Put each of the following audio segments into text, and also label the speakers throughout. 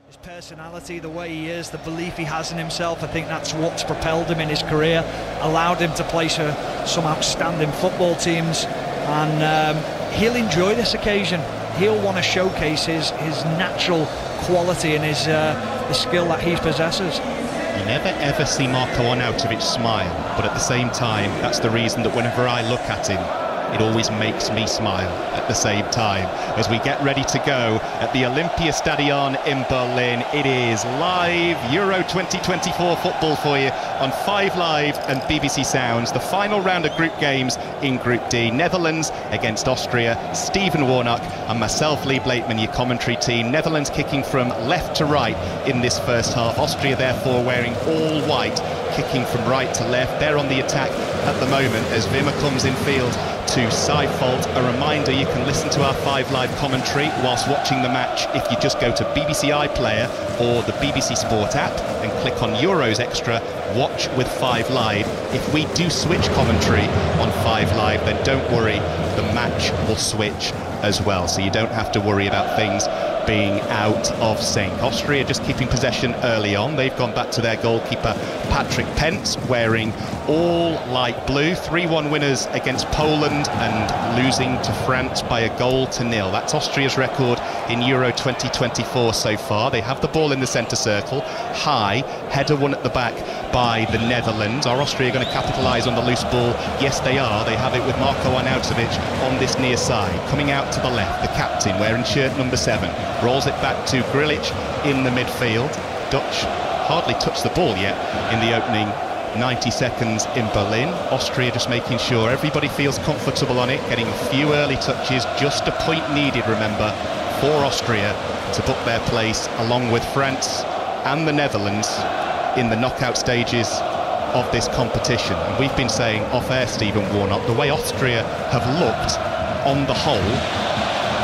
Speaker 1: His personality, the way he is, the belief he has in himself, I think that's what's propelled him in his career, allowed him to play for some outstanding football teams, and he'll enjoy this occasion. He'll want to showcase his natural quality and his the skill that he possesses.
Speaker 2: You never ever see Marko Arnautovic smile, but at the same time, that's the reason that whenever I look at him, it always makes me smile at the same time. As we get ready to go at the Olympiastadion in Berlin, it is live Euro 2024 football for you on 5 Live and BBC Sounds. The final round of group games in Group D. Netherlands against Austria. Stephen Warnock and myself, Lee Blakeman, your commentary team. Netherlands kicking from left to right in this first half. Austria, therefore, wearing all white, kicking from right to left. They're on the attack at the moment as Wimmer comes in field to Seifold. A reminder, you can listen to our 5 Live commentary whilst watching the match if you just go to BBC iPlayer or the BBC Sport app and click on Euros Extra, watch with 5 Live. If we do switch commentary on 5 Live, then don't worry, the match will switch as well, so you don't have to worry about things being out of sync. Austria just keeping possession early on. They've gone back to their goalkeeper Patrick Pence, wearing all light blue. 3-1 winners against Poland and losing to France by a goal to nil. That's Austria's record in Euro 2024 so far. They have the ball in the centre circle, high, header won at the back by the Netherlands. Are Austria going to capitalise on the loose ball? Yes, they are. They have it with Marko Arnautovic on this near side. Coming out to the left, the captain, wearing shirt number 7. Rolls it back to Grilic in the midfield. Dutch hardly touched the ball yet in the opening 90 seconds in Berlin. Austria just making sure everybody feels comfortable on it, getting a few early touches, just a point needed, remember, for Austria to book their place along with France and the Netherlands in the knockout stages of this competition. And we've been saying off-air, Stephen Warnock, the way Austria have looked on the whole,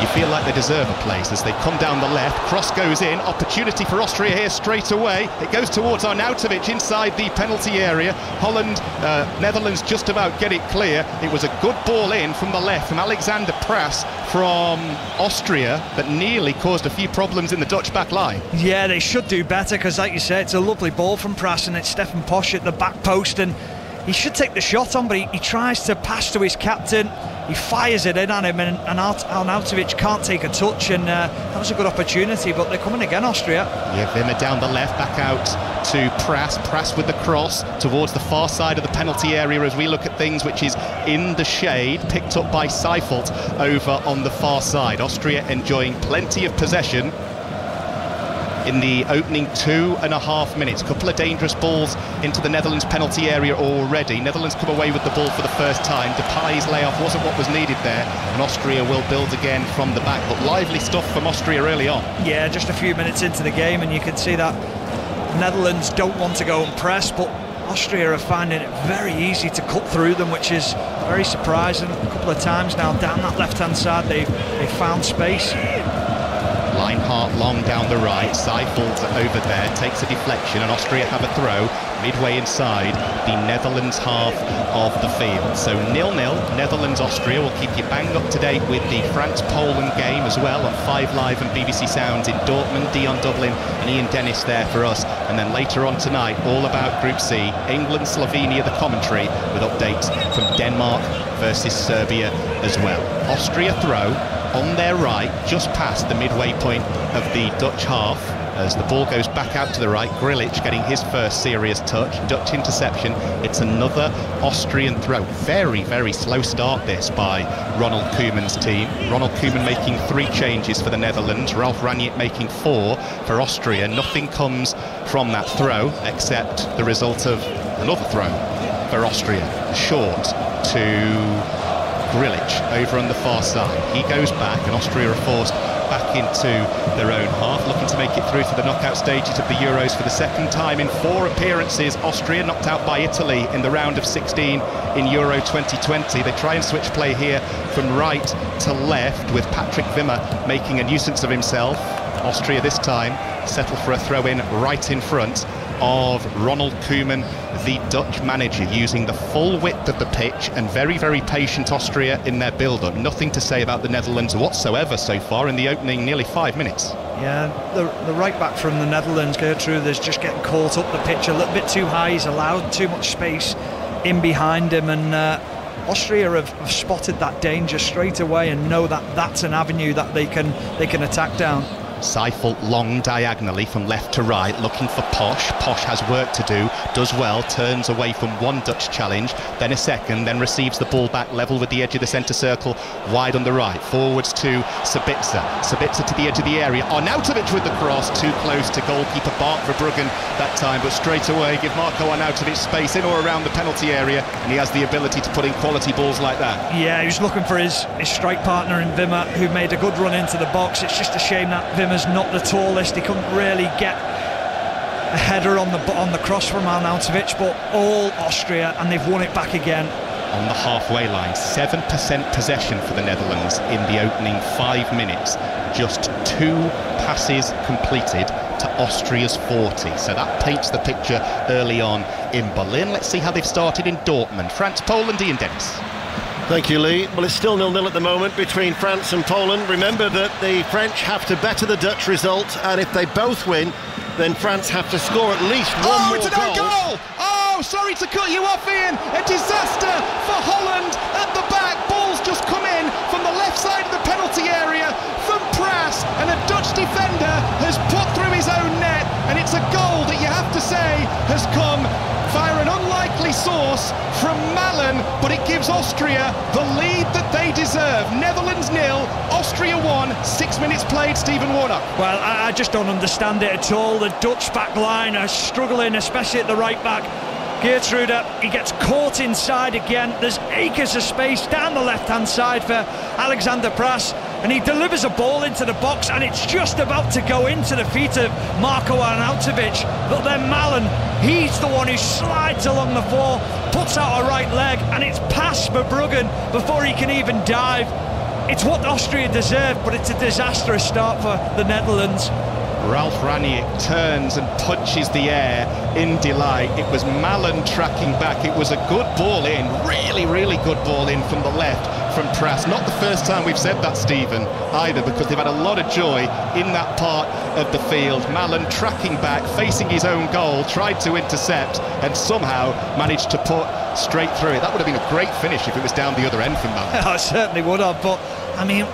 Speaker 2: you feel like they deserve a place as they come down the left. Cross goes in, opportunity for Austria here straight away. It goes towards Arnautovic inside the penalty area. Holland, Netherlands just about get it clear. It was a good ball in from the left from Alexander Prass from Austria that nearly caused a few problems in the Dutch back line. Yeah,
Speaker 1: they should do better because, like you said, it's a lovely ball from Prass and it's Stefan Posch at the back post, and he should take the shot on, but he tries to pass to his captain. He fires it in on him, and Arnautovic can't take a touch, and that was a good opportunity, but they're coming again, Austria. Yeah, Wimmer down the left, back out to Prass. Prass with the cross towards the far side of the penalty area as we look at things, which is in the shade, picked up by Seifold over on the far side. Austria enjoying plenty of possession in the opening 2.5 minutes. A couple of dangerous balls into the Netherlands penalty area already. Netherlands come away with the ball for the first time. Depay's layoff wasn't what was needed there, and Austria will build again from the back, but lively stuff from Austria early on. Yeah, just a few minutes into the game, and you can see that Netherlands don't want to go and press, but Austria are finding it very easy to cut through them, which is very surprising. A couple of times now down that left-hand side they've found space. Lineheart long down the right, Seifold over there, takes a deflection, and Austria have a throw midway inside the Netherlands half of the field. So 0-0, Netherlands-Austria. We'll keep you bang up to date with the France-Poland game as well on 5 Live and BBC Sounds in Dortmund. Dion Dublin and Ian Dennis there for us, and then later on tonight, all about Group C, England, Slovenia, the commentary with updates from Denmark versus Serbia as well. Austria throw on their right, just past the midway point of the Dutch half, as the ball goes back out to the right. Grilic getting his first serious touch, Dutch interception. It's another Austrian throw. Very, very slow start this by Ronald Koeman's team. Ronald Koeman making 3 changes for the Netherlands, Ralf Rangnick making 4 for Austria. Nothing comes from that throw except the result of another throw for Austria, short to Grilic over on the far side. He goes back, and Austria are forced back into their own half, looking to make it through to the knockout stages of the Euros for the second time in 4 appearances. Austria knocked out by Italy in the round of 16 in Euro 2020. They try and switch play here from right to left, with Patrick Wimmer making a nuisance of himself. Austria this time settle for a throw-in right in front of Ronald Koeman, the Dutch manager, using the full width of the pitch, and very, very patient Austria in their build-up. Nothing to say about the Netherlands whatsoever so far in the opening nearly 5 minutes. Yeah, the right back from the Netherlands, Gertrude, is just getting caught up the pitch a little bit too high. He's allowed too much space in behind him, and Austria have spotted that danger straight away and know that that's an avenue that they can attack down.
Speaker 2: Seifelt long diagonally from left to right, looking for Posch. Posch has work to do, does well, turns away from one Dutch challenge, then a second, then receives the ball back level with the edge of the centre circle, wide on the right, forwards to Sabitzer. Sabitzer to the edge of the area, Arnautovic with the cross, too close to goalkeeper Bart Verbruggen that time, but straight away give Marco Arnautovic space in or around the penalty area, and he has the ability to put in quality balls like that.
Speaker 1: Yeah, he was looking for his strike partner in Wimmer, who made a good run into the box. It's just a shame that Wimmer's not the tallest. He couldn't really get a header on the cross from Arnautovic, but all Austria, and they've won it back again.
Speaker 2: On the halfway line, 7% possession for the Netherlands in the opening 5 minutes, just 2 passes completed to Austria's 40, so that paints the picture early on in Berlin. Let's see how they've started in Dortmund. France, Poland, Ian Dennis.
Speaker 3: Thank you, Lee. Well, it's still 0-0 at the moment between France and Poland. Remember that the French have to better the Dutch result, and if they both win, then France have to score at least one more
Speaker 2: it's an own goal! Oh, sorry to cut you off, Ian. A disaster for Holland at the back. Ball's just come in from the left side of the penalty area from Pras, and a Dutch defender has put through his own net, and it's a goal that you have to say has come via an unlikely source from Malen, but it gives Austria the lead that they deserve. Netherlands 0, Austria 1, 6 minutes played, Stephen Warnock.
Speaker 1: Well, I just don't understand it at all. The Dutch back line are struggling, especially at the right back. Gertrude, he gets caught inside again. There's acres of space down the left-hand side for Alexander Pras, and he delivers a ball into the box, and it's just about to go into the feet of Marco Arnautovic, but then Malen, he's the one who slides along the floor, puts out a right leg, and it's past Verbruggen before he can even dive. It's what Austria deserve, but it's a disastrous start for the Netherlands.
Speaker 2: Ralf Rangnick turns and punches the air in delight. It was Malen tracking back. It was a good ball in, really good ball in from the left from Pras. Not the first time we've said that, Stephen, either, because they've had a lot of joy in that part of the field. Malen tracking back, facing his own goal, tried to intercept and somehow managed to put straight through it. That would have been a great finish if it was down the other end from Malen.
Speaker 1: I certainly would have, but I mean,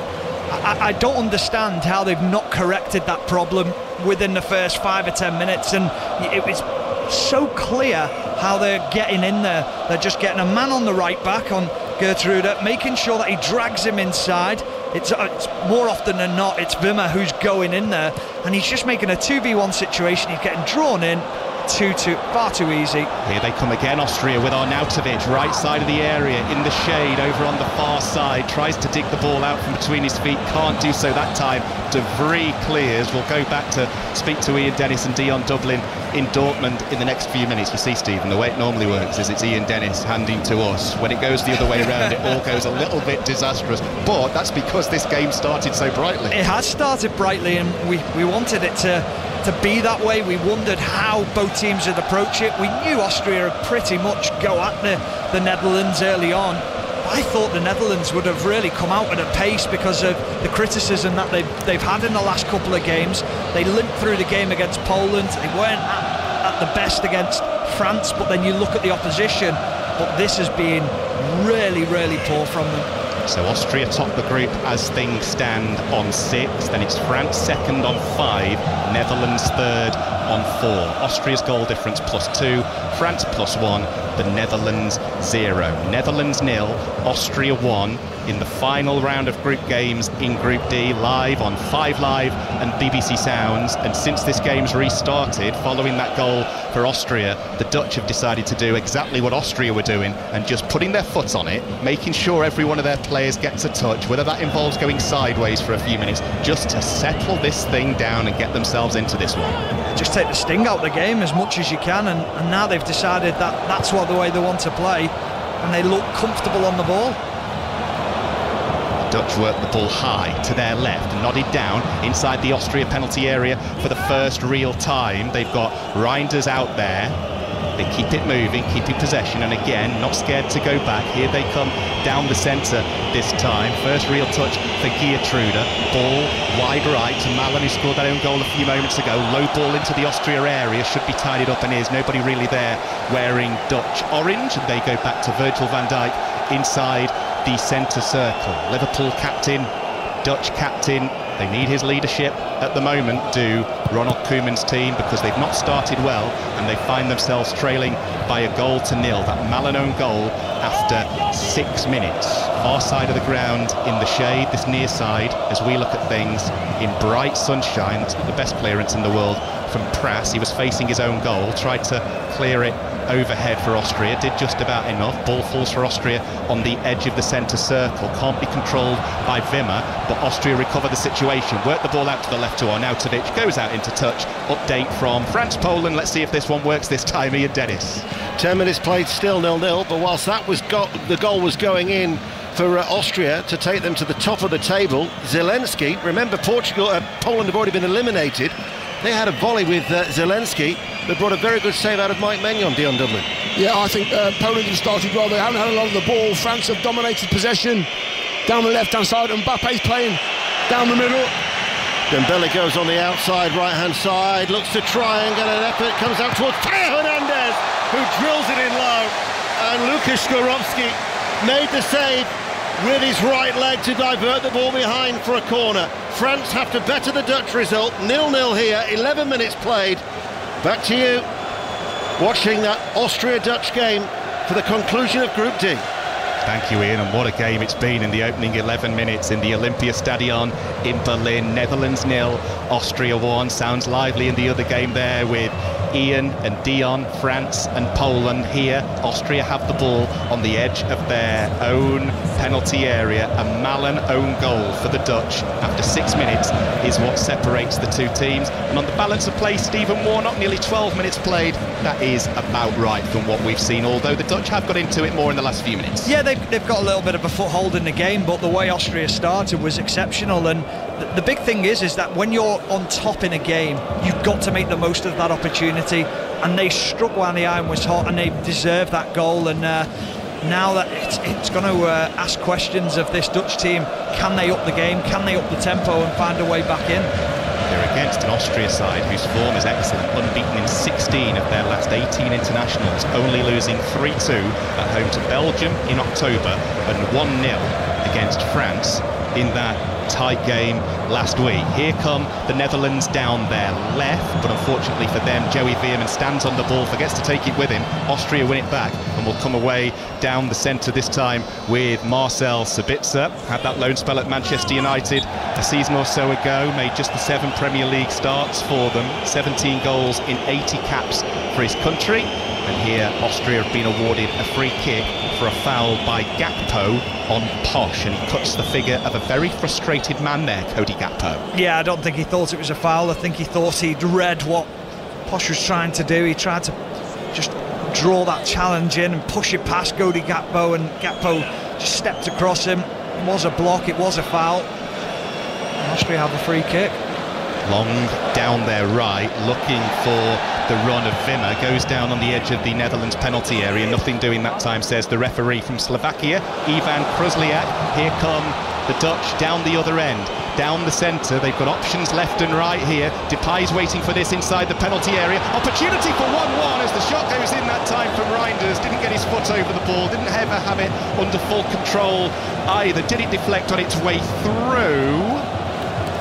Speaker 1: I don't understand how they've not corrected that problem within the first 5 or 10 minutes, and it was so clear how they're getting in there. They're just getting a man on the right back on Gertrude, making sure that he drags him inside. It's more often than not, it's Wimmer who's going in there, and he's just making a 2v1 situation. He's getting drawn in far too easy.
Speaker 2: Here they come again, Austria, with Arnautovic, right side of the area, in the shade, over on the far side, tries to dig the ball out from between his feet, can't do so that time. De Vries clears. We'll go back to speak to Ian Dennis and Dion Dublin in Dortmund in the next few minutes. You see, Stephen, the way it normally works is it's Ian Dennis handing to us. When it goes the other way around, it all goes a little bit disastrous, but that's because this game started so brightly.
Speaker 1: It has started brightly, and we wanted it to be that way. We wondered how both teams would approach it. We knew Austria would pretty much go at the Netherlands early on. I thought the Netherlands would have really come out at a pace because of the criticism that they've had in the last couple of games. They limped through the game against Poland. They weren't at the best against France, but then you look at the opposition, but this has been really poor from them.
Speaker 2: So Austria top the group as things stand on 6, then it's France second on 5, Netherlands third on 4. Austria's goal difference +2, France +1, the Netherlands 0. Netherlands 0, Austria 1 in the final round of group games in Group D, live on 5 Live and BBC Sounds. And since this game's restarted, following that goal for Austria, the Dutch have decided to do exactly what Austria were doing and just putting their foot on it, making sure every one of their players gets a touch, whether that involves going sideways for a few minutes, just to settle this thing down and get themselves into this one.
Speaker 1: Just take the sting out of the game as much as you can, and now they've decided that that's the way they want to play, and they look comfortable on the ball.
Speaker 2: Dutch work the ball high to their left, nodded down inside the Austria penalty area for the first real time. They've got Reinders out there. They keep it moving, keeping possession, and again, not scared to go back. Here they come down the centre this time. First real touch for Geertruida. Ball wide right to Malen, who scored that own goal a few moments ago. Low ball into the Austria area, should be tidied up and is. Nobody really there wearing Dutch orange, and they go back to Virgil van Dijk inside the centre circle. Liverpool captain, Dutch captain, they need his leadership at the moment, do Ronald Koeman's team, because they've not started well and they find themselves trailing by 1-0. That Malen own goal after 6 minutes. Far side of the ground in the shade, this near side, as we look at things in bright sunshine. That's not the best clearance in the world from Pras. He was facing his own goal, tried to clear it overhead for Austria, did just about enough. Ball falls for Austria on the edge of the centre circle, can't be controlled by Wimmer, but Austria recover the situation, work the ball out to the left to Arnautovic, goes out into touch. Update from France-Poland, let's see if this one works this time. Ian Dennis.
Speaker 3: 10 minutes played, still 0-0, but whilst that was the goal was going in for Austria to take them to the top of the table, Zelensky, remember Poland have already been eliminated. They had a volley with Zelensky that brought a very good save out of Mike Maignan, Dion Dublin.
Speaker 4: Yeah, I think Poland have started well. They haven't had a lot of the ball. France have dominated possession down the left-hand side, and Mbappe's playing down the middle.
Speaker 3: Dembele goes on the outside, right-hand side, looks to try and get an effort, comes out towards Theo Hernandez, who drills it in low, and Lukasz Skorovski made the save with his right leg to divert the ball behind for a corner. France have to better the Dutch result. 0-0 here, 11 minutes played. Back to you, watching that Austria-Dutch game for the conclusion of Group D.
Speaker 2: Thank you, Ian, and what a game it's been in the opening 11 minutes in the Olympiastadion in Berlin. Netherlands 0, Austria 1. Sounds lively in the other game there with Ian and Dion, France and Poland. Here, Austria have the ball on the edge of their own penalty area. A Malen own goal for the Dutch after 6 minutes is what separates the two teams. And on the balance of play, Stephen Warnock, nearly 12 minutes played. That is about right from what we've seen, although the Dutch have got into it more in the last few minutes.
Speaker 1: Yeah, they've got a little bit of a foothold in the game, but the way Austria started was exceptional. And the big thing is that when you're on top in a game, you've got to make the most of that opportunity, and they struck while the iron was hot, and they deserved that goal. And now that it's going to ask questions of this Dutch team. Can they up the game? Can they up the tempo and find a way back in?
Speaker 2: They're against an Austria side whose form is excellent, unbeaten in 16 of their last 18 internationals, only losing 3-2 at home to Belgium in October and 1-0 against France in that tight game last week. Here come the Netherlands down their left, but unfortunately for them, Joey Veerman stands on the ball, forgets to take it with him. Austria win it back and will come away down the centre this time with Marcel Sabitzer. Had that loan spell at Manchester United a season or so ago, made just the 7 Premier League starts for them, 17 goals in 80 caps for his country. And here Austria have been awarded a free kick for a foul by Gakpo on Posch, and he cuts the figure of a very frustrated man there, Cody Gakpo.
Speaker 1: Yeah, I don't think he thought it was a foul. I think he thought he'd read what Posch was trying to do. He tried to just draw that challenge in and push it past Cody Gakpo, and Gakpo just stepped across him. It was a block, it was a foul. Austria have a free kick.
Speaker 2: Long down their right, looking for the run of Wimmer, goes down on the edge of the Netherlands penalty area. Nothing doing that time, says the referee from Slovakia, Ivan Kruzliak. Here come the Dutch down the other end, down the centre. They've got options left and right here. Depay's waiting for this inside the penalty area. Opportunity for 1-1 as the shot goes in that time from Reinders. Didn't get his foot over the ball, didn't ever have it under full control either. Did it deflect on its way through?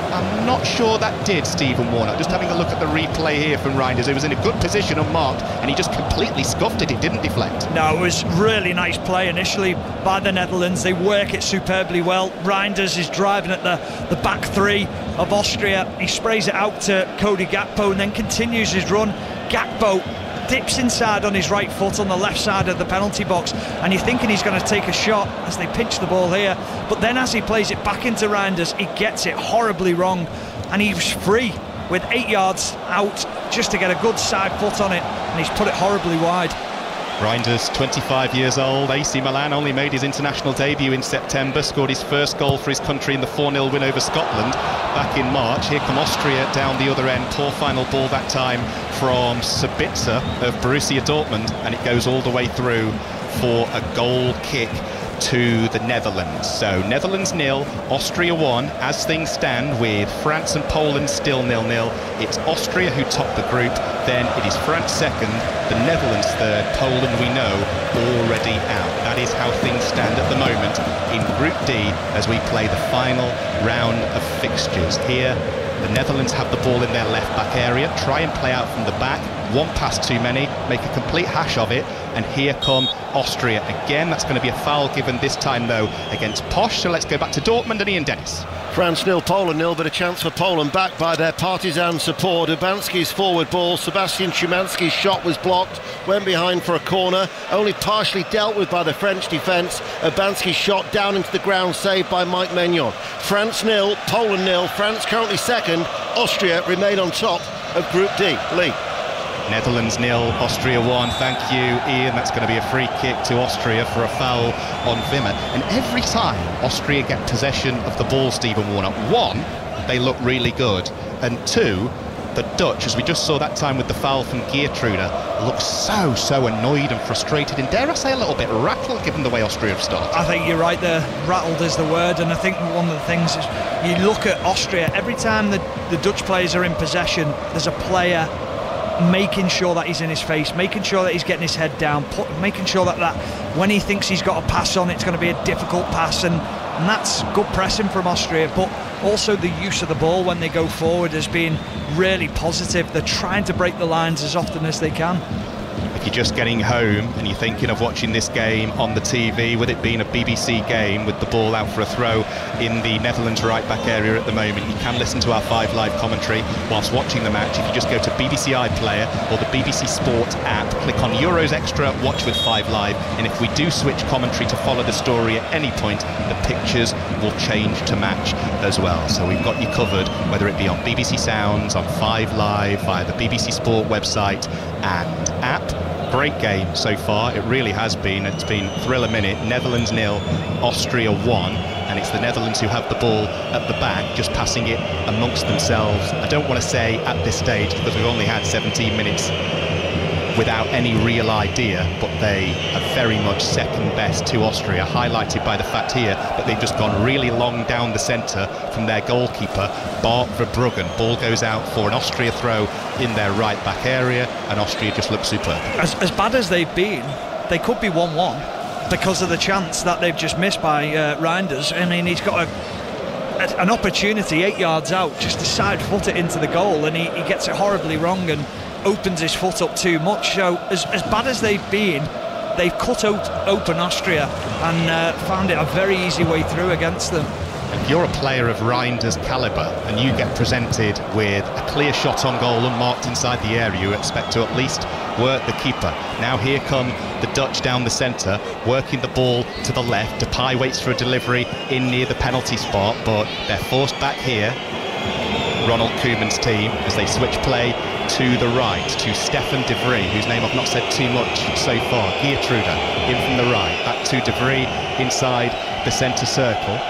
Speaker 2: I'm not sure that did, Stephen Warnock. Just having a look at the replay here from Reinders. He was in a good position unmarked, and he just completely scuffed it. It didn't deflect.
Speaker 1: No, it was really nice play initially by the Netherlands. They work it superbly well. Reinders is driving at the back three of Austria. He sprays it out to Cody Gakpo and then continues his run. Gakpo dips inside on his right foot on the left side of the penalty box, and you're thinking he's going to take a shot as they pinch the ball here, but then as he plays it back into Reinders, he gets it horribly wrong, and he was free with 8 yards out just to get a good side foot on it, and he's put it horribly wide.
Speaker 2: Reinders, 25 years old, AC Milan, only made his international debut in September, scored his first goal for his country in the 4-0 win over Scotland back in March. Here come Austria down the other end, poor final ball that time from Sabitzer of Borussia Dortmund, and it goes all the way through for a goal kick to the Netherlands. So Netherlands 0, Austria 1, as things stand, with France and Poland still 0-0. It's Austria who top the group, then it is France second, the Netherlands third, Poland we know already out. That is how things stand at the moment in Group D as we play the final round of fixtures. Here the Netherlands have the ball in their left back area, try and play out from the back, one pass too many, make a complete hash of it, and here come Austria again. That's going to be a foul given this time though against Posch. So let's go back to Dortmund and Ian Dennis.
Speaker 3: France 0, Poland 0, but a chance for Poland backed by their partisan support. Ubanski's forward ball, Sebastian Szymanski's shot was blocked, went behind for a corner, only partially dealt with by the French defence. Ubanski's shot down into the ground, saved by Mike Maignan. France 0, Poland 0, France currently second, Austria remain on top of Group D. Lee.
Speaker 2: Netherlands 0, Austria 1. Thank you, Ian. That's going to be a free kick to Austria for a foul on Wimmer. And every time Austria get possession of the ball, Stephen Warnock, 1, they look really good, and 2, the Dutch, as we just saw that time with the foul from Geertruida, look so annoyed and frustrated, and dare I say a little bit rattled given the way Austria have started.
Speaker 1: I think you're right there, rattled is the word, and I think one of the things is you look at Austria, every time the Dutch players are in possession, there's a player making sure that he's in his face, making sure that he's getting his head down, making sure that when he thinks he's got a pass on, it's going to be a difficult pass, and that's good pressing from Austria. But also the use of the ball when they go forward has been really positive. They're trying to break the lines as often as they can.
Speaker 2: If you're just getting home and you're thinking of watching this game on the TV, with it being a BBC game with the ball out for a throw in the Netherlands right back area at the moment, you can listen to our 5 Live commentary whilst watching the match. If you just go to BBC iPlayer or the BBC Sport app, click on Euros Extra, watch with 5 Live, and if we do switch commentary to follow the story at any point, the pictures will change to match as well. So we've got you covered, whether it be on BBC Sounds, on 5 Live, via the BBC Sport website and app. Great game so far, it really has been. It's been thrill a minute. Netherlands 0, Austria 1, and it's the Netherlands who have the ball at the back, just passing it amongst themselves. I don't want to say at this stage, because we've only had 17 minutes without any real idea, but they are very much second best to Austria, highlighted by the fact here that they've just gone really long down the centre from their goalkeeper, Bart Verbruggen. Ball goes out for an Austria throw in their right back area, and Austria just looks superb.
Speaker 1: As bad as they've been, they could be 1-1 because of the chance that they've just missed by Reinders. I mean, he's got an opportunity 8 yards out just to side foot it into the goal, and he gets it horribly wrong and opens his foot up too much. So as bad as they've been, they've cut open Austria and found it a very easy way through against them.
Speaker 2: If you're a player of Reinders' calibre and you get presented with a clear shot on goal unmarked inside the area, you expect to at least work the keeper. Now here come the Dutch down the centre, working the ball to the left. Depay waits for a delivery in near the penalty spot, but they're forced back here, Ronald Koeman's team, as they switch play to the right to Stefan de Vrij, whose name I've not said too much so far. Geertruida in from the right, back to de Vrij inside the centre circle,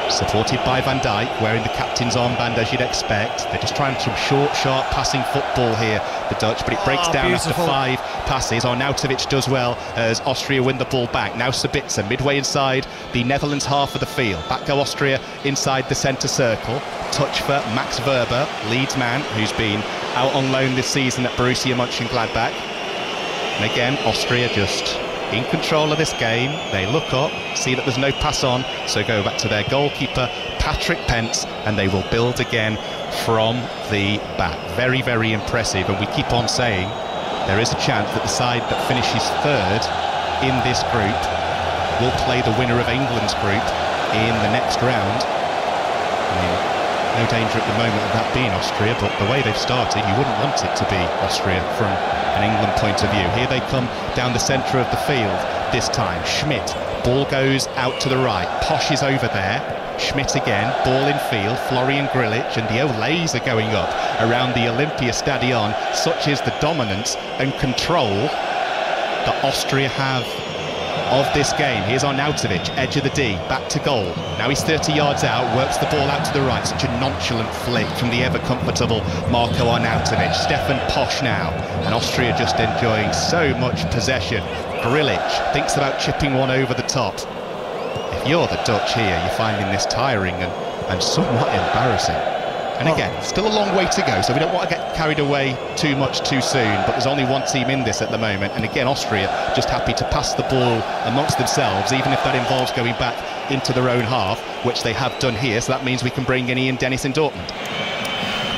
Speaker 2: supported by Van Dijk, wearing the captain's armband as you'd expect. They're just trying some short, sharp passing football here, the Dutch, but it breaks down
Speaker 1: beautiful.
Speaker 2: after 5 passes. Arnautovic does well as Austria win the ball back. Now Sabitzer midway inside the Netherlands half of the field. Back go Austria inside the centre circle. Touch for Max Wöber, Leeds man, who's been out on loan this season at Borussia Mönchengladbach. And again, Austria just in control of this game. They look up, see that there's no pass on, so go back to their goalkeeper, Patrick Pence, and they will build again from the back. Very, very impressive, and we keep on saying there is a chance that the side that finishes third in this group will play the winner of England's group in the next round. I mean, no danger at the moment of that being Austria, but the way they've started, you wouldn't want it to be Austria from an England point of view. Here they come down the centre of the field this time. Schmidt, ball goes out to the right. Posch is over there. Schmidt again, ball in field. Florian Grillitsch, and the Olays are going up around the Olympia Stadion. Such is the dominance and control that Austria have of this game. Here's Arnautovic, edge of the D, back to goal. Now he's 30 yards out, works the ball out to the right. Such a nonchalant flick from the ever-comfortable Marko Arnautovic. Stefan Posch now, and Austria just enjoying so much possession. Grilic thinks about chipping one over the top. If you're the Dutch here, you're finding this tiring and somewhat embarrassing. And again, still a long way to go, so we don't want to get carried away too much too soon, but there's only one team in this at the moment, and again, Austria just happy to pass the ball amongst themselves, even if that involves going back into their own half, which they have done here, so that means we can bring in Ian Dennis in Dortmund.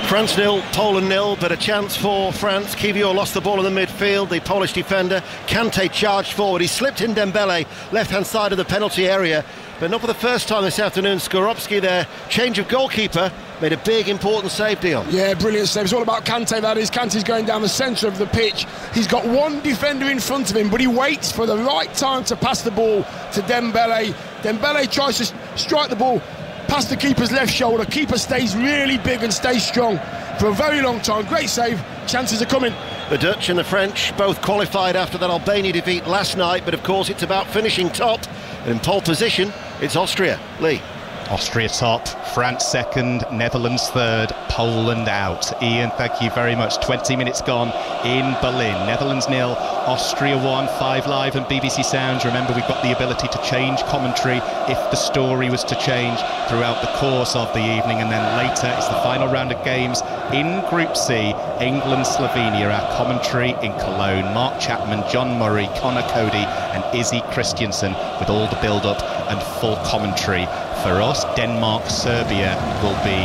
Speaker 3: France 0, Poland 0, but a chance for France. Kiwior lost the ball in the midfield, the Polish defender. Kante charged forward, he slipped in Dembele, left-hand side of the penalty area, but not for the first time this afternoon. Skorupski there, change of goalkeeper, made a big, important save, Dion.
Speaker 4: Yeah, brilliant save. It's all about Kante, that is. Kante's going down the centre of the pitch. He's got one defender in front of him, but he waits for the right time to pass the ball to Dembele. Dembele tries to strike the ball past the keeper's left shoulder. Keeper stays really big and stays strong for a very long time. Great save. Chances are coming.
Speaker 3: The Dutch and the French both qualified after that Albania defeat last night, but of course it's about finishing top. And in pole position, it's Austria. Lee.
Speaker 2: Austria top, France second, Netherlands third, Poland out. Ian, thank you very much. 20 minutes gone in Berlin. Netherlands 0, Austria 1, 5 Live and BBC Sounds. Remember, we've got the ability to change commentary if the story was to change throughout the course of the evening, and then later it's the final round of games in Group C, England, Slovenia. Our commentary in Cologne, Mark Chapman, John Murray, Connor Cody and Izzy Christiansen with all the build-up and full commentary. For us, Denmark, Serbia will be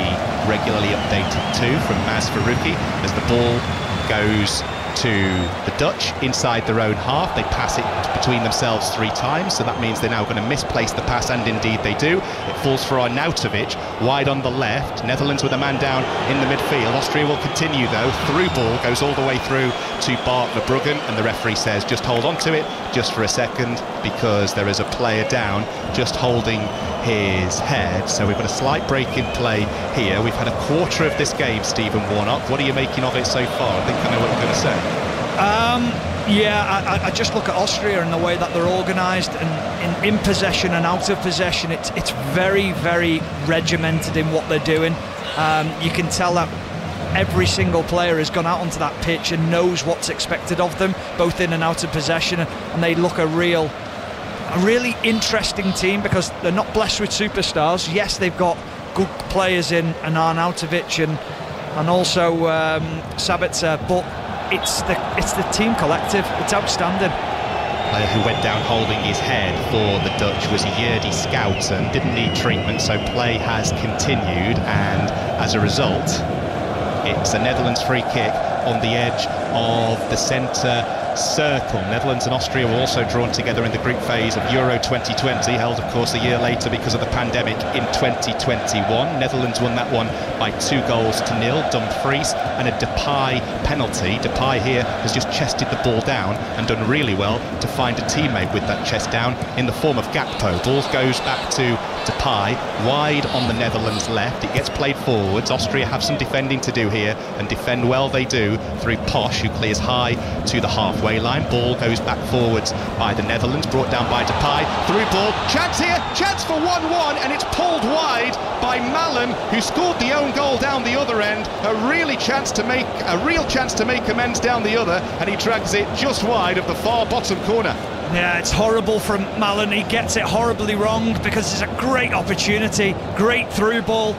Speaker 2: regularly updated too from Maz Faruqi as the ball goes to the Dutch inside their own half. They pass it between themselves 3 times, so that means they're now going to misplace the pass, and indeed they do. It falls for Arnautovic, wide on the left. Netherlands with a man down in the midfield. Austria will continue though. Through ball goes all the way through to Bart Verbruggen, and the referee says just hold on to it just for a second because there is a player down just holding his head. So we've got a slight break in play here. We've had a quarter of this game, Stephen Warnock. What are you making of it so far? I think I know what you're going to say.
Speaker 1: I just look at Austria and the way that they're organised and in possession and out of possession. It's very, very regimented in what they're doing. You can tell that every single player has gone out onto that pitch and knows what's expected of them, both in and out of possession, and they look a really interesting team because they're not blessed with superstars. Yes, they've got good players in Arnautovic and also Sabitzer, but it's the team collective. It's outstanding.
Speaker 2: Player who went down holding his head for the Dutch was Jordi Schouten, didn't need treatment, so play has continued, and as a result it's a Netherlands free kick on the edge of the centre circle. Netherlands and Austria were also drawn together in the group phase of Euro 2020, held of course a year later because of the pandemic in 2021. Netherlands won that one by 2-0. Dumfries and a Depay penalty. Depay here has just chested the ball down and done really well to find a teammate with that chest down in the form of Gakpo. Ball goes back to Depay, wide on the Netherlands left. It gets played forwards. Austria have some defending to do here, and defend well they do through Posch, who clears high to the halfway line. Ball goes back forwards by the Netherlands, brought down by Depay. Through ball, chance here, chance for 1-1, and it's pulled wide by Malen, who scored the own goal down the other end. A real chance to make amends down the other, and he drags it just wide of the far bottom corner.
Speaker 1: Yeah, it's horrible from Malen. He gets it horribly wrong because it's a great opportunity. Great through ball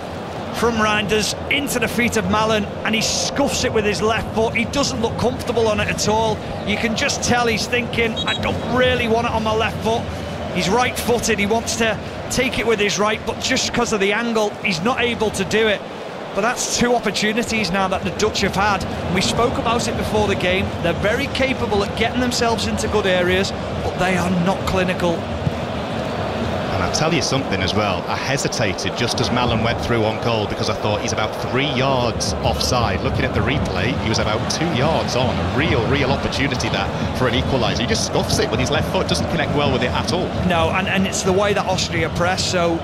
Speaker 1: from Reinders into the feet of Malen, and he scuffs it with his left foot. He doesn't look comfortable on it at all. You can just tell he's thinking, I don't really want it on my left foot. He's right-footed. He wants to take it with his right, but just because of the angle, he's not able to do it. But that's 2 opportunities now that the Dutch have had. And we spoke about it before the game. They're very capable at getting themselves into good areas, but they are not clinical.
Speaker 2: And I'll tell you something as well. I hesitated just as Malen went through on goal because I thought he's about 3 yards offside. Looking at the replay, he was about 2 yards on. A real opportunity that for an equaliser. He just scuffs it with his left foot, doesn't connect well with it at all.
Speaker 1: No, and it's the way that Austria press, so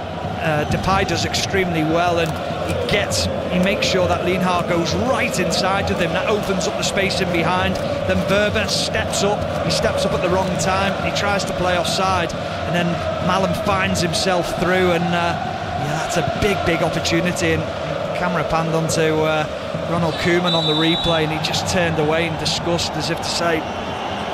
Speaker 1: Depay does extremely well, and he makes sure that Lienhard goes right inside with him. That opens up the space in behind. Then Wöber steps up. He steps up at the wrong time. He tries to play offside, and then Malen finds himself through. And that's a big opportunity. And camera panned onto Ronald Koeman on the replay, and he just turned away in disgust, as if to say,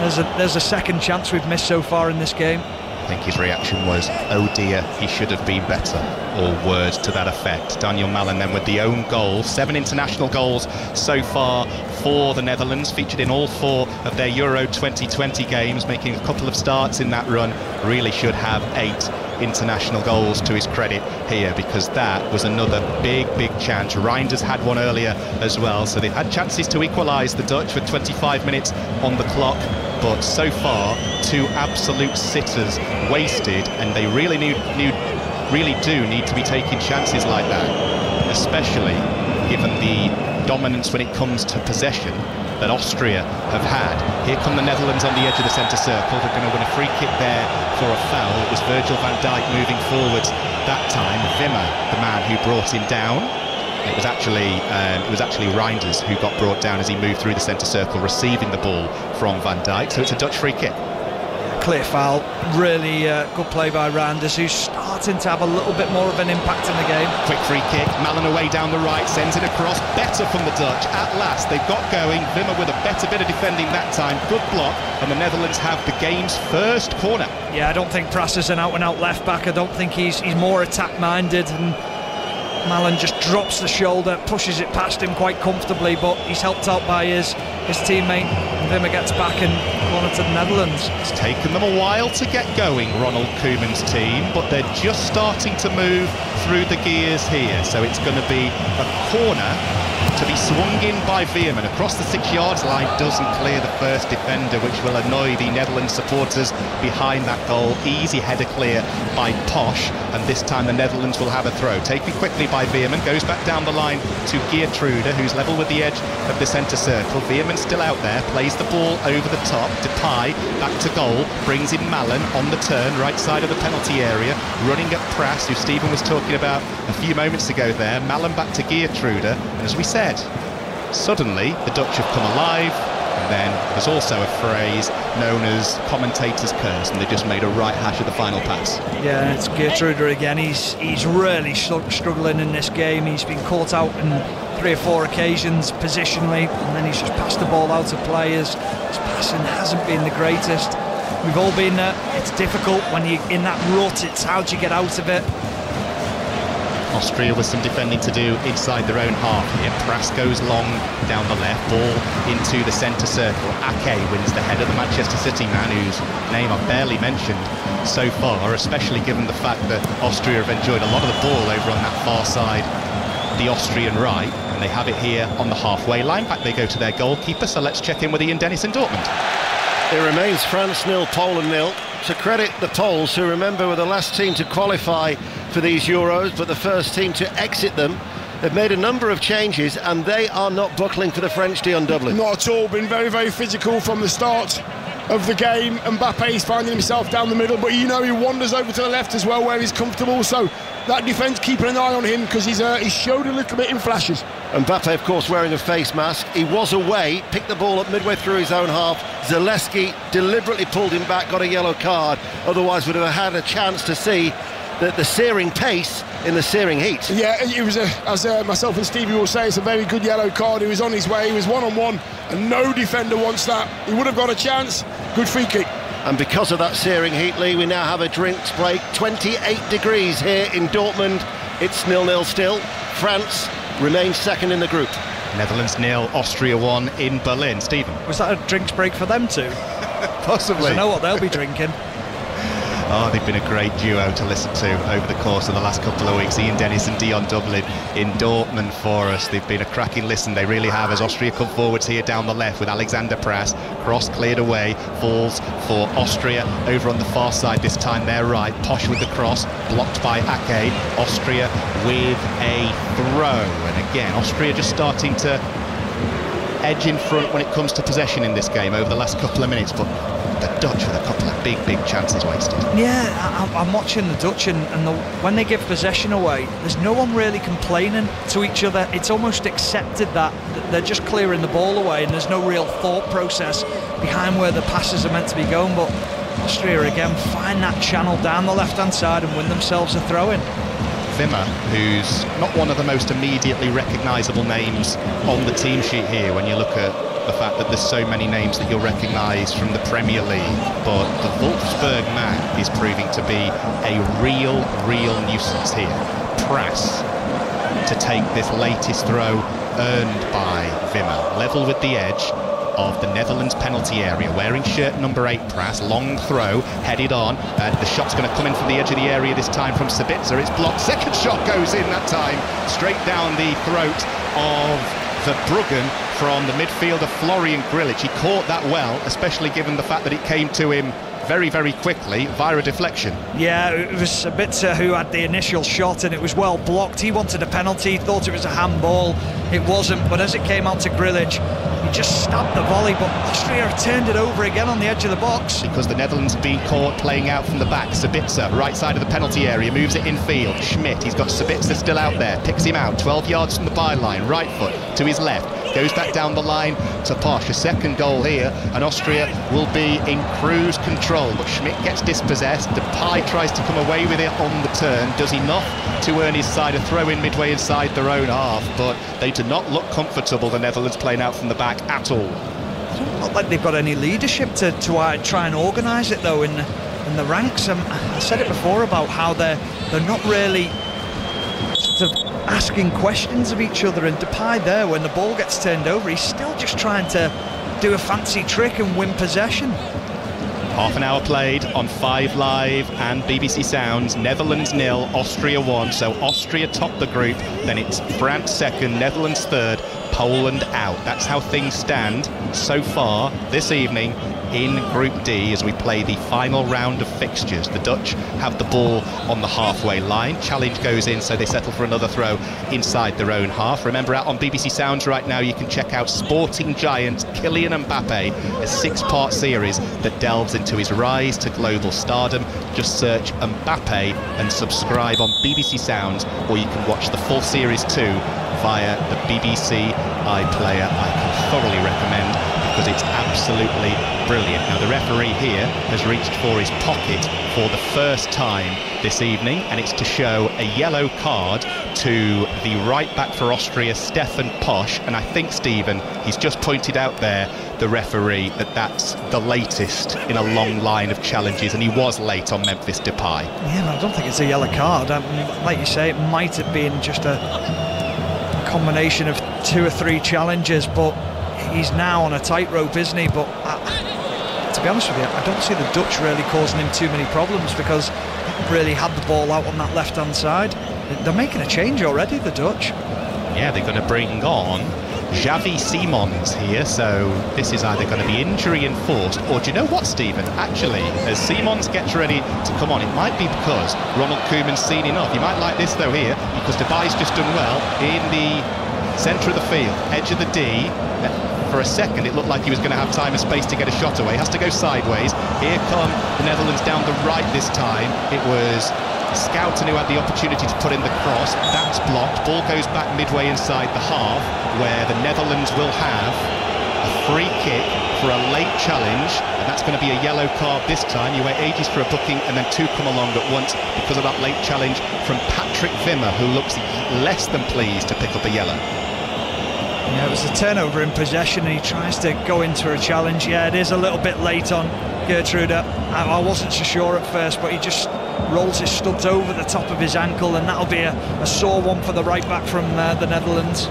Speaker 1: "There's a second chance we've missed so far in this game."
Speaker 2: I think his reaction was, "Oh dear, he should have been better," or words to that effect. Daniel Malen then with the own goal. 7 international goals so far for the Netherlands, featured in all 4 of their Euro 2020 games, making a couple of starts in that run. Really should have 8 international goals to his credit here, because that was another big chance. Reinders had one earlier as well, so they've had chances to equalise, the Dutch, with 25 minutes on the clock. But so far, 2 absolute sitters wasted, and they really do need to be taking chances like that, especially given the dominance when it comes to possession that Austria have had. Here come the Netherlands on the edge of the centre circle. They're going to win a free kick there for a foul. It was Virgil van Dijk moving forwards that time. Wimmer, the man who brought him down. It was actually Reinders who got brought down as he moved through the centre circle, receiving the ball from Van Dijk. So it's a Dutch free kick.
Speaker 1: Clear foul. Really good play by Reinders, who's starting to have a little bit more of an impact in the game.
Speaker 2: Quick free kick. Malen away down the right, sends it across. Better from the Dutch. At last, they've got going. Wimmer with a better bit of defending that time. Good block, and the Netherlands have the game's first corner.
Speaker 1: Yeah, I don't think Pras is an out-and-out left-back. I don't think he's more attack-minded, and Malen just drops the shoulder, pushes it past him quite comfortably, but he's helped out by his teammate. Wimmer gets back and corner to the Netherlands.
Speaker 2: It's taken them a while to get going, Ronald Koeman's team, but they're just starting to move through the gears here. So it's going to be a corner to be swung in by Veerman across the 6-yard line. Doesn't clear the first defender, which will annoy the Netherlands supporters behind that goal. Easy header clear by Posch, and this time the Netherlands will have a throw. Taken quickly by Veerman, goes back down the line to Geertruida, who's level with the edge of the centre circle. Veerman still out there, plays the ball over the top. Depay back to goal, brings in Malen on the turn, right side of the penalty area, running at Pras, who Stephen was talking about a few moments ago there. Malen back to Geertruida, and as we said, suddenly the Dutch have come alive, and then there's also a phrase known as commentator's curse, and they just made a right hash of the final pass.
Speaker 1: Yeah, it's Geertruida again. He's really struggling in this game. He's been caught out in 3 or 4 occasions positionally, and then he's just passed the ball out of play. His passing hasn't been the greatest. We've all been there. It's difficult when you're in that rut. It's how do you get out of it?
Speaker 2: Austria with some defending to do inside their own half here. Pras goes long down the left, ball into the centre circle. Ake wins the head of the Manchester City man, whose name I've barely mentioned so far, especially given the fact that Austria have enjoyed a lot of the ball over on that far side, the Austrian right, and they have it here on the halfway line. Back they go to their goalkeeper, so let's check in with Ian Dennis in Dortmund.
Speaker 3: It remains France 0, Poland 0. To credit the Poles, who remember were the last team to qualify for these Euros, but the first team to exit them. They've made a number of changes, and they are not buckling for the French Dion Dublin.
Speaker 4: Not at all. Been very physical from the start of the game. Mbappe's finding himself down the middle, but he wanders over to the left as well, where he's comfortable. So that defence keeping an eye on him, because he's showed a little bit in flashes.
Speaker 3: Mbappe, of course, wearing a face mask. He was away, picked the ball up midway through his own half. Zalewski deliberately pulled him back, got a yellow card. Otherwise would have had a chance to see the searing pace in the searing heat. Yeah,
Speaker 4: it was, as myself and Stevie will say, it's a very good yellow card. He was on his way, he was one-on-one, and no defender wants that. He would have got a chance. Good free kick.
Speaker 3: And because of that searing heat, Lee, we now have a drinks break. 28 degrees here in Dortmund. It's 0-0 still. France remains second in the group.
Speaker 2: Netherlands 0, Austria 1 in Berlin. Stephen?
Speaker 1: Was that a drinks break for them too?
Speaker 2: Possibly.
Speaker 1: I know what they'll be drinking.
Speaker 2: Oh, they've been a great duo to listen to over the course of the last couple of weeks. Ian Dennis and Dion Dublin in Dortmund for us. They've been a cracking listen, they really have, as Austria come forwards here down the left with Alexander Pras. Cross cleared away, falls for Austria over on the far side, this time their right. Posch with the cross, blocked by Ake. Austria with a throw. And again, Austria just starting to edge in front when it comes to possession in this game over the last couple of minutes, but the Dutch with a couple of big chances wasted.
Speaker 1: Yeah, I'm watching the Dutch, and when they give possession away, there's no one really complaining to each other. It's almost accepted that they're just clearing the ball away, and there's no real thought process behind where the passes are meant to be going. But Austria again find that channel down the left-hand side and win themselves a throw-in.
Speaker 2: Wimmer, who's not one of the most immediately recognisable names on the team sheet here when you look at the fact that there's so many names that you'll recognise from the Premier League, but the Wolfsburg man is proving to be a real nuisance here. Prass to take this latest throw earned by Wimmer, level with the edge of the Netherlands penalty area, wearing shirt number 8, Prass, long throw, headed on, and the shot's going to come in from the edge of the area this time from Sabitzer. It's blocked, second shot goes in that time, straight down the throat of Verbruggen from the midfielder Florian Grillitsch. He caught that well, especially given the fact that it came to him very quickly via a deflection. Yeah,
Speaker 1: it was Sabitzer who had the initial shot, and it was well blocked. He wanted a penalty, thought it was a handball. It wasn't, but as it came out to Grillitsch, he just stabbed the volley, but Austria turned it over again on the edge of the box.
Speaker 2: Because the Netherlands have been caught playing out from the back. Sabitzer, right side of the penalty area, moves it infield. Schmidt, he's got Sabitzer still out there, picks him out, 12 yards from the byline, right foot to his left, goes back down the line to Posch. A second goal here, and Austria will be in cruise control, but Schmidt gets dispossessed. Depay tries to come away with it on the turn, does enough to earn his side a throw-in midway inside their own half, but they do not look comfortable, the Netherlands, playing out from the back at all.
Speaker 1: It doesn't look like they've got any leadership to try and organise it though in the ranks. I said it before about how they're not really sort of asking questions of each other, and Depay there, when the ball gets turned over, he's still just trying to do a fancy trick and win possession.
Speaker 2: Half an hour played on 5 Live and BBC Sounds. Netherlands 0, Austria 1. So Austria top the group, then it's France second, Netherlands third, Poland out. That's how things stand so far this evening in Group D as we play the final round of fixtures. The Dutch have the ball on the halfway line. Challenge goes in, so they settle for another throw inside their own half. Remember, out on BBC Sounds right now, you can check out Sporting Giant Kylian Mbappe, a 6-part series that delves into his rise to global stardom. Just search Mbappe and subscribe on BBC Sounds, or you can watch the full series too via the BBC iPlayer. I can thoroughly recommend, because it's absolutely brilliant. Now, the referee here has reached for his pocket for the first time this evening, and it's to show a yellow card to the right back for Austria, Stefan Posch. And I think, Stephen, he's just pointed out there, the referee, that that's the latest in a long line of challenges, and he was late on Memphis Depay.
Speaker 1: Yeah, no, I don't think it's a yellow card. Like you say, it might have been just a combination of 2 or 3 challenges, but he's now on a tightrope, isn't he? But to be honest with you, I don't see the Dutch really causing him too many problems, because they really had the ball out on that left-hand side. They're making a change already, the Dutch.
Speaker 2: Yeah, they're going to bring on Xavi Simons here, so this is either going to be injury enforced, or do you know what, Stephen? Actually, as Simons gets ready to come on, it might be because Ronald Koeman's seen enough. You might like this though here, because Depay's just done well in the centre of the field, edge of the D. For a second it looked like he was going to have time and space to get a shot away. Has to go sideways. Here come the Netherlands down the right this time. It was Schouten who had the opportunity to put in the cross. That's blocked. Ball goes back midway inside the half, where the Netherlands will have a free kick for a late challenge, and that's going to be a yellow card this time. You wait ages for a booking, and then 2 come along at once because of that late challenge from Patrick Wimmer, who looks less than pleased to pick up a yellow.
Speaker 1: Yeah, it was a turnover in possession, and he tries to go into a challenge. Yeah, it is a little bit late on Gertrude. I wasn't so sure at first, but he just rolls his studs over the top of his ankle, and that'll be a sore one for the right back from the Netherlands.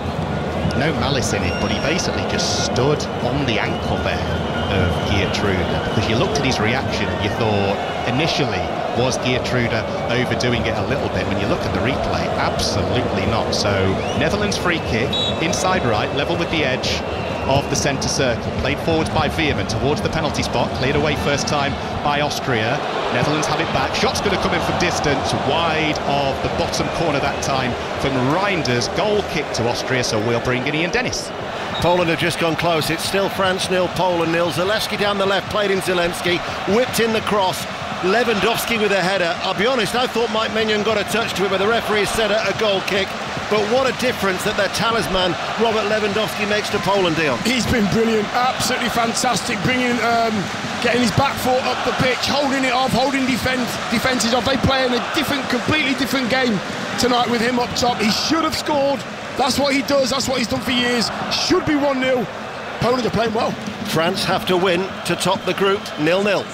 Speaker 2: No malice in it, but he basically just stood on the ankle there of Gertrude, because you looked at his reaction and you thought initially, was Gertrude overdoing it a little bit? When you look at the replay, absolutely not. So Netherlands free kick, inside right, level with the edge of the centre circle, played forwards by Veerman towards the penalty spot, cleared away first time by Austria. Netherlands have it back, shot's going to come in from distance, wide of the bottom corner that time from Reinders. Goal kick to Austria, so we'll bring in Ian Dennis.
Speaker 3: Poland have just gone close. It's still France 0, Poland 0. Zalewski down the left, played in Zielinski, whipped in the cross. Lewandowski with a header. I'll be honest, I thought Mike Maignan got a touch to it, but the referee said a goal kick. But what a difference that their talisman, Robert Lewandowski, makes to Poland, Dion.
Speaker 4: He's been brilliant, absolutely fantastic, getting his back foot up the pitch, holding it off, holding defences off. They play in a completely different game tonight with him up top. He should have scored. That's what he does, that's what he's done for years. Should be 1-0. Poland are playing well.
Speaker 3: France have to win to top the group, 0-0.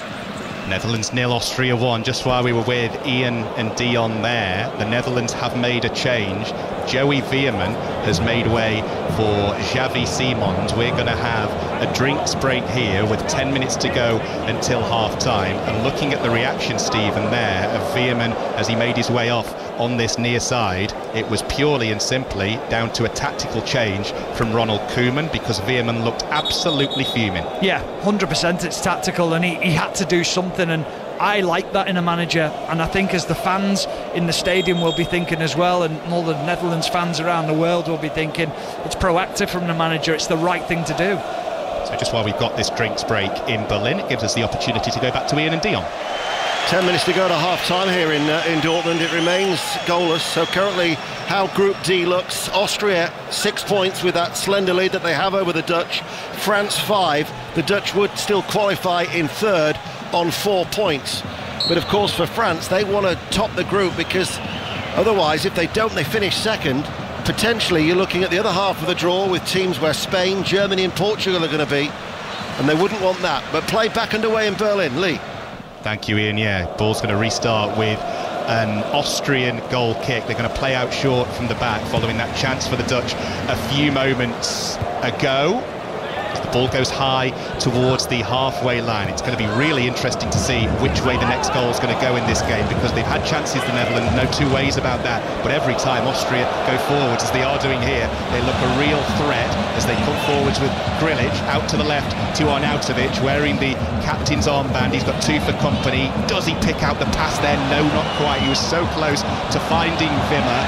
Speaker 2: Netherlands 0, Austria 1. Just while we were with Ian and Dion there, the Netherlands have made a change. Joey Veerman has made way for Xavi Simons. We're going to have a drinks break here with 10 minutes to go until half-time. And looking at the reaction, Stephen, there of Veerman as he made his way off on this near side, it was purely and simply down to a tactical change from Ronald Koeman, because Veerman looked absolutely fuming. Yeah,
Speaker 1: 100% it's tactical, and he had to do something, and I like that in a manager, and I think as the fans in the stadium will be thinking as well, and all the Netherlands fans around the world will be thinking, it's proactive from the manager, it's the right thing to do.
Speaker 2: So just while we've got this drinks break in Berlin, it gives us the opportunity to go back to Ian and Dion.
Speaker 3: 10 minutes to go to half-time here in Dortmund. It remains goalless. So currently how Group D looks: Austria 6 points with that slender lead that they have over the Dutch. France 5. The Dutch would still qualify in third on 4 points. But of course for France, they want to top the group, because otherwise if they don't, they finish second. Potentially you're looking at the other half of the draw with teams where Spain, Germany and Portugal are going to be, and they wouldn't want that. But play back underway in Berlin. Lee.
Speaker 2: Thank you, Ian. Yeah, ball's going to restart with an Austrian goal kick. They're going to play out short from the back following that chance for the Dutch a few moments ago. The ball goes high towards the halfway line. It's going to be really interesting to see which way the next goal is going to go in this game, because they've had chances, the Netherlands, no two ways about that. But every time Austria go forwards, as they are doing here, they look a real threat as they come forwards with Grilic out to the left to Arnautovic, wearing the captain's armband. He's got 2 for company. Does he pick out the pass there? No, not quite. He was so close to finding Wimmer.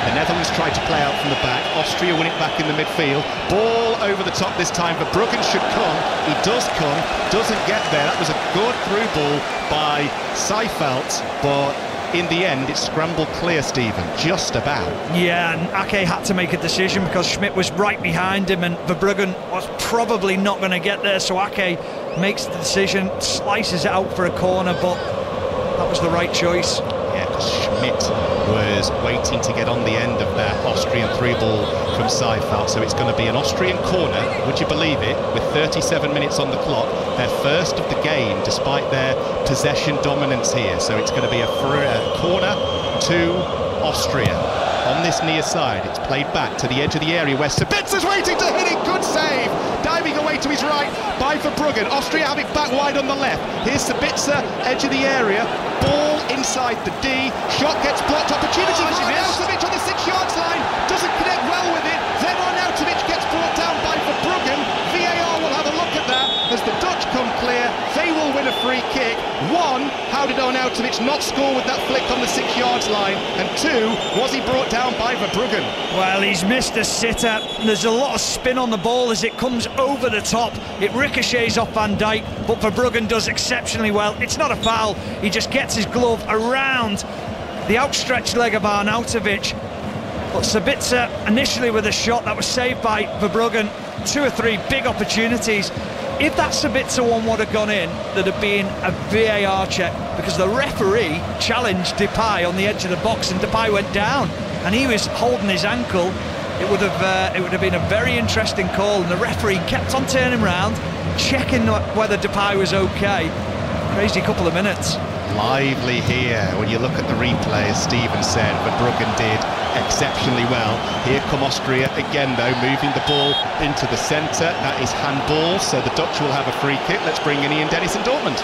Speaker 2: The Netherlands tried to play out from the back. Austria win it back in the midfield. Ball over the top this time, but Bruggen should come. He does come, doesn't get there. That was a good through ball by Seifelt, but in the end it's scrambled clear, Stephen, just about. Yeah,
Speaker 1: and Ake had to make a decision because Schmidt was right behind him, and Verbruggen was probably not going to get there, so Ake makes the decision, slices it out for a corner, but that was the right choice.
Speaker 2: Yeah, because Schmidt was waiting to get on the end of that Austrian through ball from Seifelt, so it's going to be an Austrian corner, would you believe it, with 37 minutes on the clock, their first of the game despite their possession dominance here. So it's going to be a corner to Austria. On this near side, it's played back to the edge of the area where Sabitza's waiting to hit it. Good save, diving away to his right by Verbruggen. Austria have it back wide on the left. Here's Sabitza, edge of the area, ball inside the D, shot gets blocked, opportunity for Arnautovic on the 6-yard line, doesn't connect well with it, then Arnautovic gets brought down by Verbruggen. VAR will have a look at that as the Dutch come clear. They will win a free kick. 1, how did Arnautovic not score with that flick on the 6-yard line? And 2, was he brought down by Verbruggen?
Speaker 1: Well, he's missed a sitter. There's a lot of spin on the ball as it comes over the top. It ricochets off Van Dijk, but Verbruggen does exceptionally well. It's not a foul. He just gets his glove around the outstretched leg of Arnautovic. But Sabitzer initially with a shot that was saved by Verbruggen. 2 or 3 big opportunities. If that Sabitzer one would have gone in, there'd have been a VAR check, because the referee challenged Depay on the edge of the box and Depay went down and he was holding his ankle. It would have been a very interesting call, and the referee kept on turning around, checking whether Depay was okay. Crazy couple of minutes.
Speaker 2: Lively here when you look at the replay, as Stephen said, but Bruggen did exceptionally well. Here come Austria again though, moving the ball into the centre. That is handball, so the Dutch will have a free kick. Let's bring in Ian Dennis in Dortmund.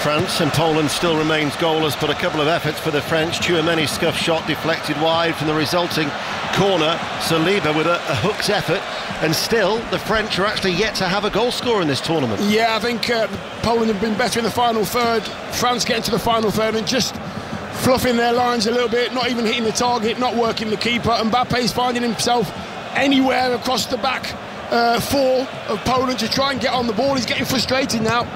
Speaker 3: France and Poland still remains goalless, but a couple of efforts for the French. Tchouameni scuff shot deflected wide from the resulting corner. Saliba with a hooked effort, and still the French are actually yet to have a goal scorer in this tournament.
Speaker 4: Yeah, I think Poland have been better in the final third. France getting to the final third and just fluffing their lines a little bit, not even hitting the target, not working the keeper. Mbappe's finding himself anywhere across the back four of Poland to try and get on the ball. He's getting frustrated now.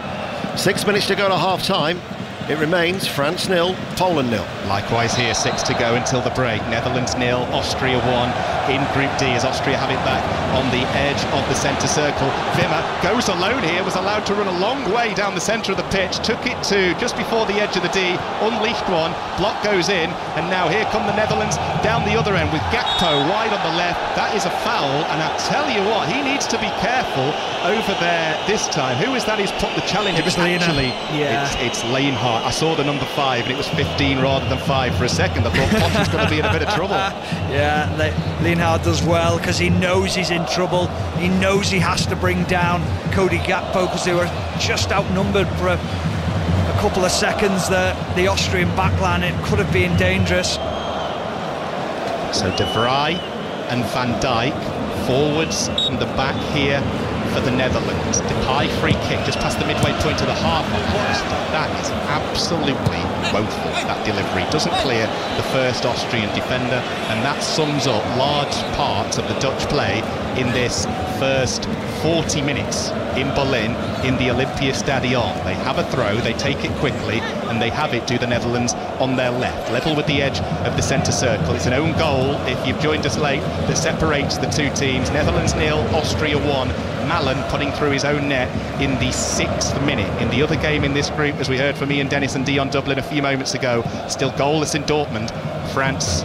Speaker 3: 6 minutes to go to half-time. It remains France 0, Poland 0.
Speaker 2: Likewise here, 6 to go until the break. Netherlands 0, Austria 1 in Group D as Austria have it back on the edge of the centre circle. Wimmer goes alone here, was allowed to run a long way down the centre of the pitch, took it to just before the edge of the D, unleashed one, block goes in, and now here come the Netherlands down the other end with Gakpo wide on the left. That is a foul, and I tell you what, he needs to be careful over there this time. Who is that who's put the challenge?
Speaker 1: It was actually,
Speaker 2: it's Lienhart. I saw the number 5 and it was 15 rather than 5 for a second. I thought Poch was going to be in a bit of trouble.
Speaker 1: Yeah, Lienhart does well because he knows he's in trouble. He knows he has to bring down Cody Gakpo because they were just outnumbered for a couple of seconds. The Austrian backline, it could have been dangerous.
Speaker 2: So De Vrij and Van Dijk forwards from the back here for the Netherlands. Depay free kick just past the midway point of the half. That is absolutely woeful, that delivery. Doesn't clear the first Austrian defender, and that sums up large parts of the Dutch play in this first 40 minutes in Berlin in the Olympiastadion. They have a throw, they take it quickly, and they have it to the Netherlands on their left, level with the edge of the centre circle. It's an own goal, if you've joined us late, that separates the two teams. Netherlands 0, Austria 1. Malen putting through his own net in the 6th minute. In the other game in this group, as we heard from Ian Dennis and Dion Dublin a few moments ago, still goalless in Dortmund, France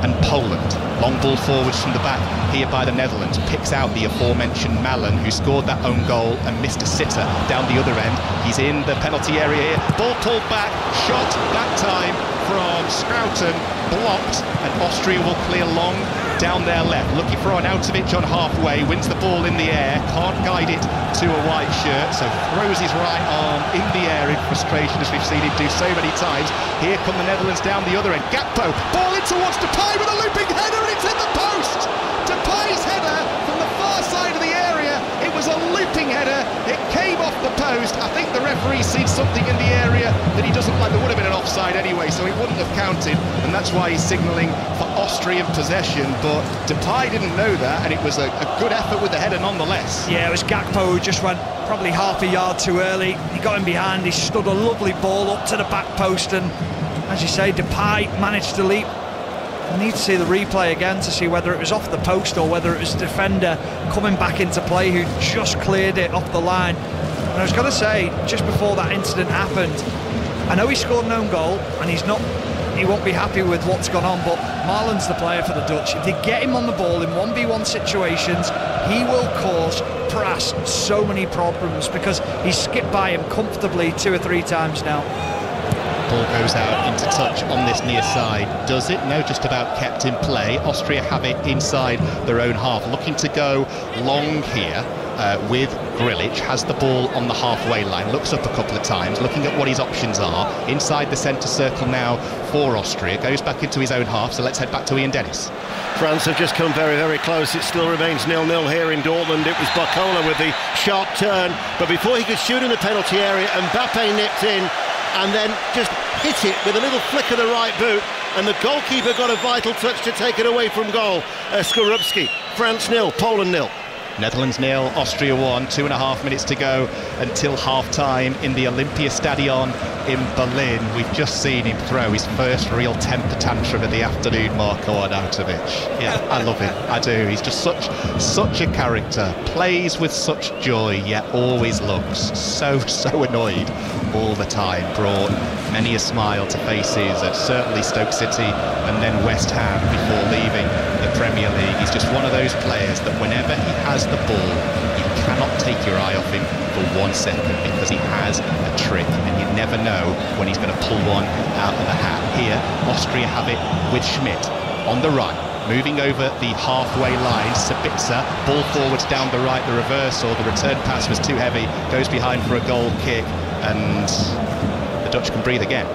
Speaker 2: and Poland. Long ball forwards from the back here by the Netherlands, picks out the aforementioned Malen, who scored that own goal and missed a sitter down the other end. He's in the penalty area here, ball pulled back, shot that time from Scrouton, blocked, and Austria will clear long down their left, looking for Arnautovic on halfway, wins the ball in the air, can't guide it to a white shirt, so throws his right arm in the air in frustration, as we've seen him do so many times. Here come the Netherlands down the other end. Gakpo, ball in towards Depay with a looping header, and it's in the post! Depay's header from the far side of the area. It was a looping header, it came off the post. I think the referee seen something in the area that he doesn't like. There would have been an offside anyway, so it wouldn't have counted, and that's why he's signalling for Austrian possession. But Depay didn't know that, and it was a good effort with the header nonetheless.
Speaker 1: Yeah, it was Gakpo who just went probably half a yard too early. He got him behind, he stood a lovely ball up to the back post, and as you say, Depay managed to leap. I need to see the replay again to see whether it was off the post or whether it was a defender coming back into play who just cleared it off the line. And I was going to say, just before that incident happened, I know he scored an own goal and he won't be happy with what's gone on, but Malen's the player for the Dutch. If they get him on the ball in 1v1 situations, he will cause Pras so many problems because he's skipped by him comfortably 2 or 3 times now.
Speaker 2: Ball goes out into touch on this near side. Does it? No, just about kept in play. Austria have it inside their own half, looking to go long here with Grilic. Has the ball on the halfway line, looks up a couple of times, looking at what his options are. Inside the centre circle now for Austria, goes back into his own half, so let's head back to Ian Dennis.
Speaker 3: France have just come very, very close. It still remains 0-0 here in Dortmund. It was Barcola with the sharp turn, but before he could shoot in the penalty area, Mbappe nipped in and then just hit it with a little flick of the right boot, and the goalkeeper got a vital touch to take it away from goal. Skorupski. France 0, Poland 0.
Speaker 2: Netherlands 0, Austria 1, 2.5 minutes to go until half-time in the Olympiastadion in Berlin. We've just seen him throw his first real temper tantrum of the afternoon, Marko Arnautovic. Yeah, I love him, I do. He's just such a character, plays with such joy, yet always looks so annoyed all the time. Brought many a smile to faces at certainly Stoke City and then West Ham before leaving the Premier League. He's just one of those players that whenever he has the ball, you cannot take your eye off him for 1 second, because he has a trick and you never know when he's going to pull one out of the hat. Here, Austria have it with Schmidt on the right, moving over the halfway line. Sabitzer, ball forwards down the right, the reverse or the return pass was too heavy, goes behind for a goal kick, and the Dutch can breathe again.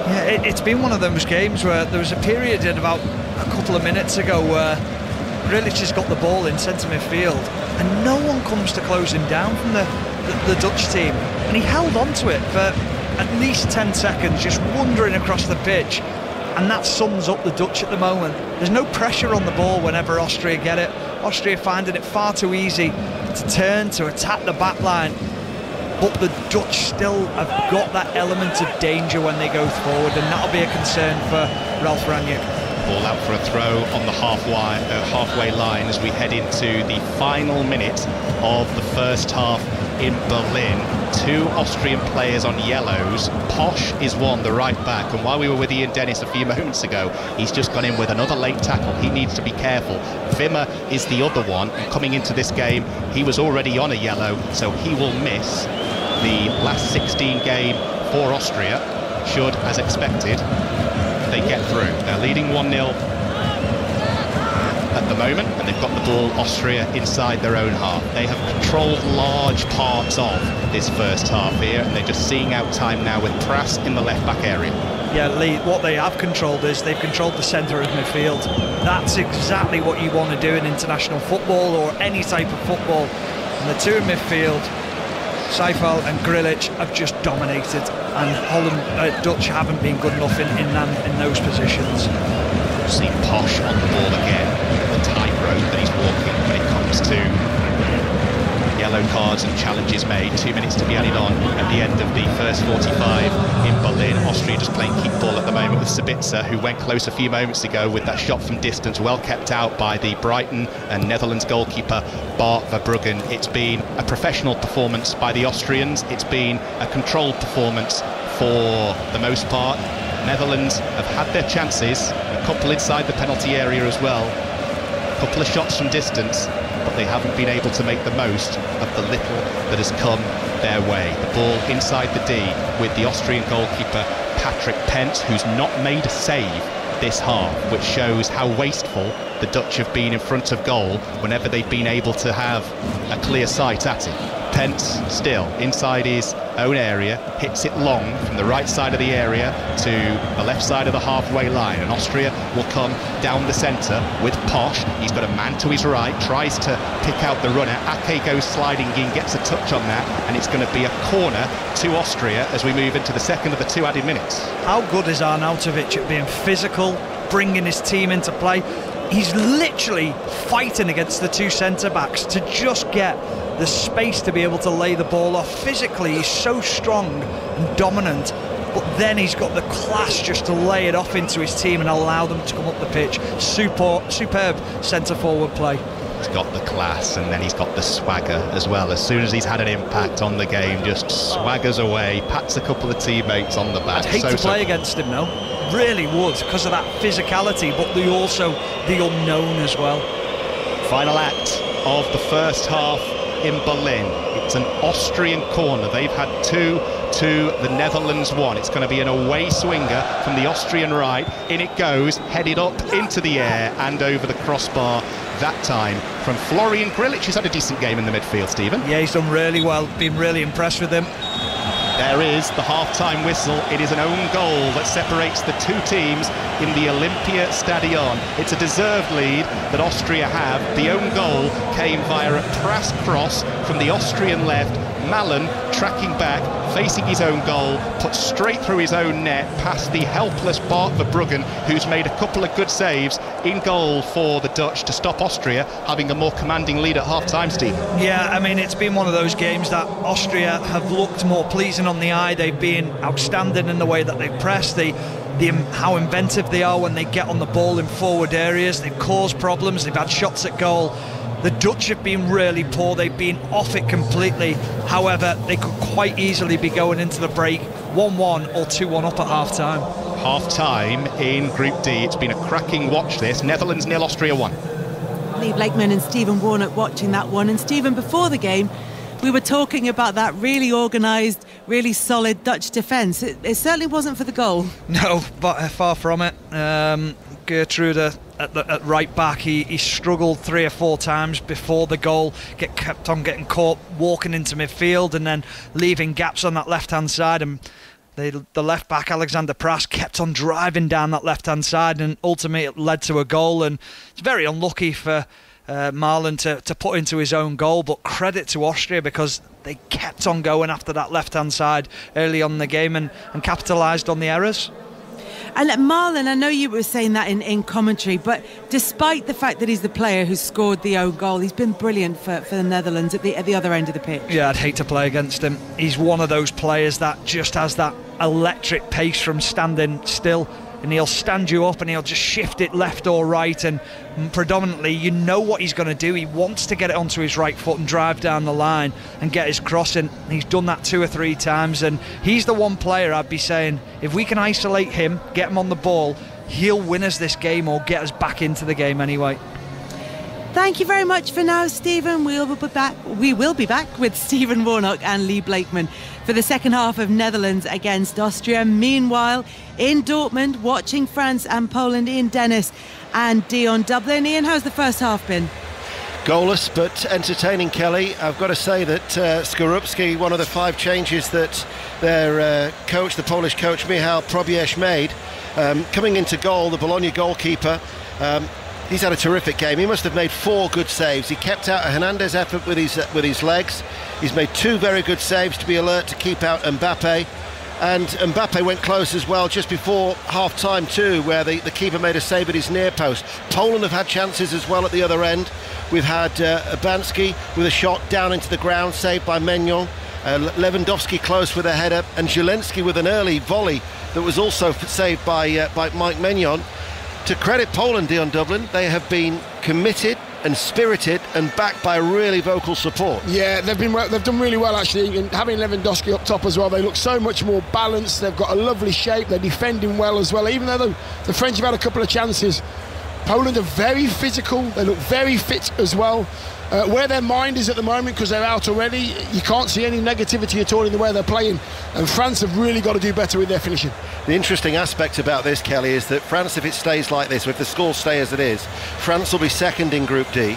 Speaker 1: Yeah, it's been one of those games where there was a period in about a couple of minutes ago where Grilic has got the ball in centre midfield and no one comes to close him down from the Dutch team, and he held on to it for at least 10 seconds, just wandering across the pitch. and that sums up the Dutch at the moment. There's no pressure on the ball whenever Austria get it. Austria finding it far too easy to turn, to attack the back line, but the Dutch still have got that element of danger when they go forward, and that'll be a concern for Ralf Rangnick.
Speaker 2: Ball out for a throw on the halfway line as we head into the final minute of the first half in Berlin. 2 Austrian players on yellows. Posch is one, the right back, and while we were with Ian Dennis a few moments ago, he's just gone in with another late tackle. He needs to be careful. Wimmer is the other one, and coming into this game, he was already on a yellow, so he will miss the last 16 game for Austria, should, as expected, they get through. They're leading 1-0 at the moment, and they've got the ball, Austria, inside their own half. They have controlled large parts of this first half here, and they're just seeing out time now with Prass in the left-back area.
Speaker 1: Yeah, Lee, what they have controlled is they've controlled the centre of midfield. That's exactly what you want to do in international football or any type of football. And the 2 in midfield, Seifel and Grilic, have just dominated, and Dutch haven't been good enough in those positions.
Speaker 2: We've seen Posch on the ball again, the tightrope that he's walking when it comes to yellow cards and challenges made. 2 minutes to be added on at the end of the first 45 in Berlin. Austria just playing keep ball at the moment with Sabitzer, who went close a few moments ago with that shot from distance, well kept out by the Brighton and Netherlands goalkeeper Bart Verbruggen. It's been a professional performance by the Austrians. It's been a controlled performance for the most part. Netherlands have had their chances, a couple inside the penalty area as well, a couple of shots from distance, but they haven't been able to make the most of the little that has come their way. The ball inside the D with the Austrian goalkeeper Patrick Pence, who's not made a save this half, which shows how wasteful the Dutch have been in front of goal whenever they've been able to have a clear sight at it. Pence still inside his own area, hits it long from the right side of the area to the left side of the halfway line, and Austria will come down the centre with Posch. He's got a man to his right, tries to pick out the runner. Ake goes sliding in, gets a touch on that, and it's going to be a corner to Austria as we move into the second of the 2 added minutes.
Speaker 1: How good is Arnautovic at being physical, bringing his team into play? He's literally fighting against the 2 centre-backs to just get the space to be able to lay the ball off. Physically, he's so strong and dominant, but then he's got the class just to lay it off into his team and allow them to come up the pitch. Superb centre-forward play.
Speaker 2: He's got the class, and then he's got the swagger as well. As soon as he's had an impact on the game, just swaggers away, pats a couple of teammates on the back.
Speaker 1: I'd hate to play against him, though. Really would, because of that physicality, but also the unknown as well.
Speaker 2: Final act of the first half in Berlin. It's an Austrian corner. They've had 2 to the Netherlands 1. It's going to be an away swinger from the Austrian right. In it goes, headed up into the air and over the crossbar that time from Florian Grilic, who's had a decent game in the midfield, Stephen.
Speaker 1: Yeah, he's done really well. Been really impressed with him.
Speaker 2: There is the half-time whistle. It is an own goal that separates the 2 teams in the Olympia Stadion. It's a deserved lead that Austria have. The own goal came via a Prass cross from the Austrian left. Malen tracking back, facing his own goal, put straight through his own net, past the helpless Bart Verbruggen, who's made a couple of good saves in goal for the Dutch to stop Austria having a more commanding lead at half-time, Steve.
Speaker 1: Yeah, I mean, it's been one of those games that Austria have looked more pleasing on the eye. They've been outstanding in the way that they press, how inventive they are when they get on the ball in forward areas. They've caused problems, they've had shots at goal. The Dutch have been really poor, they've been off it completely. However, they could quite easily be going into the break 1-1 or 2-1 up at half-time.
Speaker 2: Half-time in Group D. It's been a cracking watch this. Netherlands 0, Austria 1.
Speaker 5: Lee Blakeman and Stephen Warnock watching that one. And Stephen, before the game, we were talking about that really organised, really solid Dutch defence. It certainly wasn't for the goal.
Speaker 1: No, but far from it. Gertrude at right back, he struggled 3 or 4 times before the goal, kept on getting caught walking into midfield and then leaving gaps on that left hand side, and the left back Alexander Prass kept on driving down that left hand side, and ultimately it led to a goal. And it's very unlucky for Malen to put into his own goal, but credit to Austria because they kept on going after that left hand side early on in the game and capitalised on the errors.
Speaker 5: And Marlon, I know you were saying that in commentary, but despite the fact that he's the player who scored the own goal, he's been brilliant for the Netherlands at the other end of the pitch.
Speaker 1: Yeah, I'd hate to play against him. He's one of those players that just has that electric pace from standing still, and he'll stand you up and he'll just shift it left or right, and predominantly you know what he's going to do. He wants to get it onto his right foot and drive down the line and get his crossing. He's done that 2 or 3 times, and he's the one player I'd be saying, if we can isolate him, get him on the ball, he'll win us this game or get us back into the game anyway.
Speaker 5: Thank you very much for now, Stephen. We will be back with Stephen Warnock and Lee Blakeman for the second half of Netherlands against Austria. Meanwhile, in Dortmund, watching France and Poland, Ian Dennis and Dion Dublin. Ian, how's the first half been?
Speaker 3: Goalless but entertaining, Kelly. I've got to say that Skorupski, one of the 5 changes that their coach, the Polish coach Michał Probierz, made, coming into goal, the Bologna goalkeeper, he's had a terrific game. He must have made 4 good saves. He kept out a Hernandez effort with his legs. He's made 2 very good saves to be alert to keep out Mbappe. And Mbappe went close as well just before half-time too, where the keeper made a save at his near post. Poland have had chances as well at the other end. We've had Abanski with a shot down into the ground, saved by Maignan. Lewandowski close with a header, and Zielinski with an early volley that was also saved by Mike Maignan. To credit Poland, Dion Dublin, they have been committed and spirited and backed by really vocal support.
Speaker 4: Yeah, they've done really well actually, and having Lewandowski up top as well, they look so much more balanced. They've got a lovely shape, they're defending well as well, even though the French have had a couple of chances. Poland are very physical, they look very fit as well. Where their mind is at the moment, because they're out already, you can't see any negativity at all in the way they're playing, and France have really got to do better with their finishing.
Speaker 3: The interesting aspect about this, Kelly, is that France, if it stays like this, if the scores stay as it is, France will be second in Group D.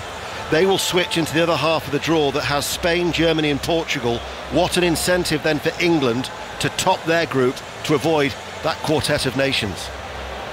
Speaker 3: They will switch into the other half of the draw that has Spain, Germany and Portugal. What an incentive then for England to top their group to avoid that quartet of nations.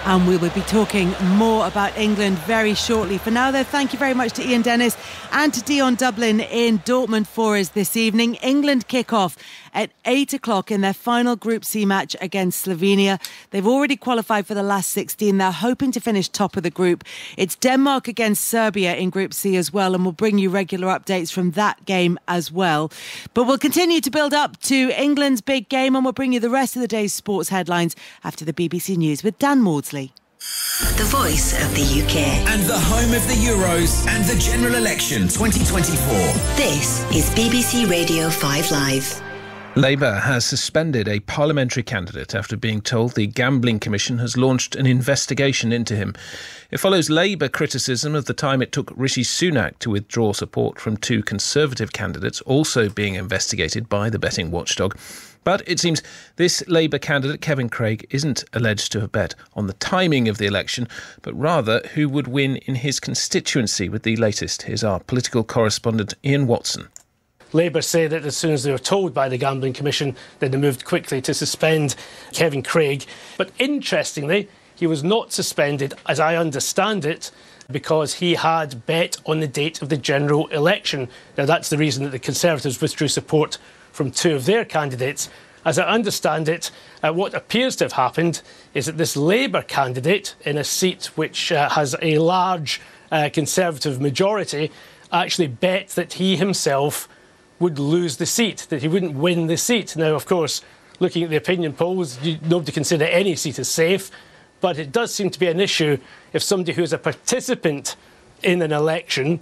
Speaker 5: And we will be talking more about England very shortly. For now, though, thank you very much to Ian Dennis and to Dion Dublin in Dortmund for us this evening. England kick off at 8 o'clock in their final Group C match against Slovenia. They've already qualified for the last 16. They're hoping to finish top of the group. It's Denmark against Serbia in Group C as well, and we'll bring you regular updates from that game as well. But we'll continue to build up to England's big game, and we'll bring you the rest of the day's sports headlines after the BBC News with Dan Maudsley.
Speaker 6: The voice of the UK.
Speaker 7: And the home of the Euros and the general election 2024.
Speaker 6: This is BBC Radio 5 Live.
Speaker 8: Labour has suspended a parliamentary candidate after being told the Gambling Commission has launched an investigation into him. It follows Labour criticism of the time it took Rishi Sunak to withdraw support from 2 Conservative candidates also being investigated by the betting watchdog. But it seems this Labour candidate, Kevin Craig, isn't alleged to have bet on the timing of the election, but rather who would win in his constituency. With the latest, here's our political correspondent Ian Watson.
Speaker 9: Labour say that as soon as they were told by the Gambling Commission, then they moved quickly to suspend Kevin Craig. But interestingly, he was not suspended, as I understand it, because he had bet on the date of the general election. Now, that's the reason that the Conservatives withdrew support from 2 of their candidates. As I understand it, what appears to have happened is that this Labour candidate, in a seat which has a large Conservative majority, actually bet that he himself would lose the seat, that he wouldn't win the seat. Now, of course, looking at the opinion polls, nobody consider any seat as safe, but it does seem to be an issue if somebody who is a participant in an election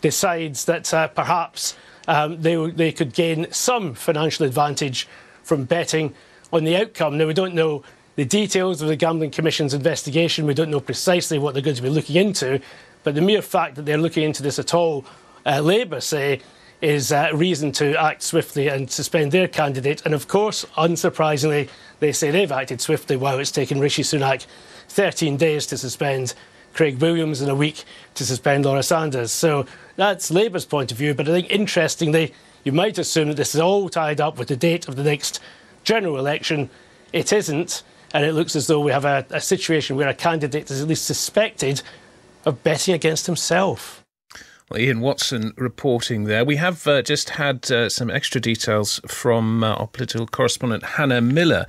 Speaker 9: decides that perhaps they could gain some financial advantage from betting on the outcome. Now, we don't know the details of the Gambling Commission's investigation. We don't know precisely what they're going to be looking into, but the mere fact that they're looking into this at all, Labour say, is reason to act swiftly and suspend their candidate. And of course, unsurprisingly, they say they've acted swiftly while it's taken Rishi Sunak 13 days to suspend Craig Williams and a week to suspend Laura Sanders. So that's Labour's point of view. But I think, interestingly, you might assume that this is all tied up with the date of the next general election. It isn't. And it looks as though we have a situation where a candidate is at least suspected of betting against himself.
Speaker 8: Well, Ian Watson reporting there. We have just had some extra details from our political correspondent Hannah Miller,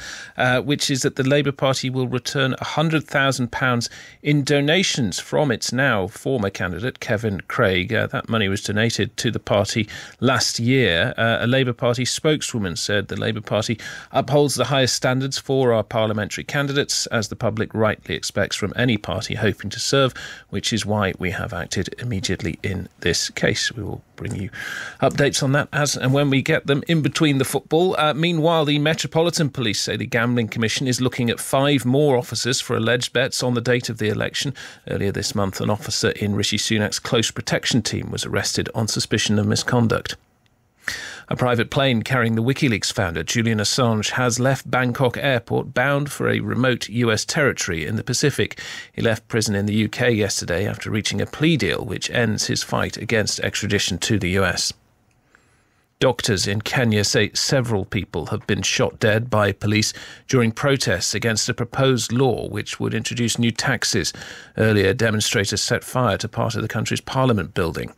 Speaker 8: which is that the Labour Party will return £100,000 in donations from its now former candidate, Kevin Craig. That money was donated to the party last year. A Labour Party spokeswoman said the Labour Party upholds the highest standards for our parliamentary candidates, as the public rightly expects from any party hoping to serve, which is why we have acted immediately in this case. We will bring you updates on that as and when we get them in between the football. Meanwhile, the Metropolitan Police say the Gambling Commission is looking at 5 more officers for alleged bets on the date of the election. Earlier this month, an officer in Rishi Sunak's close protection team was arrested on suspicion of misconduct. A private plane carrying the WikiLeaks founder Julian Assange has left Bangkok airport bound for a remote US territory in the Pacific. He left prison in the UK yesterday after reaching a plea deal which ends his fight against extradition to the US. Doctors in Kenya say several people have been shot dead by police during protests against a proposed law which would introduce new taxes. Earlier, demonstrators set fire to part of the country's parliament building.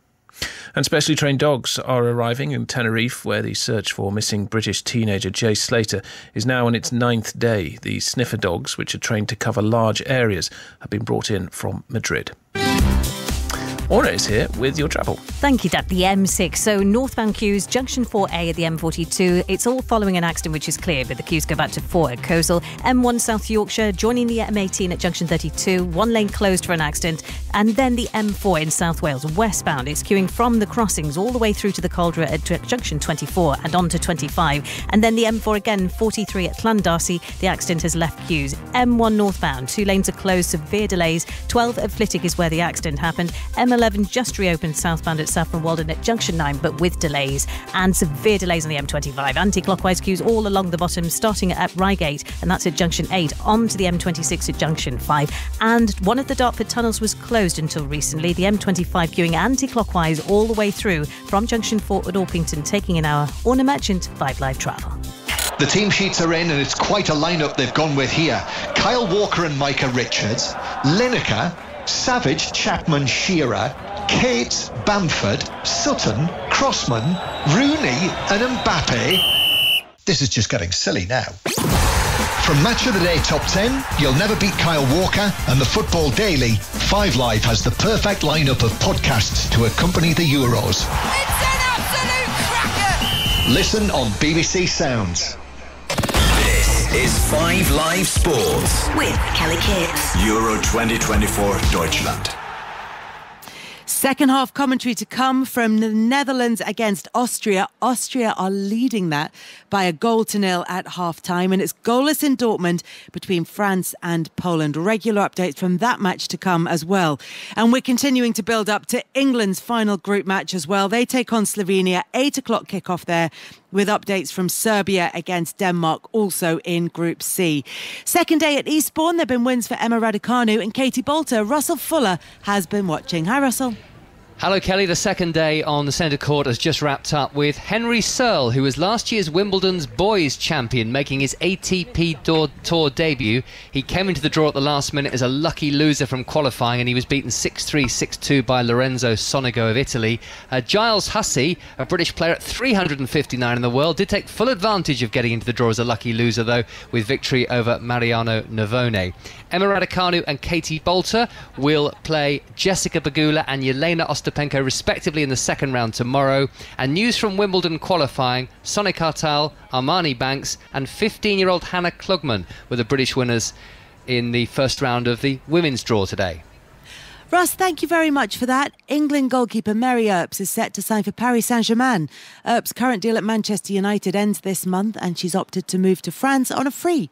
Speaker 8: And specially trained dogs are arriving in Tenerife, where the search for missing British teenager Jay Slater is now on its 9th day. The sniffer dogs, which are trained to cover large areas, have been brought in from Madrid. Orna is here with your travel.
Speaker 10: Thank you, Dad. The M6. So northbound queues, junction 4A at the M42. It's all following an accident which is clear, but the queues go back to 4 at Coleshill. M1 South Yorkshire, joining the M18 at junction 32. One lane closed for an accident. And then the M4 in South Wales, westbound. It's queuing from the crossings all the way through to the Caldera at junction 24 and on to 25. And then the M4 again, 43 at Llandarcy. The accident has left queues. M1 northbound, 2 lanes are closed, severe delays. 12 at Flitwick is where the accident happened. M11 just reopened southbound at Saffron Walden at junction 9, but with delays. And severe delays on the M25. Anti-clockwise queues all along the bottom, starting at Reigate, and that's at junction 8, on to the M26 at junction 5. And one of the Dartford tunnels was closed until recently. The M25 queuing anti-clockwise all the way through from junction 4 at Orpington, taking an hour. Orna Merchant, 5 Live Travel.
Speaker 11: The team sheets are in, and it's quite a lineup they've gone with here. Kyle Walker and Micah Richards, Lineker, Savage, Chapman, Shearer, Cates, Bamford, Sutton, Crossman, Rooney and Mbappe. This is just getting silly now. From Match of the Day Top 10, You'll Never Beat Kyle Walker and the Football Daily, 5 Live has the perfect lineup of podcasts to accompany the Euros.
Speaker 12: It's an absolute cracker!
Speaker 11: Listen on BBC Sounds.
Speaker 7: This is 5 Live Sports
Speaker 6: with Kelly Cates.
Speaker 7: Euro 2024 Deutschland.
Speaker 5: Second half commentary to come from the Netherlands against Austria. Austria are leading that by 1-0 at half-time, and it's goalless in Dortmund between France and Poland. Regular updates from that match to come as well. And we're continuing to build up to England's final group match as well. They take on Slovenia, 8 o'clock kickoff there, with updates from Serbia against Denmark, also in Group C. Second day at Eastbourne, there have been wins for Emma Raducanu and Katie Bolter. Russell Fuller has been watching. Hi, Russell.
Speaker 13: Hello, Kelly. The second day on the centre court has just wrapped up with Henry Searle, who was last year's Wimbledon's boys champion, making his ATP Tour debut. He came into the draw at the last minute as a lucky loser from qualifying, and he was beaten 6-3, 6-2 by Lorenzo Sonego of Italy. Giles Hussey, a British player at 359 in the world, did take full advantage of getting into the draw as a lucky loser, though, with victory over Mariano Navone. Emma Raducanu and Katie Bolter will play Jessica Pegula and Yelena Ostapenko respectively in the second round tomorrow. And news from Wimbledon qualifying, Sonia Kartal, Armani Banks and 15-year-old Hannah Klugman were the British winners in the first round of the women's draw today.
Speaker 5: Russ, thank you very much for that. England goalkeeper Mary Earps is set to sign for Paris Saint-Germain. Earps' current deal at Manchester United ends this month, and she's opted to move to France on a free.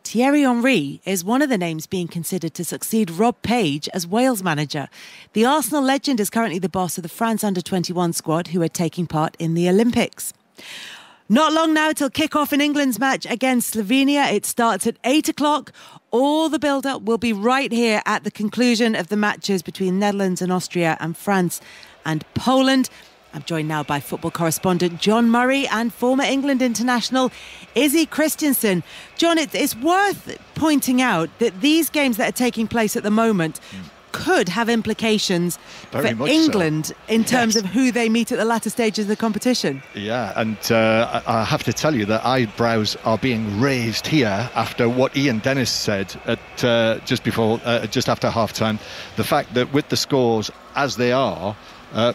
Speaker 5: Thierry Henry is one of the names being considered to succeed Rob Page as Wales manager. The Arsenal legend is currently the boss of the France under-21 squad, who are taking part in the Olympics. Not long now till kick-off in England's match against Slovenia. It starts at 8 o'clock. All the build-up will be right here at the conclusion of the matches between Netherlands and Austria and France and Poland. I'm joined now by football correspondent John Murray and former England international Izzy Christiansen. John, it's worth pointing out that these games that are taking place at the moment could have implications
Speaker 14: Very
Speaker 5: for England in terms of who they meet at the latter stages of the competition.
Speaker 14: Yeah, and I have to tell you that eyebrows are being raised here after what Ian Dennis said at just after half-time. The fact that with the scores as they are,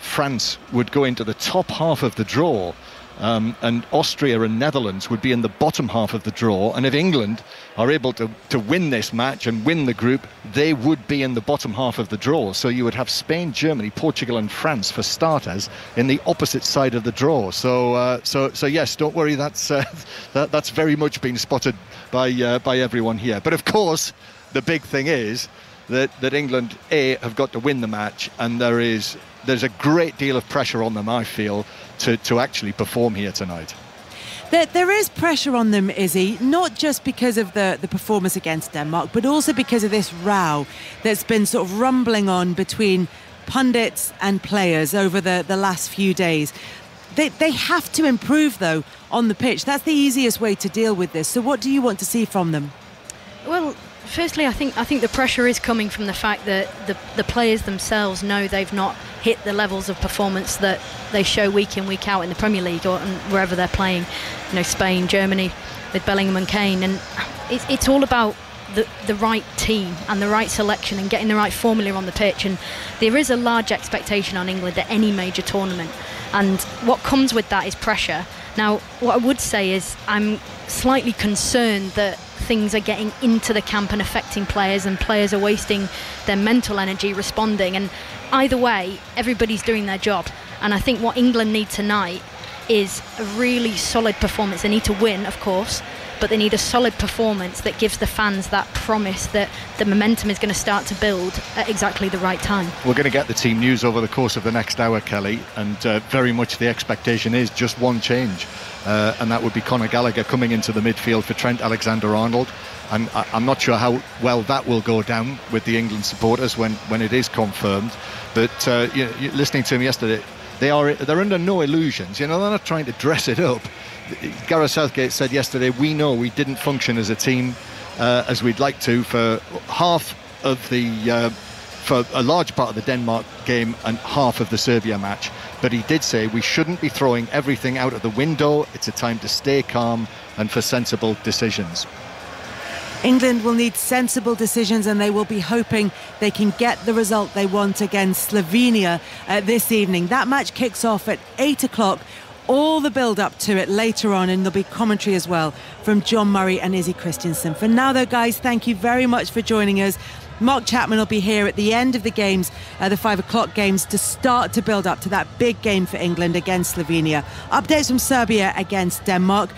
Speaker 14: France would go into the top half of the draw, and Austria and Netherlands would be in the bottom half of the draw, and if England are able to win this match and win the group, they would be in the bottom half of the draw. So you would have Spain, Germany, Portugal and France, for starters, in the opposite side of the draw. So yes, don't worry, that's very much been spotted by everyone here. But of course, the big thing is that England have got to win the match, and there's a great deal of pressure on them, I feel, to actually perform here tonight.
Speaker 5: There is pressure on them, Izzy, not just because of the performance against Denmark, but also because of this row that's been sort of rumbling on between pundits and players over the last few days. They have to improve, though, on the pitch. That's the easiest way to deal with this. So what do you want to see from them?
Speaker 15: Well, firstly, I think the pressure is coming from the fact that the players themselves know they've not hit the levels of performance that they show week in, week out in the Premier League or wherever they're playing. You know, Spain, Germany, with Bellingham and Kane, and it's all about the right team and the right selection and getting the right formula on the pitch. And there is a large expectation on England at any major tournament, and what comes with that is pressure. Now, what I would say is I'm slightly concerned that things are getting into the camp and affecting players, and players are wasting their mental energy responding. And either way, everybody's doing their job. And I think what England need tonight is a really solid performance. They need to win, of course, but they need a solid performance that gives the fans that promise that the momentum is going to start to build at exactly the right time.
Speaker 14: We're going to get the team news over the course of the next hour, Kelly, and very much the expectation is just one change, and that would be Conor Gallagher coming into the midfield for Trent Alexander-Arnold. And I'm not sure how well that will go down with the England supporters when it is confirmed, but listening to him yesterday, they're under no illusions. You know, they're not trying to dress it up. Gareth Southgate said yesterday, we know we didn't function as a team as we'd like to for for a large part of the Denmark game and half of the Serbia match. But he did say we shouldn't be throwing everything out of the window. It's a time to stay calm and for sensible decisions.
Speaker 5: England will need sensible decisions, and they will be hoping they can get the result they want against Slovenia this evening. That match kicks off at 8 o'clock. All the build-up to it later on, and there'll be commentary as well from John Murray and Izzy Christiansen. For now, though, guys, thank you very much for joining us. Mark Chapman will be here at the end of the games, the 5 o'clock games, to start to build up to that big game for England against Slovenia. Updates from Serbia against Denmark.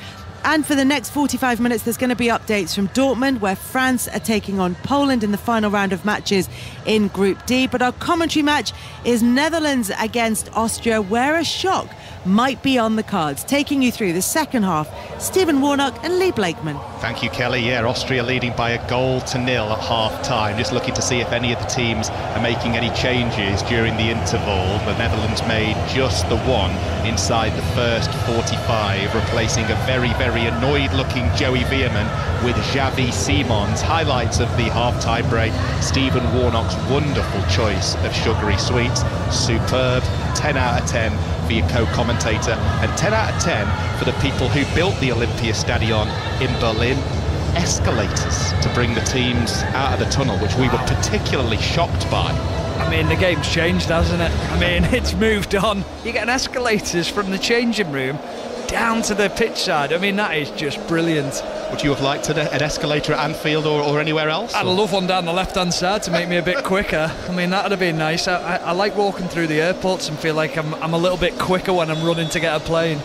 Speaker 5: And for the next 45 minutes, there's going to be updates from Dortmund, where France are taking on Poland in the final round of matches in Group D. But our commentary match is Netherlands against Austria, where a shock might be on the cards. Taking you through the second half, Stephen Warnock and Lee Blakeman.
Speaker 2: Thank you, Kelly. Yeah, Austria leading by 1-0 at half-time. Just looking to see if any of the teams are making any changes during the interval. The Netherlands made just the one inside the first 45, replacing a very, very annoyed-looking Joey Veerman with Xavi Simons. Highlights of the half-time break: Stephen Warnock's wonderful choice of sugary sweets. Superb. 10 out of 10 for your co-commentator, and 10 out of 10 for the people who built the Olympia Stadion in Berlin. Escalators to bring the teams out of the tunnel, which we were particularly shocked by.
Speaker 1: I mean, the game's changed, hasn't it? I mean, it's moved on. You're getting escalators from the changing room down to the pitch side. I mean, that is just brilliant.
Speaker 2: Would you have liked an escalator at Anfield or anywhere else?
Speaker 1: I'd love one down the left-hand side to make me a bit quicker. I mean, that would have been nice. I like walking through the airports and feel like I'm a little bit quicker when I'm running to get a plane.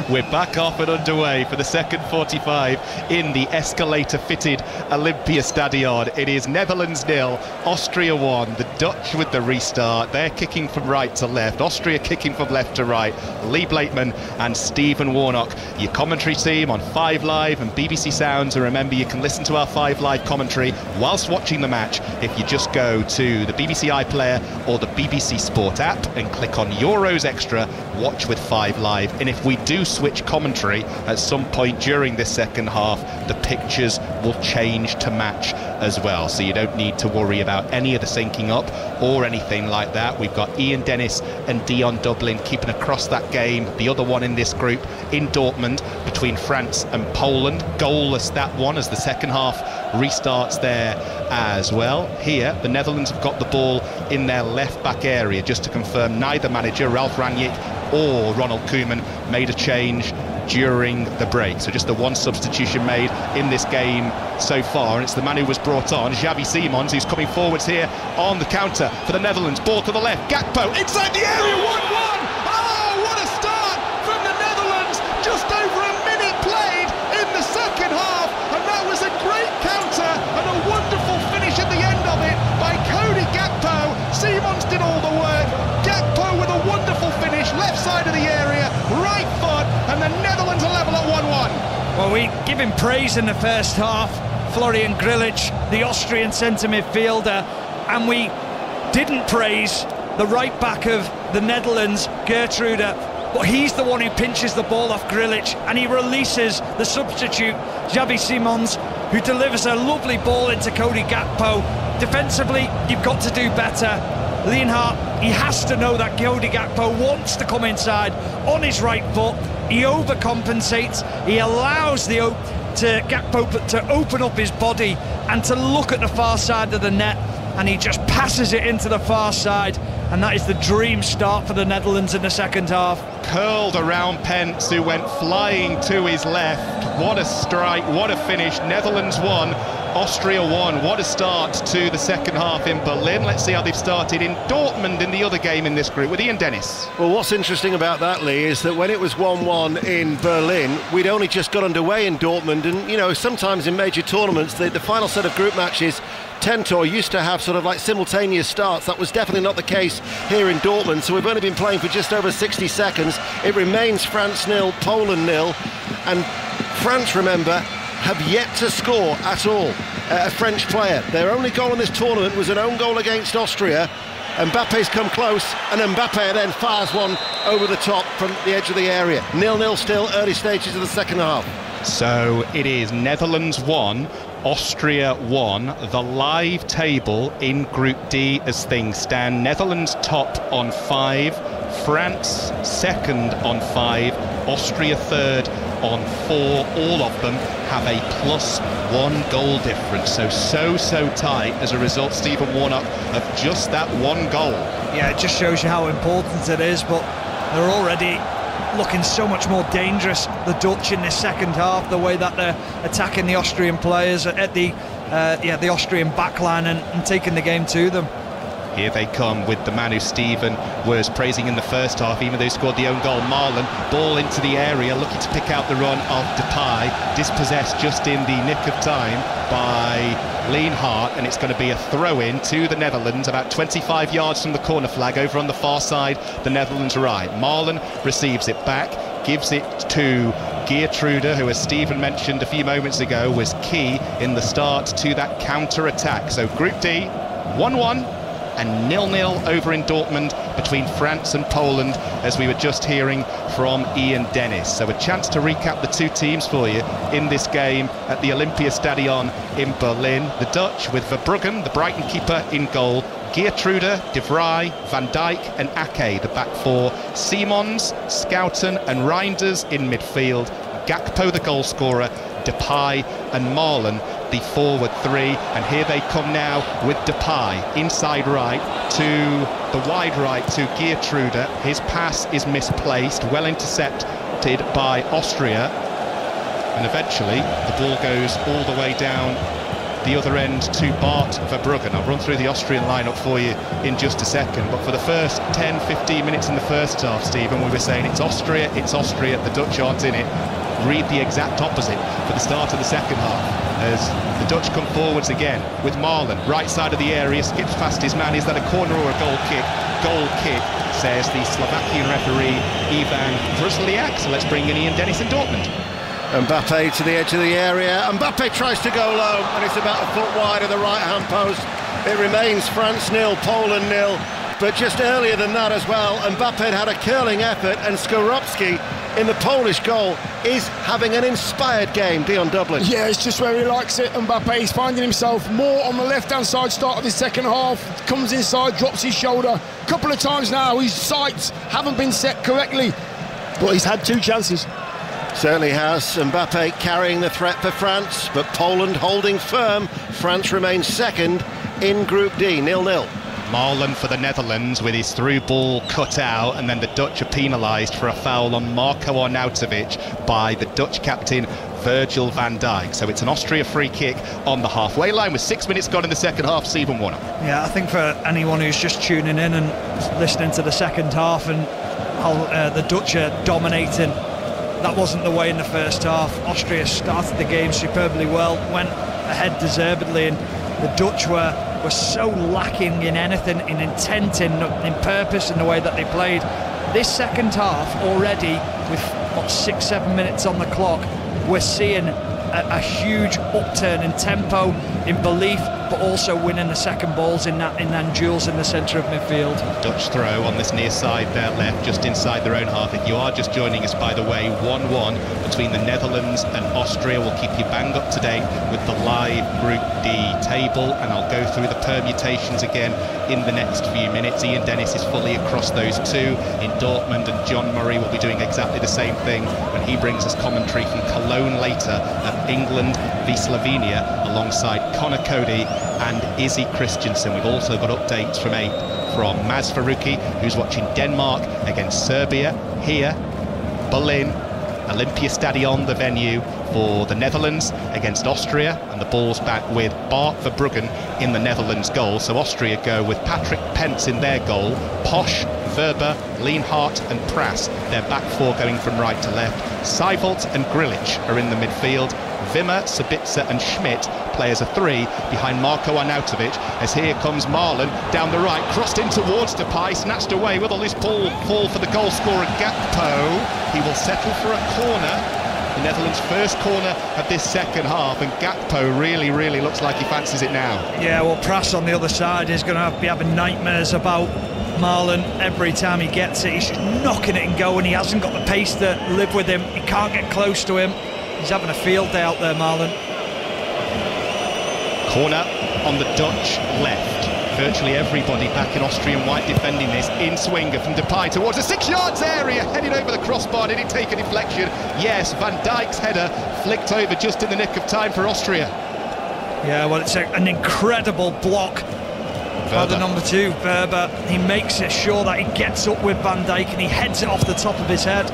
Speaker 2: We're back off and underway for the second 45 in the escalator-fitted Olympia Stadion. It is Netherlands 0, Austria 1. The Dutch with the restart. They're kicking from right to left. Austria kicking from left to right. Lee Blakeman and Stephen Warnock, your commentary team on 5 Live and BBC Sounds. And remember, you can listen to our 5 Live commentary whilst watching the match if you just go to the BBC iPlayer or the BBC Sport app and click on Euros Extra watch with 5 Live, and if we do switch commentary at some point during this second half, the pictures will change to match as well, so you don't need to worry about any of the syncing up or anything like that. We've got Ian Dennis and Dion Dublin keeping across that game, the other one in this group in Dortmund between France and Poland. Goalless that one as the second half restarts there as well. Here the Netherlands have got the ball in their left back area. Just to confirm, neither manager, Ralf Rangnick or Ronald Koeman, made a change during the break, so just the one substitution made in this game so far, and it's the man who was brought on, Xavi Simons, who's coming forwards here on the counter for the Netherlands. Ball to the left, Gakpo inside the area, 1-1. Oh, what a start from the Netherlands! Just over a minute played in the second half, and that was a great counter and a wonderful finish at the end of it by Cody Gakpo. Simons did all the work. Gakpo with a wonderful finish, left side of the area, right foot, and the Netherlands are level at 1-1.
Speaker 1: Well, we give him praise in the first half, Florian Grillitsch, the Austrian centre midfielder, and we didn't praise the right back of the Netherlands, Geertruida, but he's the one who pinches the ball off Grillitsch, and he releases the substitute, Xavi Simons, who delivers a lovely ball into Cody Gakpo. Defensively, you've got to do better. Lienhart, he has to know that Cody Gakpo wants to come inside on his right foot. He overcompensates. He allows Gakpo to open up his body and to look at the far side of the net, and he just passes it into the far side, and that is the dream start for the Netherlands in the second half.
Speaker 2: Curled around Pence, who went flying to his left. What a strike, what a finish. Netherlands 1, Austria 1. What a start to the second half in Berlin. Let's see how they've started in Dortmund in the other game in this group with Ian Dennis.
Speaker 3: Well, what's interesting about that, Lee, is that when it was 1-1 in Berlin, we'd only just got underway in Dortmund, and, you know, sometimes in major tournaments, the final set of group matches tend to or used to have sort of like simultaneous starts. That was definitely not the case here in Dortmund, so we've only been playing for just over 60 seconds. It remains France 0, Poland 0, and France, remember, have yet to score at all. A French player. Their only goal in this tournament was an own goal against Austria. Mbappe's come close, and Mbappe then fires one over the top from the edge of the area. 0-0 still, early stages of the second half.
Speaker 2: So it is Netherlands 1, Austria 1. The live table in Group D as things stand. Netherlands top on 5, France second on 5, Austria third on 4. All of them have a +1 goal difference, so tight as a result, Stephen Warnock, of just that one goal.
Speaker 1: Yeah, it just shows you how important it is, but they're already looking so much more dangerous, the Dutch, in this second half, the way that they're attacking the Austrian players at the Austrian backline and taking the game to them.
Speaker 2: Here they come with the man who Stephen was praising in the first half, even though he scored the own goal, Marlon. Ball into the area, looking to pick out the run of Depay, dispossessed just in the nick of time by Lienhart, and it's going to be a throw-in to the Netherlands, about 25 yards from the corner flag, over on the far side, the Netherlands right. Marlon receives it back, gives it to Geertruida, who, as Stephen mentioned a few moments ago, was key in the start to that counter-attack. So Group D, 1-1. And 0-0 over in Dortmund between France and Poland, as we were just hearing from Ian Dennis. So a chance to recap the two teams for you in this game at the Olympiastadion in Berlin. The Dutch with Verbruggen, the Brighton keeper, in goal. Geertruida, De Vrij, Van Dijk and Ake, the back four. Simons, Schouten and Reinders in midfield. Gakpo, the goal scorer. Depay and Marlon, the forward three, and here they come now with Depay inside right to the wide right to Geertruida. His pass is misplaced, well intercepted by Austria, and eventually the ball goes all the way down the other end to Bart Verbruggen. I'll run through the Austrian lineup for you in just a second, but for the first 10-15 minutes in the first half, Stephen, we were saying it's Austria, the Dutch aren't in it. Read the exact opposite for the start of the second half, as the Dutch come forwards again with Marlon, right side of the area, skips past his man. Is that a corner or a goal kick? Goal kick, says the Slovakian referee Ivan Brusliak. So let's bring in Ian Dennis in Dortmund.
Speaker 3: Mbappe to the edge of the area. Mbappe tries to go low, and it's about a foot wide of the right-hand post. It remains France 0, Poland 0. but just earlier than that as well, Mbappe had a curling effort, and Skorupski in the Polish goal is having an inspired game. Dion Dublin.
Speaker 4: Yeah, it's just where he likes it. Mbappe is finding himself more on the left-hand side start of the second half, comes inside, drops his shoulder. A couple of times now his sights haven't been set correctly, but he's had 2 chances.
Speaker 3: Certainly has. Mbappe carrying the threat for France, but Poland holding firm. France remains second in Group D, 0-0.
Speaker 2: Marlon for the Netherlands with his through ball cut out, and then the Dutch are penalised for a foul on Marko Arnautovic by the Dutch captain Virgil van Dijk. So it's an Austria free kick on the halfway line with 6 minutes gone in the second half. Stephen Warnock.
Speaker 1: Yeah, I think for anyone who's just tuning in and listening to the second half and how the Dutch are dominating, that wasn't the way in the first half. Austria started the game superbly well, went ahead deservedly, and the Dutch were so lacking in anything, in intent, in purpose, in the way that they played. This second half already, with 6-7 minutes on the clock, we're seeing a huge upturn in tempo, in belief, but also winning the second balls in that duels in the centre of midfield.
Speaker 2: Dutch throw on this near side there left, just inside their own half. If you are just joining us, by the way, 1-1 between the Netherlands and Austria. We'll keep you bang up to date with the live Group D table, and I'll go through the permutations again in the next few minutes. Ian Dennis is fully across those two in Dortmund, and John Murray will be doing exactly the same thing when he brings us commentary from Cologne later of England v Slovenia alongside Connor Cody and Izzy Christensen. We've also got updates from Maz Faruqi, who's watching Denmark against Serbia here, Berlin, Olympia Stadion, the venue for the Netherlands against Austria, and the ball's back with Bart Verbruggen in the Netherlands goal. So Austria go with Patrick Pence in their goal, Posch, Verber, Lienhart and Prass, their back four going from right to left. Seivold and Grilic are in the midfield. Wimmer, Sabitzer and Schmidt play as a 3 behind Marko Arnautovic, as here comes Marlon down the right, crossed in towards Depay, snatched away with a loose ball for the goal scorer Gakpo. He will settle for a corner, the Netherlands' first corner of this second half, and Gakpo really looks like he fancies it now. Yeah, well, Prass on the other side is going to be having nightmares about Marlon every time he gets it. He's just knocking it and going. He hasn't got the pace to live with him. He can't get close to him. He's having a field day out there, Marlon. Corner on the Dutch left. Virtually everybody back in Austrian white defending this. In swinger from Depay towards the 6 yards area, headed over the crossbar. Did it take a deflection? Yes, Van Dijk's header flicked over just in the nick of time for Austria. Yeah, well, it's an incredible block by the number 2, Verber. He makes sure that he gets up with Van Dijk and he heads it off the top of his head.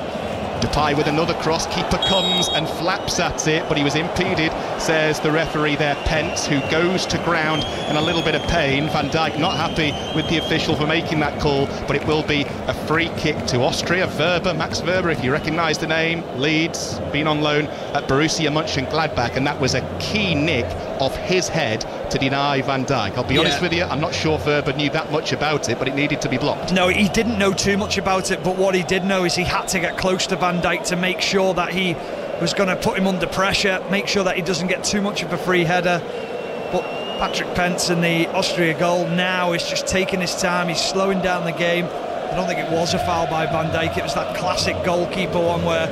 Speaker 2: Depay with another cross, keeper comes and flaps at it, but he was impeded, says the referee there, Pence, who goes to ground in a little bit of pain. Van Dijk not happy with the official for making that call, but it will be a free kick to Austria. Verber, Max Verber, if you recognise the name, Leeds, been on loan at Borussia Mönchengladbach, and that was a key nick off his head to deny Van Dijk. I'll be honest with you, I'm not sure Verber knew that much about it, but it needed to be blocked. No, he didn't know too much about it, but what he did know is he had to get close to Van Dijk to make sure that he was going to put him under pressure, make sure that he doesn't get too much of a free header. But Patrick Pence in the Austria goal now is just taking his time. He's slowing down the game. I don't think it was a foul by Van Dijk. It was that classic goalkeeper one where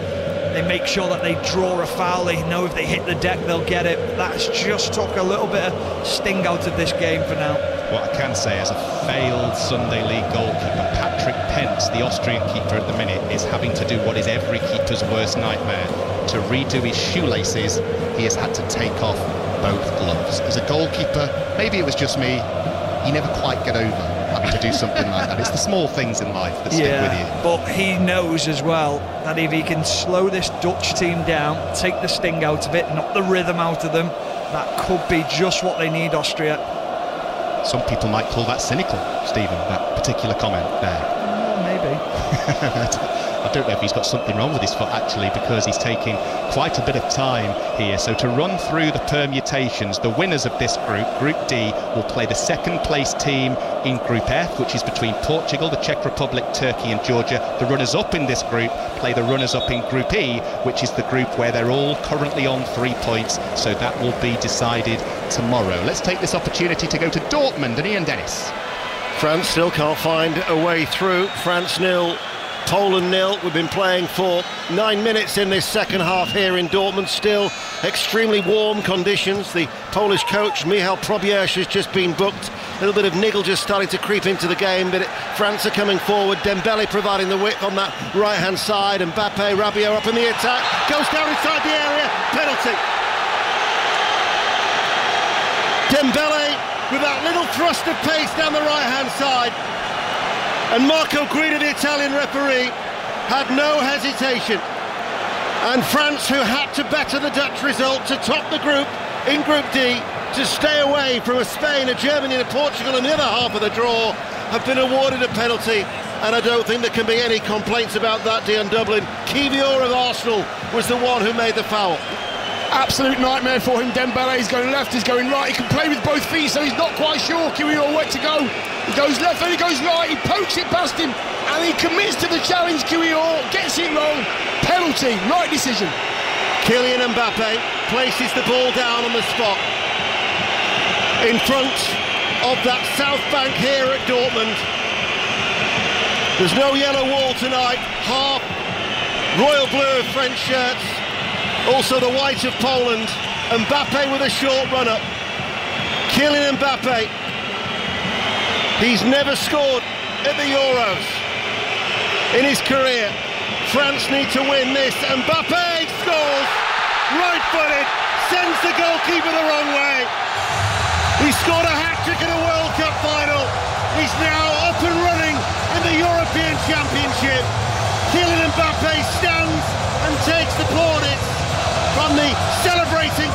Speaker 2: they make sure that they draw a foul. They know if they hit the deck they'll get it. That's just took a little bit of sting out of this game for now. What I can say, as a failed Sunday League goalkeeper, Patrick Pence, the Austrian keeper at the minute, is having to do what is every keeper's worst nightmare. To redo his shoelaces, he has had to take off both gloves. As a goalkeeper, maybe it was just me, you never quite get over having to do something like that. It's the small things in life that stick with you. But he knows as well that if he can slow this Dutch team down, take the sting out of it, knock the rhythm out of them, that could be just what they need, Austria. Some people might call that cynical, Stephen, that particular comment there. Maybe. I don't know if he's got something wrong with his foot, actually, because he's taking quite a bit of time here. So to run through the permutations, the winners of this group, Group D, will play the second place team in Group F, which is between Portugal, the Czech Republic, Turkey and Georgia. The runners-up in this group play the runners-up in Group E, which is the group where they're all currently on 3 points. So that will be decided tomorrow. Let's take this opportunity to go to Dortmund and Ian Dennis.
Speaker 3: France still can't find a way through. France 0, Poland 0. We've been playing for 9 minutes in this second half here in Dortmund. Still extremely warm conditions. The Polish coach Michał Probierz has just been booked. A little bit of niggle just starting to creep into the game, but France are coming forward. Dembele providing the width on that right-hand side. Mbappe, Rabiot up in the attack. Goes down inside the area. Penalty. Dembele with that little thrust of pace down the right-hand side. And Marco Guida, the Italian referee, had no hesitation. And France, who had to better the Dutch result to top the group in Group D, to stay away from a Spain, a Germany and a Portugal in the other half of the draw, have been awarded a penalty. And I don't think there can be any complaints about that, Dion Dublin. Kiwior of Arsenal was the one who made the foul.
Speaker 4: Absolute nightmare for him. Dembele is going left, he's going right. He can play with both feet, so he's not quite sure Kiwior where to go. He goes left and he goes right. He pokes it past him and he commits to the challenge. Kiwior gets it wrong. Penalty. Right decision.
Speaker 3: Kylian Mbappe places the ball down on the spot in front of that south bank here at Dortmund. There's no yellow wall tonight. Half royal blue of French shirts. Also the white of Poland. Mbappe with a short run-up. Kylian Mbappe. He's never scored at the Euros in his career. France need to win this. Mbappe scores. Right-footed. Sends the goalkeeper the wrong way. He scored a hat-trick in a World Cup final. He's now up and running in the European Championship. Kylian Mbappe stands and takes the plaudits from the celebrating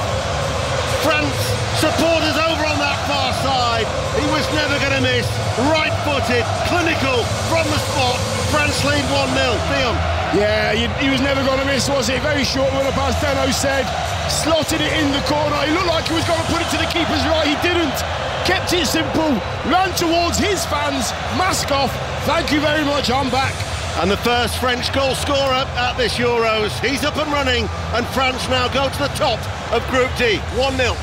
Speaker 3: France supporters over on that far side. He was never going to miss. Right-footed, clinical from the spot. France lead 1-0. Dion.
Speaker 4: Yeah, he was never going to miss, was it? Very short run up, as Deno said. Slotted it in the corner. He looked like he was going to put it to the keeper's right. He didn't. Kept it simple. Ran towards his fans. Mask off. Thank you very much. I'm back.
Speaker 3: And the first French goal scorer at this Euros. He's up and running, and France now go to the top of Group D. 1-0.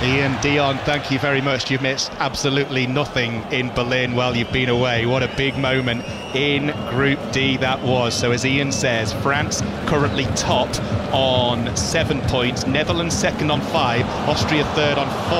Speaker 2: Ian, Dion, thank you very much. You've missed absolutely nothing in Berlin while you've been away. What a big moment in Group D that was. So as Ian says, France currently top on 7 points, Netherlands second on 5, Austria third on 4,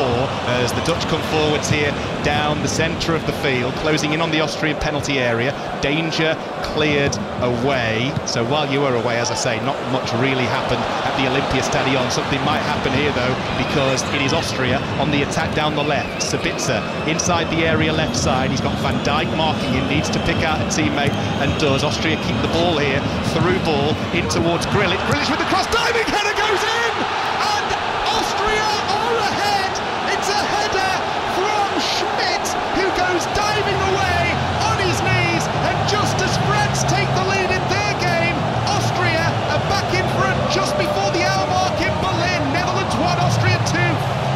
Speaker 2: as the Dutch come forwards here down the centre of the field, closing in on the Austrian penalty area. Danger cleared away. So while you were away, as I say, not much really happened at the Olympia Stadion. Something might happen here though, because it is Austria on the attack down the left. Sabitzer inside the area left side. He's got Van Dijk marking him, needs to pick out a teammate and does. Austria keep the ball here, through ball in towards Grilic. Grilic with the cross, diving header goes in, and Austria are ahead. It's a header from Schmidt, who goes diving away on his knees, and just as France take the lead in their game, Austria are back in front just before the hour mark in Berlin. Netherlands 1, Austria 2.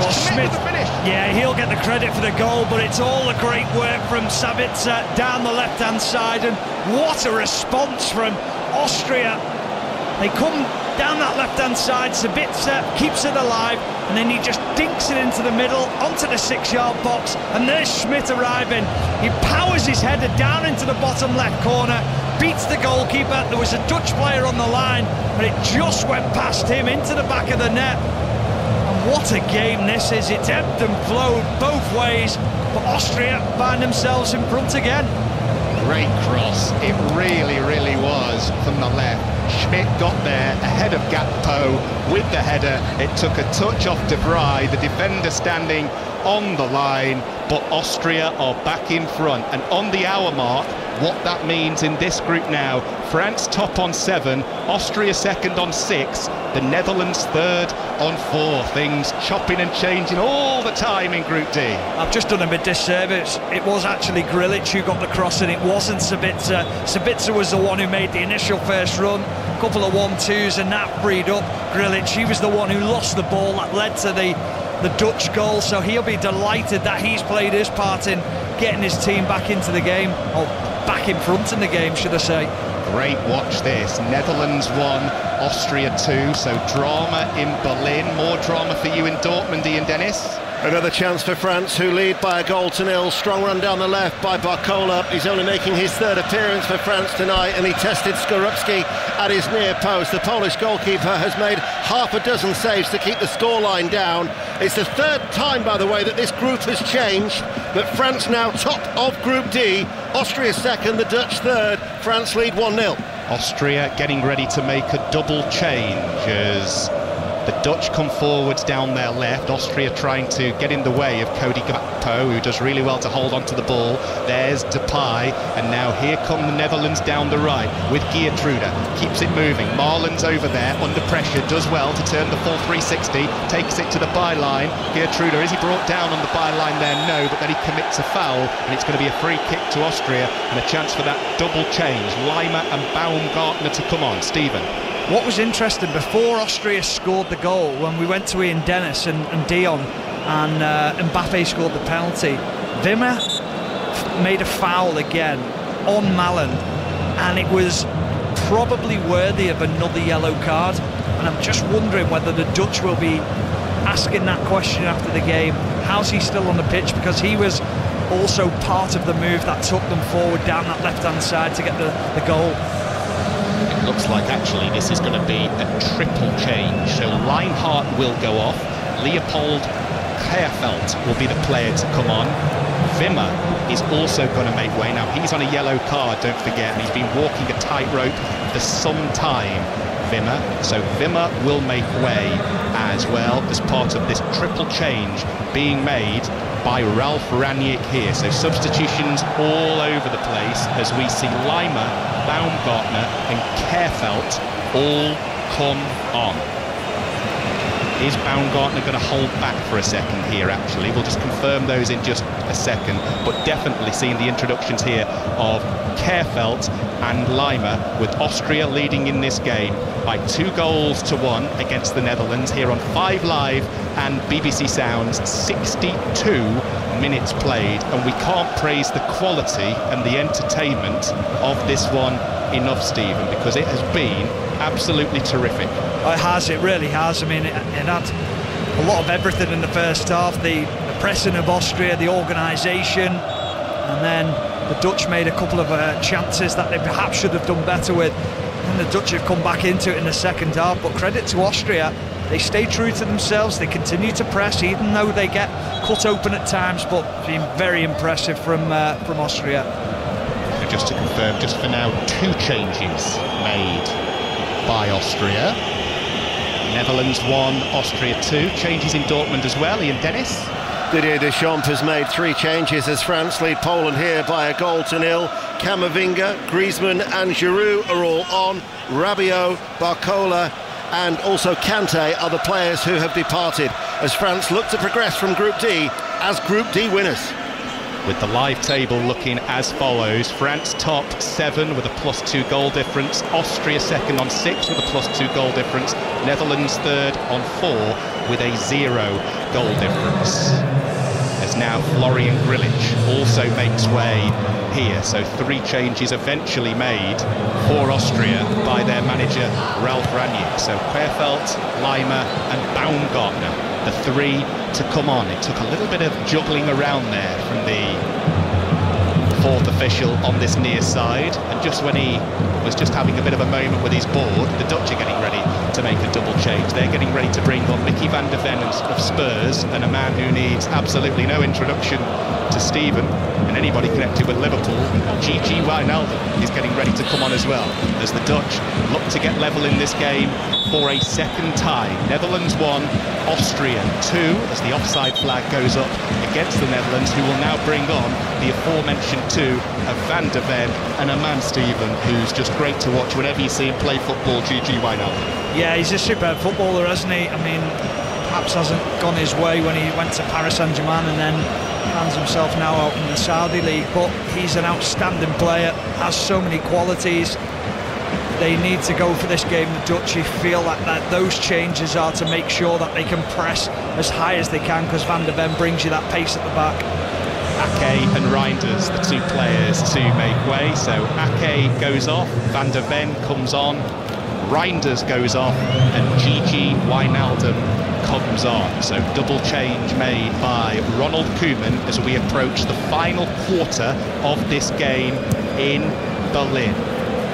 Speaker 1: Well, Schmidt, yeah, he'll get the credit for the goal, but it's all the great work from Sabitzer down the left-hand side, and what a response from Austria. They come down that left-hand side, Sabitzer keeps it alive, and then he just dinks it into the middle, onto the 6-yard box, and there's Schmidt arriving. He powers his header down into the bottom left corner, beats the goalkeeper. There was a Dutch player on the line, but it just went past him into the back of the net. What a game this is. It's ebbed and flowed both ways, but Austria find themselves in front again.
Speaker 2: Great cross, it really, really was from the left. Schmidt got there ahead of Gakpo with the header. It took a touch off De Vrij, the defender standing on the line, but Austria are back in front. And on the hour mark, what that means in this group now: France top on 7, Austria second on 6, the Netherlands third on 4. Things chopping and changing all the time in Group D.
Speaker 1: I've just done him a disservice. It was actually Grilic who got the cross, and it wasn't Sabitzer. Sabitzer was the one who made the initial first run, a couple of 1-2s, and that freed up Grilic. He was the one who lost the ball that led to the Dutch goal, so he'll be delighted that he's played his part in getting his team back into the game, or back in front in the game, should I say.
Speaker 2: Great watch this. Netherlands 1, Austria 2, so drama in Berlin. More drama for you in Dortmund, Ian Dennis?
Speaker 3: Another chance for France, who lead by a goal to nil. Strong run down the left by Barcola. He's only making his third appearance for France tonight, and he tested Skorupski at his near post. The Polish goalkeeper has made half a dozen saves to keep the scoreline down. It's the third time, by the way, that this group has changed, but France now top of Group D. Austria second, the Dutch third. France lead 1-0.
Speaker 2: Austria getting ready to make a double change as the Dutch come forwards down their left. Austria trying to get in the way of Cody Gakpo, who does really well to hold on to the ball. There's Depay, and now here come the Netherlands down the right with Geertruida. Keeps it moving. Marlon's over there under pressure, does well to turn the full 360, takes it to the byline. Geertruida, is he brought down on the byline there? No, but then he commits a foul, and it's going to be a free kick to Austria and a chance for that double change. Lima and Baumgartner to come on. Stephen.
Speaker 1: What was interesting, before Austria scored the goal, when we went to Ian Dennis and Dion, and Mbappe scored the penalty, Wimmer made a foul again on Malen, and it was probably worthy of another yellow card. And I'm just wondering whether the Dutch will be asking that question after the game. How's he still on the pitch? Because he was also part of the move that took them forward down that left-hand side to get the goal.
Speaker 2: It looks like actually this is going to be a triple change. So Lineheart will go off. Leopold Keerfeld will be the player to come on. Wimmer is also going to make way. Now he's on a yellow card, don't forget, and he's been walking a tightrope for some time, Wimmer. So Wimmer will make way as well as part of this triple change being made by Ralf Rangnick here. So substitutions all over the place as we see Lima, Baumgartner and Keerfeld all come on. Is Baumgartner going to hold back for a second here, actually? We'll just confirm those in just a second, but definitely seeing the introductions here of Keerfeld and Lima, with Austria leading in this game by 2-1 against the Netherlands here on 5 Live and BBC Sounds. 62 minutes played, and we can't praise the quality and the entertainment of this one enough, Stephen, because it has been absolutely terrific.
Speaker 1: It has, it really has. I mean, it had a lot of everything in the first half. The pressing of Austria, the organisation, and then the Dutch made a couple of chances that they perhaps should have done better with, and the Dutch have come back into it in the second half. But credit to Austria, they stay true to themselves, they continue to press even though they get cut open at times, but been very impressive from Austria.
Speaker 2: Just to confirm, just for now, 2 changes made by Austria. Netherlands 1, Austria 2. Changes in Dortmund as well. Ian Dennis.
Speaker 3: Didier Deschamps has made 3 changes as France lead Poland here by a 1-0. Camavinga, Griezmann and Giroud are all on. Rabiot, Barcola and also Kante are the players who have departed as France look to progress from Group D as Group D winners.
Speaker 2: With the live table looking as follows: France top 7 with a +2 goal difference, Austria second on 6 with a +2 goal difference, Netherlands third on 4 with a 0 goal difference. As now Florian Grillitsch also makes way here, so 3 changes eventually made for Austria by their manager Ralf Rangnick. So Keerfeld, Lima and Baumgartner, the 3 to come on. It took a little bit of juggling around there from the 4th official on this near side, and just when he was just having a bit of a moment with his board, the Dutch are getting ready to make a double change. They're getting ready to bring on Mickey van der Ven of Spurs, and a man who needs absolutely no introduction to Stephen and anybody connected with Liverpool. Gigi Wijnaldum is getting ready to come on as well, as the Dutch look to get level in this game for a second time. Netherlands 1, Austria 2, as the offside flag goes up against the Netherlands, who will now bring on the aforementioned 2 of Van der Ven, and a man, Stephen, who's just great to watch whenever you see him play football, Gigi Wijnaldum.
Speaker 1: Yeah, he's a superb footballer, hasn't he? I mean, perhaps hasn't gone his way when he went to Paris Saint-Germain and then finds himself now out in the Saudi League, but he's an outstanding player, has so many qualities. They need to go for this game, the Dutch. You feel that those changes are to make sure that they can press as high as they can, because Van der Ven brings you that pace at the back.
Speaker 2: Ake and Reinders, the 2 players to make way. So Ake goes off, Van der Ven comes on, Reinders goes off, and Gigi Wijnaldum comes on. So double change made by Ronald Koeman as we approach the final quarter of this game in Berlin.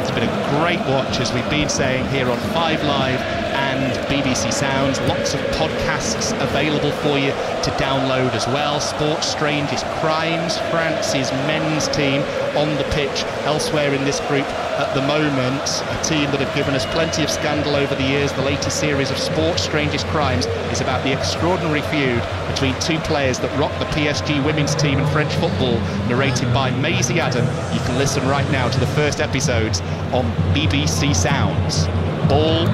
Speaker 2: It's been a great watch, as we've been saying here on 5 Live and BBC Sounds. Lots of podcasts available for you to download as well. Sport's Strangest Crimes, France's men's team on the pitch elsewhere in this group at the moment. A team that have given us plenty of scandal over the years. The latest series of Sport's Strangest Crimes is about the extraordinary feud between two players that rocked the PSG women's team in French football, narrated by Maisie Adam. You can listen right now to the first episodes on BBC Sounds. Ball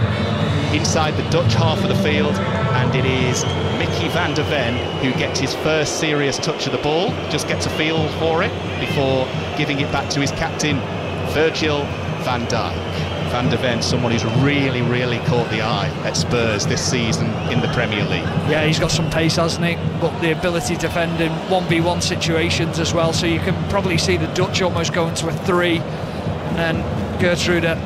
Speaker 2: inside the Dutch half of the field, and it is Mickey van der Ven who gets his first serious touch of the ball, just gets a feel for it before giving it back to his captain Virgil van Dijk. Van der Ven, someone who's really caught the eye at Spurs this season in the Premier League.
Speaker 1: Yeah, he's got some pace, hasn't he? But the ability to defend in 1v1 situations as well, so you can probably see the Dutch almost going to a 3, and then Gertrude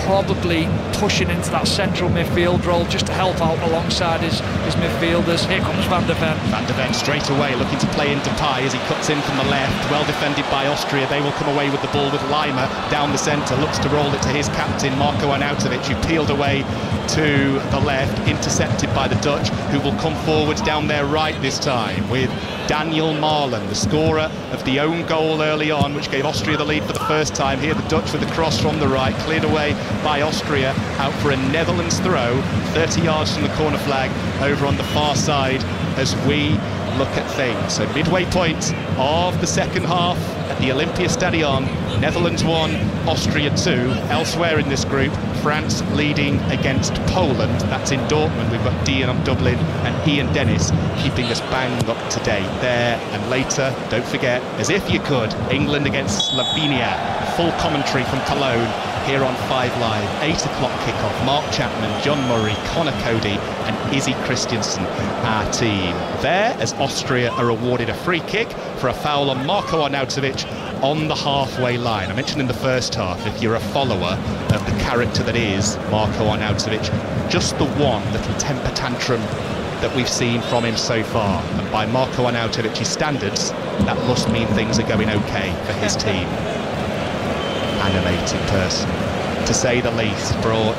Speaker 1: probably pushing into that central midfield role just to help out alongside his midfielders. Here comes Van der Ven.
Speaker 2: Van der Ven straight away looking to play in Depay as he cuts in from the left. Well defended by Austria. They will come away with the ball with Lima down the centre. Looks to roll it to his captain Marko Arnautovic, who peeled away to the left, intercepted by the Dutch, who will come forward down their right this time with Daniel Marlen, the scorer of the own goal early on, which gave Austria the lead for the first time. Here the Dutch with the cross from the right, cleared away by Austria, out for a Netherlands throw, 30 yards from the corner flag, over on the far side as we look at things. So midway point of the second half at the Olympia Stadion. Netherlands 1, Austria 2. Elsewhere in this group, France leading against Poland. That's in Dortmund. We've got Dion Dublin and Ian Dennis keeping us bang up to date there. And later, don't forget, as if you could, England against Slovenia. Full commentary from Cologne here on 5 Live. 8 o'clock kickoff. Mark Chapman, John Murray, Connor Cody and Izzy Christiansen, our team. There, as Austria are awarded a free kick for a foul on Marko Arnautovic on the halfway line. I mentioned in the first half, if you're a follower of the character that is Marko Arnautovic, just the one little temper tantrum that we've seen from him so far, and by Marko Arnautovic's standards, that must mean things are going okay for his team. Animated person, to say the least, brought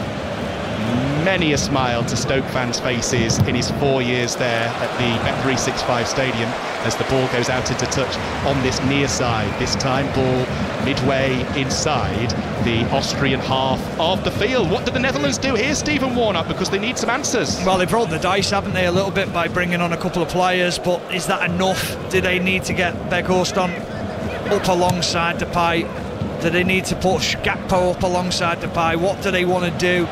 Speaker 2: many a smile to Stoke fans' faces in his 4 years there at the Bet365 Stadium as the ball goes out into touch on this near side. This time ball midway inside the Austrian half of the field. What do the Netherlands do here, Stephen Warnock? Because they need some answers.
Speaker 1: Well, they've rolled the dice, haven't they, a little bit by bringing on a couple of players, but is that enough? Do they need to get Weghorst on up alongside Depay? Do they need to push Gakpo up alongside Depay? What do they want to do?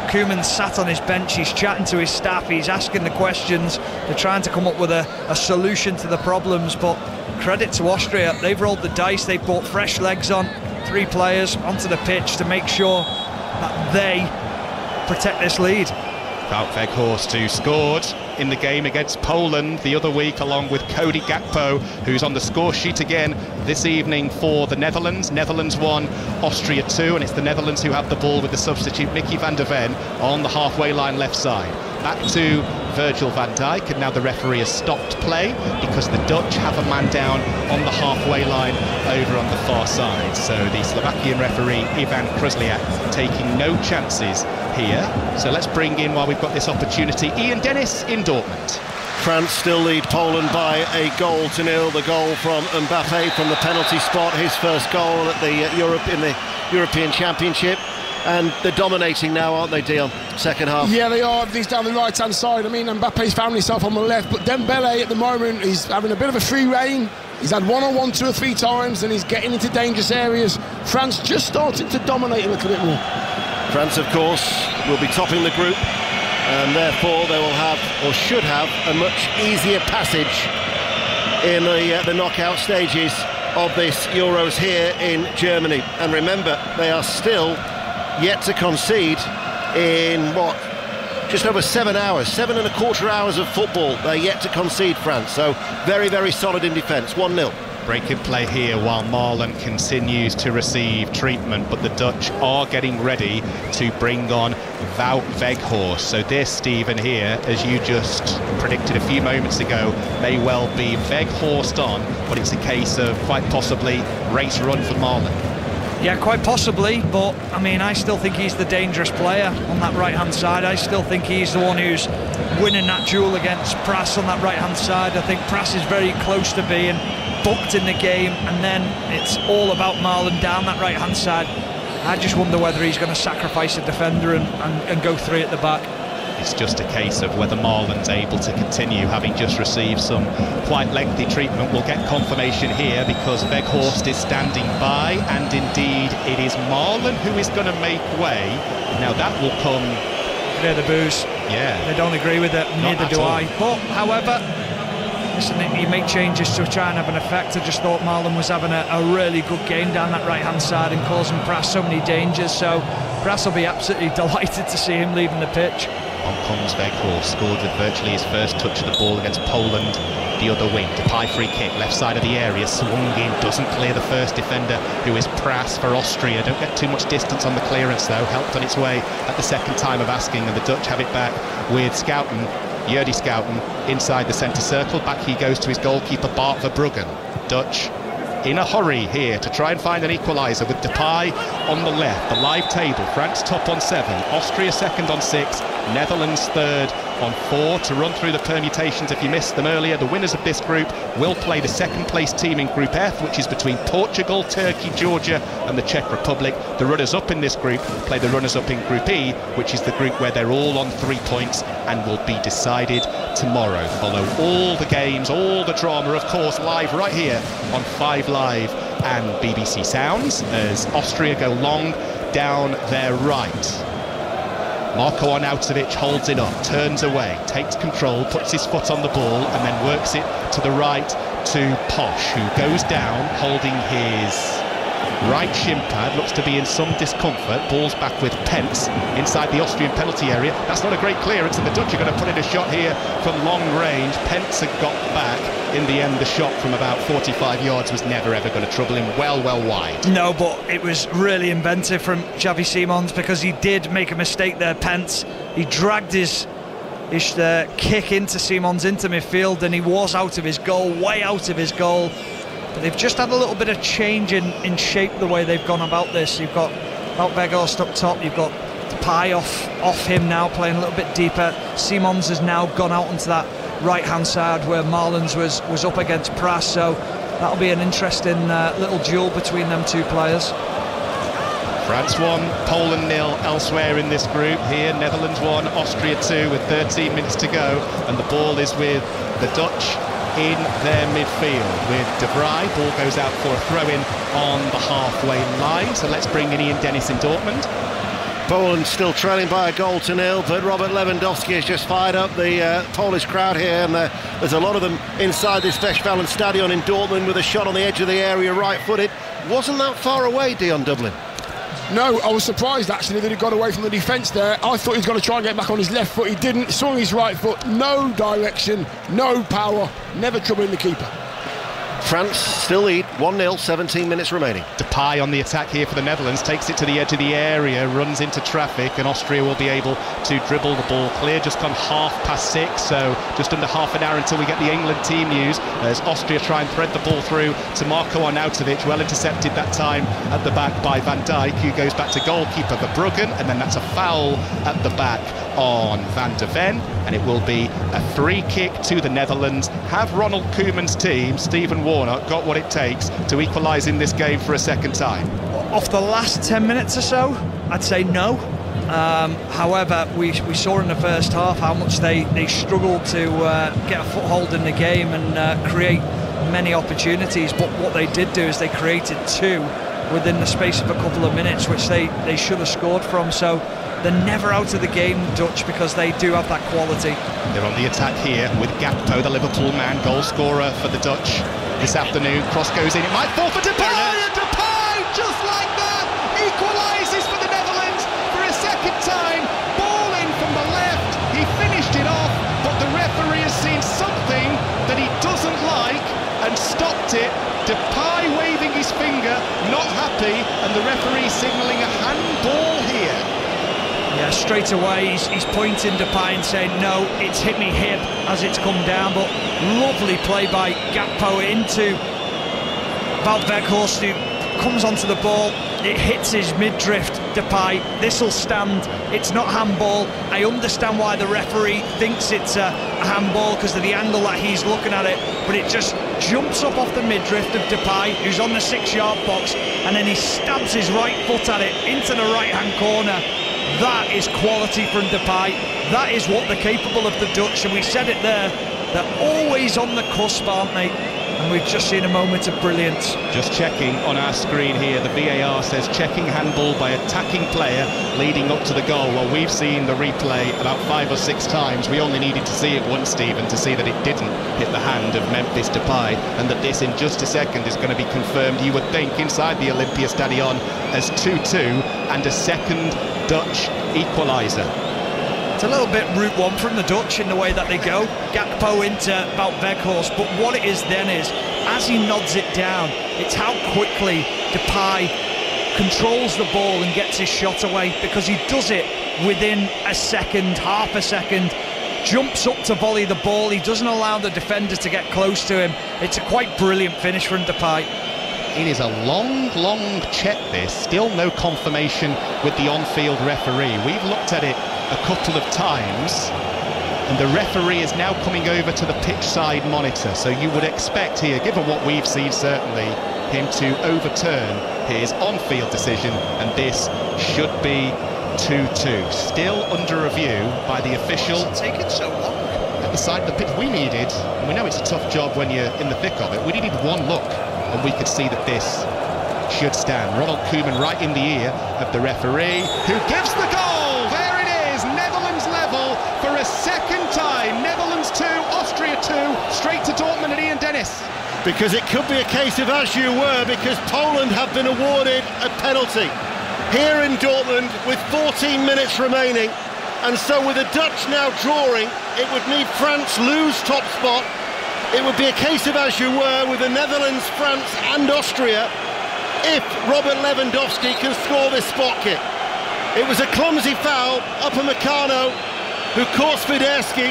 Speaker 1: Koeman sat on his bench, he's chatting to his staff, he's asking the questions, they're trying to come up with a solution to the problems, but credit to Austria, they've rolled the dice, they've brought fresh legs on, 3 players onto the pitch to make sure that they protect this lead.
Speaker 2: Wout Weghorst, who scored in the game against Poland the other week, along with Cody Gakpo, who's on the score sheet again this evening for the Netherlands. Netherlands 1, Austria 2, and it's the Netherlands who have the ball with the substitute Mickey van der Ven on the halfway line left side. Back to Virgil van Dijk, and now the referee has stopped play because the Dutch have a man down on the halfway line over on the far side. So the Slovakian referee Ivan Kruzliak taking no chances here. So let's bring in, while we've got this opportunity, Ian Dennis in Dortmund.
Speaker 3: France still lead Poland by a goal to nil. The goal from Mbappe from the penalty spot, his first goal at the European Championship. And they're dominating now, aren't they, Dion? Second half.
Speaker 4: Yeah, they are. He's down the right-hand side. I mean, Mbappe's found himself on the left, but Dembele at the moment, he's having a bit of a free rein. He's had one-on-one 2 or 3 times, and he's getting into dangerous areas. France just starting to dominate a little bit more.
Speaker 3: France, of course, will be topping the group, and therefore they will have, or should have, a much easier passage in the knockout stages of this Euros here in Germany. And remember, they are still yet to concede in just over 7 hours, 7.25 hours of football. They're yet to concede, France, so very solid in defence. 1-0.
Speaker 2: Break in play here while Marlon continues to receive treatment, but the Dutch are getting ready to bring on Wout Weghorst. So this, Stephen, here, as you just predicted a few moments ago, may well be Weghorst on, but it's a case of quite possibly race run for Marlon.
Speaker 1: Yeah, quite possibly, but I mean, I still think he's the dangerous player on that right-hand side. I still think he's the one who's winning that duel against Pras on that right-hand side. I think Pras is very close to being booked in the game, and then it's all about Marlon down that right-hand side. I just wonder whether he's going to sacrifice a defender and go three at the back.
Speaker 2: It's just a case of whether Marlon's able to continue, having just received some quite lengthy treatment. We'll get confirmation here because Weghorst is standing by, and indeed it is Marlon who is going to make way. Now that will come...
Speaker 1: They're the boos.
Speaker 2: Yeah.
Speaker 1: They don't agree with it, neither do I. But, however, listen, you make changes to try and have an effect. I just thought Marlon was having a really good game down that right-hand side and causing Pras so many dangers. So Pras will be absolutely delighted to see him leaving the pitch.
Speaker 2: On comes Weghorst, scored with virtually his first touch of the ball against Poland. The other wing, Depay free kick, left side of the area, swung in, doesn't clear the first defender, who is Pras for Austria. Don't get too much distance on the clearance though, helped on its way at the second time of asking, and the Dutch have it back with Schouten, Jordi Schouten, inside the centre circle. Back he goes to his goalkeeper, Bart Verbruggen. Dutch in a hurry here to try and find an equaliser with Depay on the left. The live table, France top on 7, Austria second on 6, Netherlands third on 4. To run through the permutations if you missed them earlier, the winners of this group will play the second place team in Group F, which is between Portugal, Turkey, Georgia and the Czech Republic. The runners up in this group play the runners up in Group E, which is the group where they're all on 3 points and will be decided tomorrow. Follow all the games, all the drama, of course, live right here on 5 Live and BBC Sounds as Austria go long down their right. Marko Arnautovic holds it up, turns away, takes control, puts his foot on the ball and then works it to the right to Posh, who goes down holding his right shin pad, looks to be in some discomfort. Ball's back with Pence inside the Austrian penalty area. That's not a great clearance, and the Dutch are going to put in a shot here from long range. Pence had got back. In the end, the shot from about 45 yards was never ever going to trouble him. Well wide.
Speaker 1: No, but it was really inventive from Xavi Simons, because he did make a mistake there, Pence. He dragged his kick into Simons into midfield, and he was out of his goal, way out of his goal. But they've just had a little bit of change in shape the way they've gone about this. You've got Wout Weghorst up top, you've got Depay off him now, playing a little bit deeper. Simons has now gone out onto that right-hand side where Marlons was up against Pras, so that'll be an interesting little duel between them two players.
Speaker 2: France 1, Poland 0 elsewhere in this group. Here, Netherlands 1, Austria 2 with 13 minutes to go, and the ball is with the Dutch in their midfield with De Vrij. Ball goes out for a throw-in on the halfway line. So let's bring in Ian Dennis in Dortmund.
Speaker 3: Poland still trailing by 1-0, but Robert Lewandowski has just fired up the Polish crowd here, and there's a lot of them inside this Westfalenstadion in Dortmund with a shot on the edge of the area, right-footed. Wasn't that far away, Dion Dublin?
Speaker 4: No, I was surprised actually that he got away from the defence there. I thought he was going to try and get back on his left foot. He didn't. Swung his right foot. No direction, no power, never troubling the keeper.
Speaker 3: France still lead 1-0, 17 minutes remaining.
Speaker 2: Depay on the attack here for the Netherlands, takes it to the edge of the area, runs into traffic, and Austria will be able to dribble the ball clear. Just gone 6:30, so just under half an hour until we get the England team news, as Austria try and thread the ball through to Marko Arnautovic, well intercepted that time at the back by Van Dijk, who goes back to goalkeeper Verbruggen, and then that's a foul at the back on Van der Ven, and it will be a free kick to the Netherlands. Have Ronald Koeman's team, Stephen Warnock, got what it takes to equalise in this game for a second time?
Speaker 1: Off the last 10 minutes or so, I'd say no. However, we saw in the first half how much they struggled to get a foothold in the game and create many opportunities, but what they did do is they created 2 within the space of a couple of minutes, which they should have scored from. So they're never out of the game, Dutch, because they do have that quality.
Speaker 2: They're on the attack here with Gakpo, the Liverpool man, goal scorer for the Dutch this afternoon. Cross goes in, it might fall for Depay, and Depay, just like that, equalises for the Netherlands for a second time. Ball in from the left, he finished it off, but the referee has seen something that he doesn't like, and and stopped it. Depay waving his finger, not happy, and the referee signalling a handball here.
Speaker 1: Yeah, straight away he's pointing Depay and saying, no, it's hit me hip as it's come down, but lovely play by Gakpo into Wout Weghorst, who comes onto the ball, it hits his midriff. Depay, this'll stand, it's not handball. I understand why the referee thinks it's a handball because of the angle that he's looking at it, but it just jumps up off the midriff of Depay, who's on the 6-yard box, and then he stabs his right foot at it into the right-hand corner. That is quality from Depay. That is what they're capable of, the Dutch, and we said it there. They're always on the cusp, aren't they? And we've just seen a moment of brilliance.
Speaker 2: Just checking on our screen here, the VAR says checking handball by attacking player leading up to the goal. Well, we've seen the replay about 5 or 6 times. We only needed to see it once, Stephen, to see that it didn't hit the hand of Memphis Depay, and that this in just a second is going to be confirmed, you would think, inside the Olympia Stadion as 2-2 and a second Dutch equaliser.
Speaker 1: It's a little bit route one from the Dutch in the way that they go. Gakpo into Wout Weghorst, but what it is then is, as he nods it down, it's how quickly Depay controls the ball and gets his shot away, because he does it within a second, half a second, jumps up to volley the ball, he doesn't allow the defender to get close to him. It's a quite brilliant finish from Depay.
Speaker 2: It is a long check this, still no confirmation with the on-field referee. We've looked at it a couple of times, and the referee is now coming over to the pitch side monitor, so you would expect here, given what we've seen certainly, him to overturn his on-field decision, and this should be 2-2. Still under review by the official.
Speaker 1: What's taking so long?
Speaker 2: At the side of the pitch, we needed, and we know it's a tough job when you're in the thick of it, we needed one look, and we could see that this should stand. Ronald Koeman right in the ear of the referee, who gives the goal! There it is, Netherlands level for a second time. Netherlands 2, Austria 2, straight to Dortmund and Ian Dennis.
Speaker 3: Because it could be a case of as you were, because Poland have been awarded a penalty here in Dortmund with 14 minutes remaining, and so with the Dutch now drawing, it would mean France lose top spot. It would be a case of as you were with the Netherlands, France and Austria if Robert Lewandowski can score this spot kick. It was a clumsy foul, Upamecano, who caught Swiderski.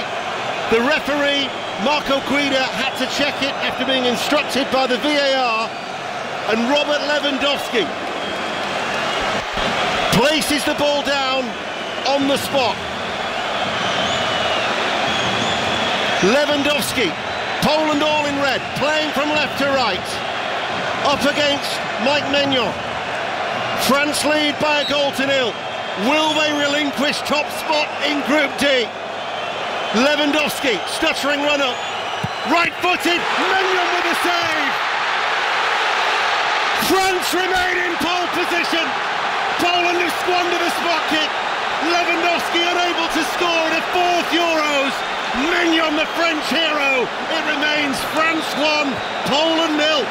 Speaker 3: The referee, Marco Guida, had to check it after being instructed by the VAR, and Robert Lewandowski places the ball down on the spot. Lewandowski, Poland all in red, playing from left to right, up against Mike Maignan. France lead by a goal to nil. Will they relinquish top spot in Group D? Lewandowski, stuttering run up, right-footed, Maignan with a save. France remain in pole position. Poland have squandered a spot kick. Lewandowski unable to score in a 4th Euros. Maignan, the French hero. It remains France 1, Poland 0.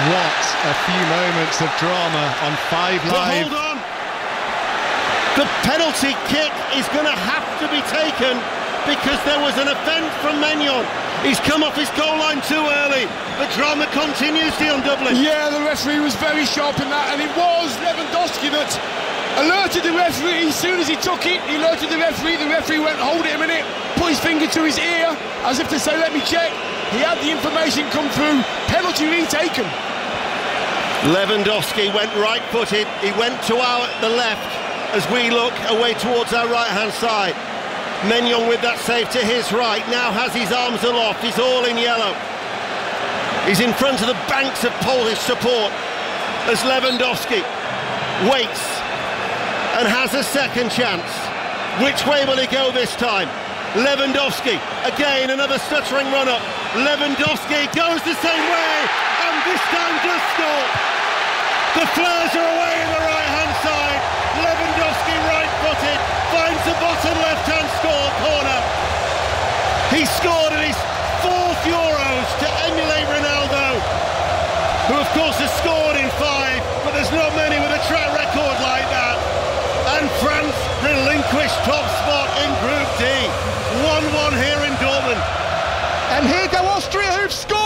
Speaker 2: What a few moments of drama on 5 Live.
Speaker 3: But hold on. The penalty kick is going to have to be taken because there was an offence from Maignan. He's come off his goal line too early. The drama continues, Dion Dublin.
Speaker 4: Yeah, the referee was very sharp in that, and it was Lewandowski that alerted the referee. As soon as he took it, he alerted the referee. The referee went, hold it a minute, put his finger to his ear, as if to say, let me check. He had the information come through. Penalty retaken.
Speaker 3: Lewandowski went right-footed. He went to the left as we look away towards our right-hand side. Maignan with that save to his right, now has his arms aloft. He's all in yellow. He's in front of the banks of Polish support as Lewandowski waits and has a second chance. Which way will he go this time? Lewandowski, again another stuttering run-up. Lewandowski goes the same way, and this time does score. The flares are away in the right-hand side. Lewandowski right-footed, finds the bottom left-hand corner. He scored in his 4th Euros to emulate Ronaldo, who of course has scored in 5, but there's not many with a track record like that. And France relinquished top spot in Group D. 1-1 here in Dortmund.
Speaker 2: And here go Austria, who've scored!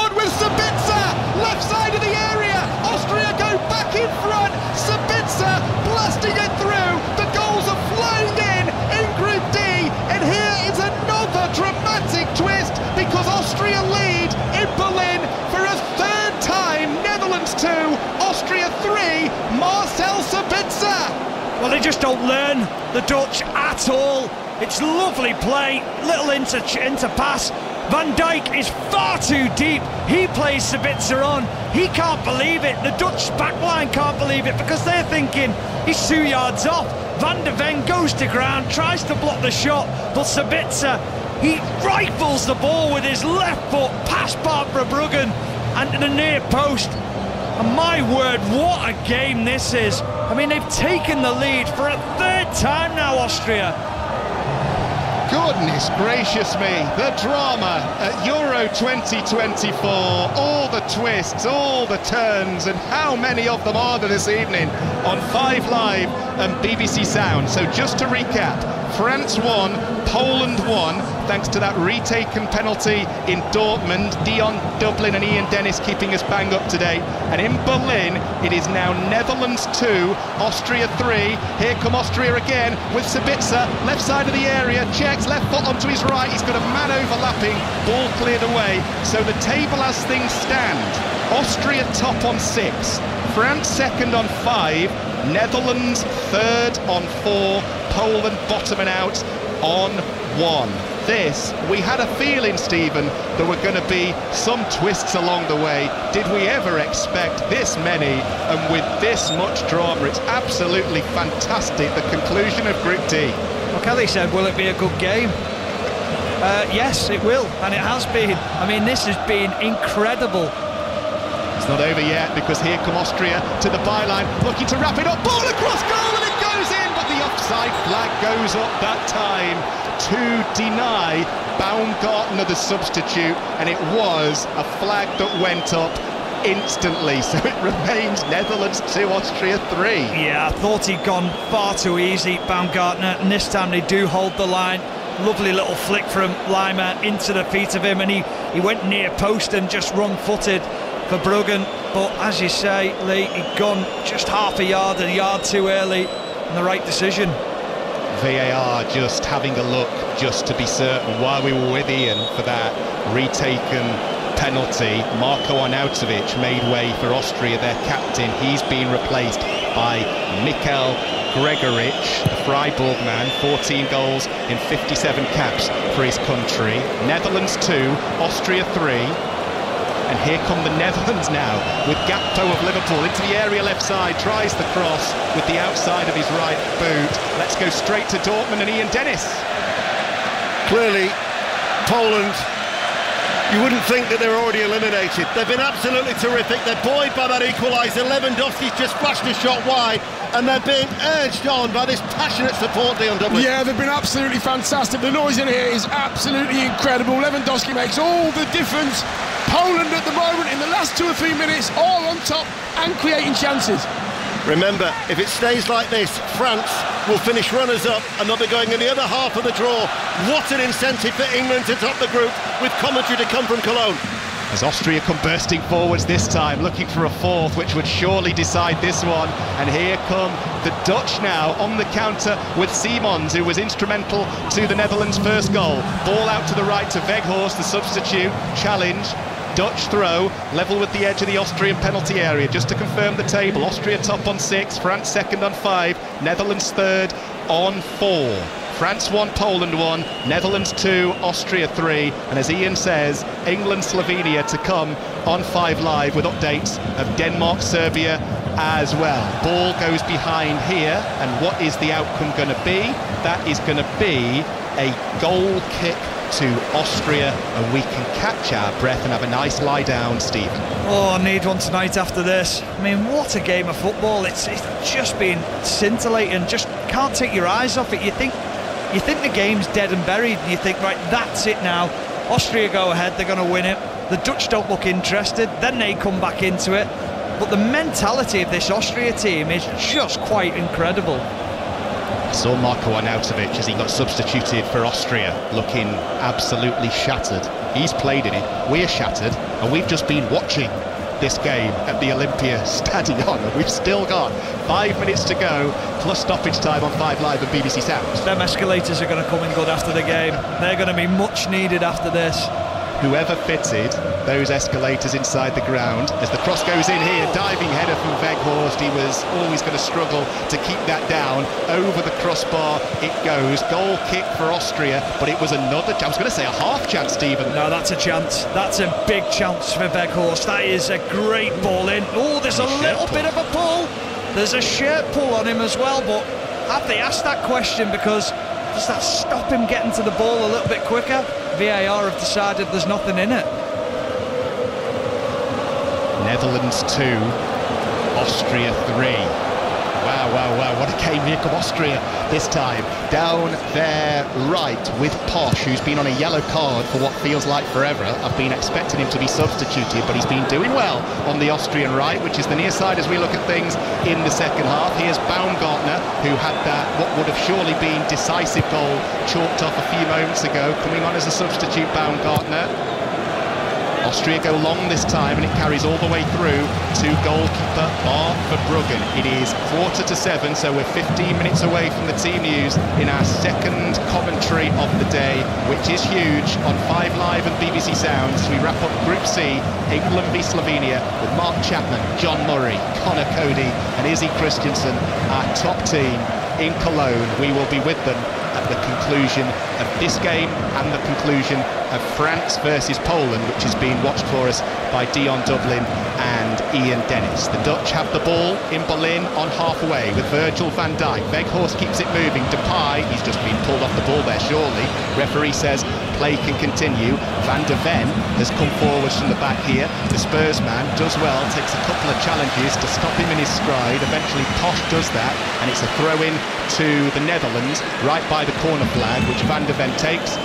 Speaker 1: Well, they just don't learn, the Dutch, at all. It's lovely play, little inter pass. Van Dijk is far too deep. He plays Sabitzer on. He can't believe it. The Dutch backline can't believe it because they're thinking he's 2 yards off. Van de Ven goes to ground, tries to block the shot, but Sabitzer, he rifles the ball with his left foot past Barbara Bruggen and to the near post. And my word, what a game this is. I mean, they've taken the lead for a third time now, Austria.
Speaker 2: Goodness gracious me, the drama at Euro 2024, all the twists, all the turns, and how many of them are there this evening on 5 Live and BBC Sound. So just to recap, France won, Poland won, thanks to that retaken penalty in Dortmund. Dion Dublin and Ian Dennis keeping us bang up to date. And in Berlin, it is now Netherlands 2, Austria 3. Here come Austria again with Sabitzer, left side of the area, checks left foot onto his right. He's got a man overlapping, ball cleared away. So the table as things stand, Austria top on 6, France second on 5, Netherlands third on 4, Poland bottoming out on 1. This, we had a feeling, Stephen, there were going to be some twists along the way. Did we ever expect this many and with this much drama? It's absolutely fantastic, the conclusion of Group D.
Speaker 1: Well, Kelly said, will it be a good game? Yes, it will, and it has been. I mean, this has been incredible.
Speaker 2: It's not over yet because here come Austria to the byline, looking to wrap it up, ball across goal and it goes in, but the offside flag goes up that time to deny Baumgartner the substitute, and it was a flag that went up instantly, so it remains Netherlands 2, Austria 3.
Speaker 1: Yeah, I thought he'd gone far too easy, Baumgartner, and this time they do hold the line. Lovely little flick from Lima into the feet of him, and he went near post and just wrong-footed for Bruggen, but as you say, Lee, he'd gone just half a yard too early, and the right decision.
Speaker 2: VAR just having a look just to be certain while we were with Ian for that retaken penalty. Marko Arnautovic made way for Austria, their captain. He's been replaced by Mikel Gregoritsch, the Freiburg man, 14 goals in 57 caps for his country. Netherlands 2, Austria 3. And here come the Netherlands now with Gakpo of Liverpool into the area left side, tries the cross with the outside of his right boot. Let's go straight to Dortmund and Ian Dennis.
Speaker 3: Clearly, Poland, you wouldn't think that they're already eliminated. They've been absolutely terrific. They're buoyed by that equaliser. Lewandowski's just flashed a shot wide, and they're being urged on by this passionate support, Dion Dublin.
Speaker 4: Yeah, they've been absolutely fantastic. The noise in here is absolutely incredible. Lewandowski makes all the difference. Poland at the moment, in the last 2 or 3 minutes, all on top and creating chances.
Speaker 3: Remember, if it stays like this, France will finish runners-up and they'll be going in the other half of the draw. What an incentive for England to top the group, with commentary to come from Cologne.
Speaker 2: As Austria come bursting forwards this time, looking for a fourth, which would surely decide this one. And here come the Dutch now on the counter with Simons, who was instrumental to the Netherlands' first goal. Ball out to the right to Weghorst, the substitute. Challenge. Dutch throw, level with the edge of the Austrian penalty area. Just to confirm the table, Austria top on 6, France second on 5, Netherlands third on 4. France 1, Poland 1, Netherlands 2, Austria 3, and as Ian says, England, Slovenia to come on 5 Live with updates of Denmark, Serbia as well. Ball goes behind here, and what is the outcome going to be? That is going to be a goal kick to Austria, and we can catch our breath and have a nice lie down, Stephen.
Speaker 1: Oh, I need one tonight after this. I mean, what a game of football. It's just been scintillating, just can't take your eyes off it. You think the game's dead and buried, and you think, right, that's it now. Austria go ahead, they're going to win it. The Dutch don't look interested, then they come back into it. But the mentality of this Austria team is just quite incredible.
Speaker 2: I saw Marko Arnautovic as he got substituted for Austria, looking absolutely shattered. He's played in it, we're shattered, and we've just been watching this game at the Olympia Stadion, and we've still got 5 minutes to go, plus stoppage time on 5 Live and BBC Sounds.
Speaker 1: Them escalators are going to come in good after the game. They're going to be much needed after this.
Speaker 2: whoever fitted those escalators inside the ground. As the cross goes in here, diving header from Weghorst. He was always going to struggle to keep that down. Over the crossbar it goes. Goal kick for Austria, but it was another, I was going to say a half chance, Stephen.
Speaker 1: No, that's a chance. That's a big chance for Weghorst. That is a great ball in. Oh, there's a little bit of a pull. There's a shirt pull on him as well, but have they asked that question? Because does that stop him getting to the ball a little bit quicker? VAR have decided there's nothing in it.
Speaker 2: Netherlands 2, Austria 3. Wow, what a game here from Austria this time. Down there right with Posch, who's been on a yellow card for what feels like forever. I've been expecting him to be substituted, but he's been doing well on the Austrian right, which is the near side as we look at things in the second half. Here's Baumgartner, who had that, what would have surely been decisive goal, chalked off a few moments ago, coming on as a substitute. Baumgartner. Austria go long this time, and it carries all the way through to goalkeeper Verbruggen. It is 7:15, so we're 15 minutes away from the team news in our second commentary of the day, which is huge on 5 Live and BBC Sounds. We wrap up Group C, England v Slovenia, with Mark Chapman, John Murray, Connor Cody and Izzy Christensen, our top team in Cologne. We will be with them at the conclusion of this game and the conclusion of France versus Poland, which is being watched for us by Dion Dublin and Ian Dennis. The Dutch have the ball in Berlin on halfway with Virgil van Dijk. Weghorst keeps it moving. Depay, he's just been pulled off the ball there, surely. Referee says play can continue. Van de Ven has come forwards from the back here. The Spurs man does well, takes a couple of challenges to stop him in his stride. Eventually Posch does that, and it's a throw-in to the Netherlands right by the corner flag, which Van de Ven takes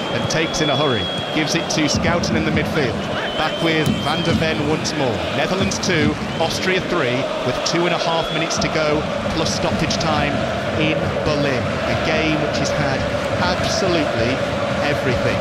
Speaker 2: in a hurry. Gives it to Schouten in the midfield. Back with Van de Ven once more. Netherlands 2, Austria 3, with 2.5 minutes to go, plus stoppage time in Berlin. A game which has had absolutely everything.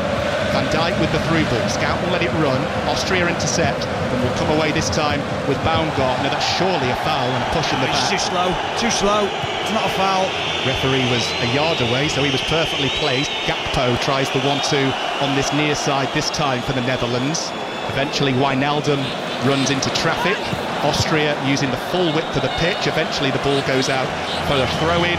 Speaker 2: Van Dijk with the through ball. Schouten let it run. Austria intercept, and will come away this time with Baumgartner. That's surely a foul and a push in the back.
Speaker 1: It's too slow. It's not a foul.
Speaker 2: Referee was a yard away, so he was perfectly placed. Gakpo tries the 1-2 on this near side this time for the Netherlands. Eventually Wijnaldum runs into traffic. Austria using the full width of the pitch. Eventually the ball goes out for a throw-in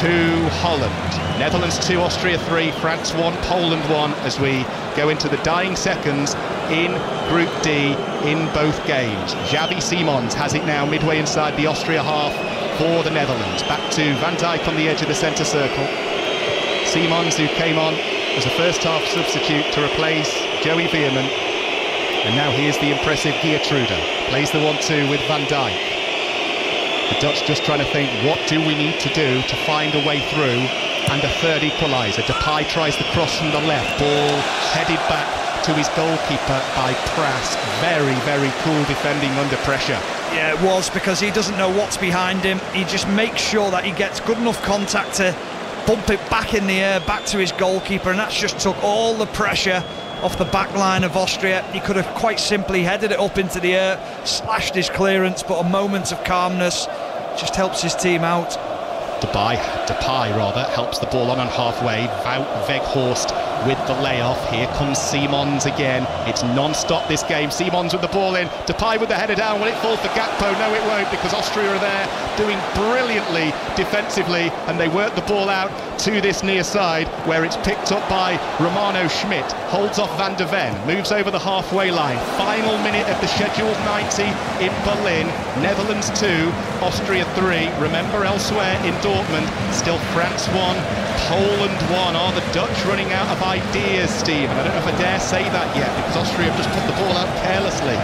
Speaker 2: to Holland. Netherlands 2, Austria 3, France 1, Poland 1, as we go into the dying seconds in Group D in both games. Xavi Simons has it now midway inside the Austria half for the Netherlands. Back to Van Dijk on the edge of the centre circle. Simons, who came on as a first half substitute to replace Joey Veerman. And now here's the impressive Geertruida. Plays the 1-2 with Van Dijk. The Dutch just trying to think, what do we need to do to find a way through? And a third equaliser. Depay tries the cross from the left. Ball headed back to his goalkeeper by Pras. Very, very cool defending under pressure.
Speaker 1: Yeah, it was, because he doesn't know what's behind him. He just makes sure that he gets good enough contact to bump it back in the air, back to his goalkeeper, and that's just took all the pressure off the back line of Austria. He could have quite simply headed it up into the air, slashed his clearance, but a moment of calmness just helps his team out.
Speaker 2: Depay helps the ball on halfway. Weghorst with the layoff. Here comes Simons again. It's non-stop this game. Simons with the ball in. Depay with the header down. Will it fall for Gakpo? No, it won't, because Austria are there doing brilliantly defensively, and they work the ball out to this near side, where it's picked up by Romano Schmidt. Holds off Van de Ven. Moves over the halfway line. Final minute of the scheduled 90 in Berlin. Netherlands 2, Austria 3. Remember, elsewhere in Dortmund, still France 1, Poland 1. Are the Dutch running out of ideas, Steve? And I don't know if I dare say that yet, because Austria have just put the ball out carelessly.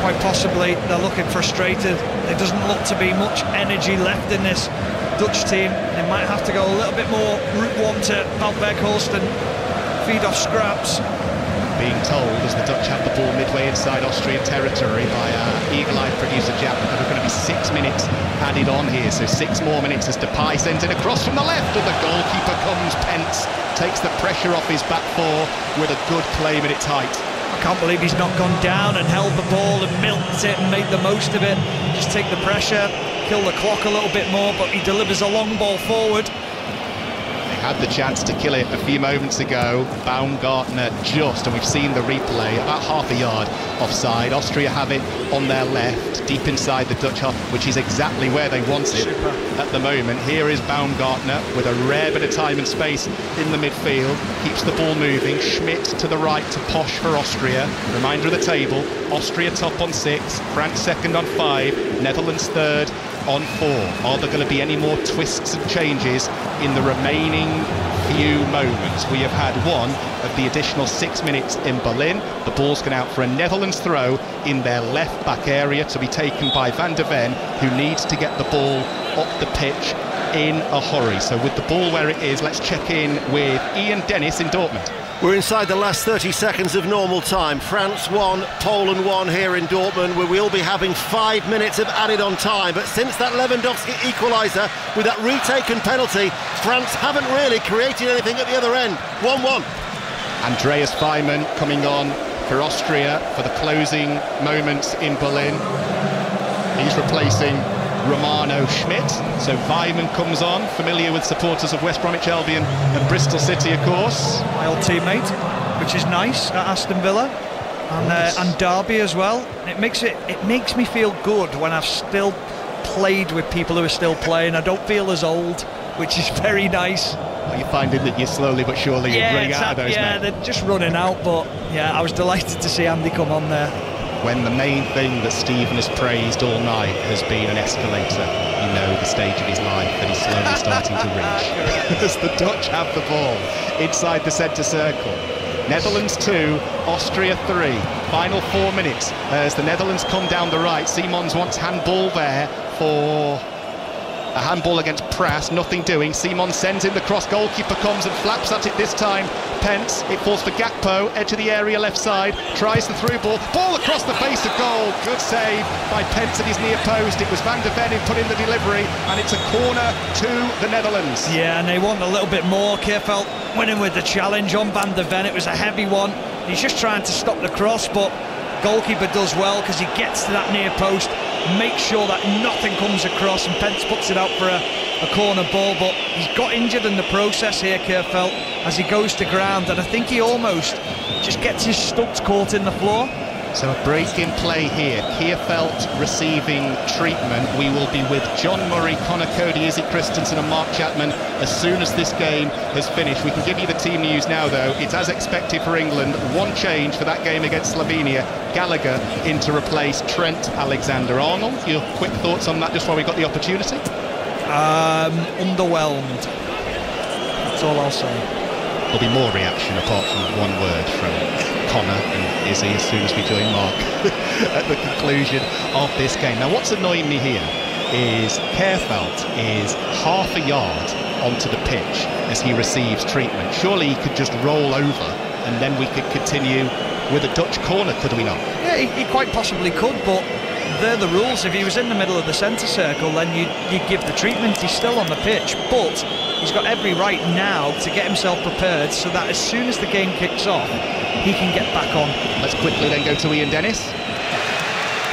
Speaker 1: Quite possibly they're looking frustrated. There doesn't look to be much energy left in this Dutch team. They might have to go a little bit more route one to Weghorst and feed off scraps.
Speaker 2: Being told, as the Dutch have the ball midway inside Austrian territory by our eagle-eyed producer Jack, that there are going to be 6 minutes added on here, so 6 more minutes as Depay sends in a cross from the left, and the goalkeeper comes Pence, takes the pressure off his back four with a good claim at its height.
Speaker 1: I can't believe he's not gone down and held the ball and milked it and made the most of it. Just take the pressure, kill the clock a little bit more, but he delivers a long ball forward.
Speaker 2: They had the chance to kill it a few moments ago. Baumgartner just, and we've seen the replay, about half a yard offside. Austria have it on their left, deep inside the Dutch half, which is exactly where they want it at the moment. Here is Baumgartner with a rare bit of time and space in the midfield. Keeps the ball moving. Schmidt to the right to Posch for Austria. Reminder of the table. Austria top on 6, France second on 5, Netherlands third on 4. Are there going to be any more twists and changes in the remaining few moments? We have had one of the additional 6 minutes in Berlin. The ball's gone out for a Netherlands throw in their left back area to be taken by Van der Ven, who needs to get the ball up the pitch in a hurry. So with the ball where it is, let's check in with Ian Dennis in Dortmund.
Speaker 3: We're inside the last 30 seconds of normal time. France 1, Poland 1 here in Dortmund, where we'll be having 5 minutes of added on time. But since that Lewandowski equaliser with that retaken penalty, France haven't really created anything at the other end. 1-1.
Speaker 2: Andreas Weimann coming on for Austria for the closing moments in Berlin. He's replacing Romano Schmidt. So Weimann comes on, familiar with supporters of West Bromwich Albion and Bristol City, of course.
Speaker 1: My old teammate, which is nice at Aston Villa and Derby as well. It makes me feel good when I've still played with people who are still playing. I don't feel as old, which is very nice.
Speaker 2: Well, you're finding that you're slowly but surely running out of those,
Speaker 1: yeah,
Speaker 2: mate.
Speaker 1: they're just running out, but yeah, I was delighted to see Andy come on there.
Speaker 2: When the main thing that Stephen has praised all night has been an escalator, you know the stage of his life that he's slowly starting to reach. As the Dutch have the ball inside the centre circle. Netherlands 2, Austria 3. Final 4 minutes as the Netherlands come down the right. Simons wants handball there for a handball against Pras, nothing doing. Simons sends in the cross, goalkeeper comes and flaps at it this time. Pence, it falls for Gakpo, edge of the area left side, tries the through ball across the face of goal. Good save by Pence at his near post. It was Van der Ven who put in the delivery, and it's a corner to the Netherlands.
Speaker 1: Yeah, and they want a little bit more. Keerveld went in with the challenge on Van der Ven. It was a heavy one. He's just trying to stop the cross, but goalkeeper does well because he gets to that near post, makes sure that nothing comes across, and Pence puts it out for a corner ball. But he's got injured in the process here, Keerveld, as he goes to ground, and I think he almost just gets his studs caught in the floor.
Speaker 2: So a break in play here. Keerveld receiving treatment. We will be with John Murray, Conor Cody, Izzy Christensen and Mark Chapman as soon as this game has finished. We can give you the team news now, though. It's as expected for England. One change for that game against Slovenia. Gallagher in to replace Trent Alexander-Arnold. Your quick thoughts on that just while we got the opportunity?
Speaker 1: Underwhelmed. That's all I'll say.
Speaker 2: There'll be more reaction apart from one word from Connor and Izzy as soon as we join Mark at the conclusion of this game. Now, what's annoying me here is Keerveld is half a yard onto the pitch as he receives treatment. Surely he could just roll over and then we could continue with a Dutch corner, could we not?
Speaker 1: Yeah, he quite possibly could, but they're the rules. If he was in the middle of the centre circle, then you'd give the treatment. He's still on the pitch, but he's got every right now to get himself prepared so that as soon as the game kicks off, he can get back on.
Speaker 2: Let's quickly then go to Ian Dennis.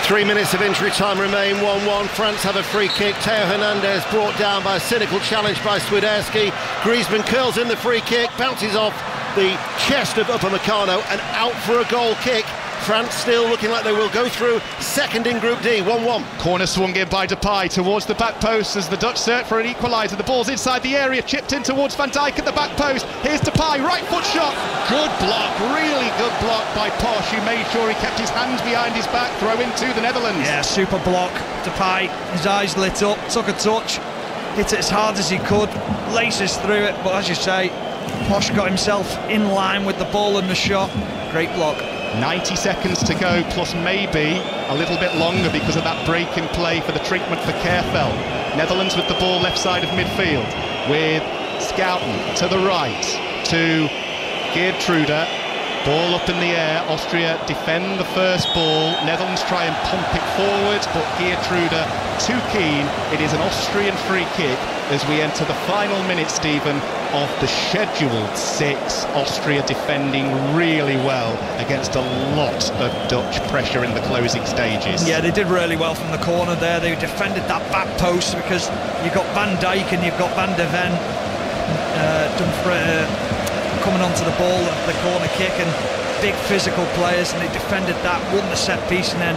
Speaker 3: 3 minutes of injury time remain, 1-1. France have a free kick. Theo Hernandez brought down by a cynical challenge by Swiderski. Griezmann curls in the free kick, bounces off the chest of Upamecano and out for a goal kick. France still looking like they will go through second in Group D, 1-1.
Speaker 2: Corner swung in by Depay towards the back post as the Dutch search for an equaliser. The ball's inside the area, chipped in towards Van Dijk at the back post. Here's Depay, right foot shot. Good block, really good block by Posch, who made sure he kept his hands behind his back. Throw into the Netherlands.
Speaker 1: Yeah, super block. Depay, his eyes lit up, took a touch, hit it as hard as he could, laces through it, but as you say, Posch got himself in line with the ball and the shot. Great block.
Speaker 2: 90 seconds to go, plus maybe a little bit longer because of that break in play for the treatment for Keerveld. Netherlands with the ball left side of midfield, with Schouten to the right to Geertruida. Ball up in the air. Austria defend the first ball. Netherlands try and pump it forward, but Geertruida too keen. It is an Austrian free kick as we enter the final minute, Stephen, of the scheduled 6. Austria defending really well against a lot of Dutch pressure in the closing stages.
Speaker 1: Yeah, they did really well from the corner there. They defended that back post because you've got Van Dijk and you've got Van der Ven coming onto the ball at the corner kick, and big physical players, and they defended that, won the set piece, and then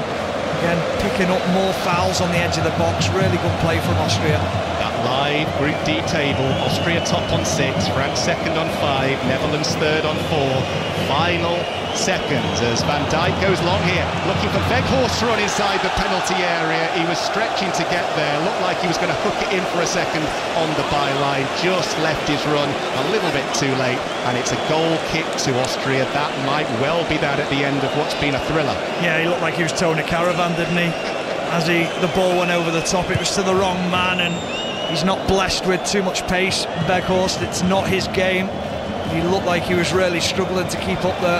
Speaker 1: again picking up more fouls on the edge of the box. Really good play from Austria.
Speaker 2: That live Group D table: Austria top on 6, France second on 5, Netherlands third on 4. Final seconds as Van Dijk goes long here, looking for Weghorst to run inside the penalty area. He was stretching to get there, looked like he was going to hook it in for a second on the byline, just left his run a little bit too late, and it's a goal kick to Austria. That might well be that at the end of what's been a thriller.
Speaker 1: Yeah, he looked like he was towing a caravan, didn't he? As the ball went over the top, it was to the wrong man, and he's not blessed with too much pace. Weghorst, it's not his game. He looked like he was really struggling to keep up there.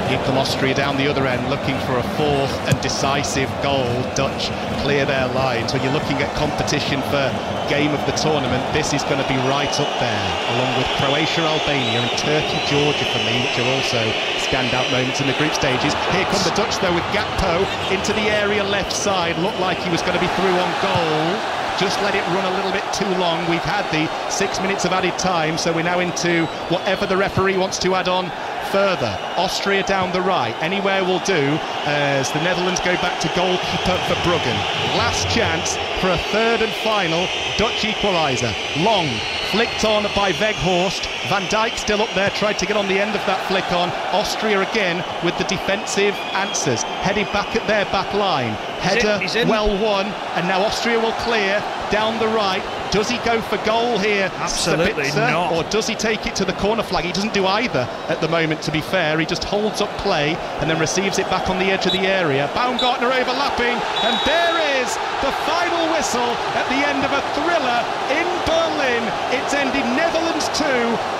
Speaker 2: Here come Austria down the other end, looking for a fourth and decisive goal. Dutch clear their lines. When you're looking at competition for game of the tournament, this is going to be right up there, along with Croatia, Albania, and Turkey, Georgia for me, which are also standout moments in the group stages. Here come the Dutch though, with Gakpo into the area left side. Looked like he was going to be through on goal. Just let it run a little bit too long. We've had the 6 minutes of added time, so we're now into whatever the referee wants to add on further. Austria down the right, anywhere will do, as the Netherlands go back to goalkeeper Verbruggen. Last chance for a third and final Dutch equaliser. Long, flicked on by Weghorst. Van Dijk still up there, tried to get on the end of that flick on. Austria again with the defensive answers, headed back at their back line. Header well won, and now Austria will clear down the right. Does he go for goal here?
Speaker 1: Absolutely
Speaker 2: Sabitzer,
Speaker 1: not.
Speaker 2: or does he take it to the corner flag? He doesn't do either at the moment, to be fair. He just holds up play and then receives it back on the edge of the area. Baumgartner overlapping, and there is the final whistle at the end of a thriller in Berlin. It's ended Netherlands 2,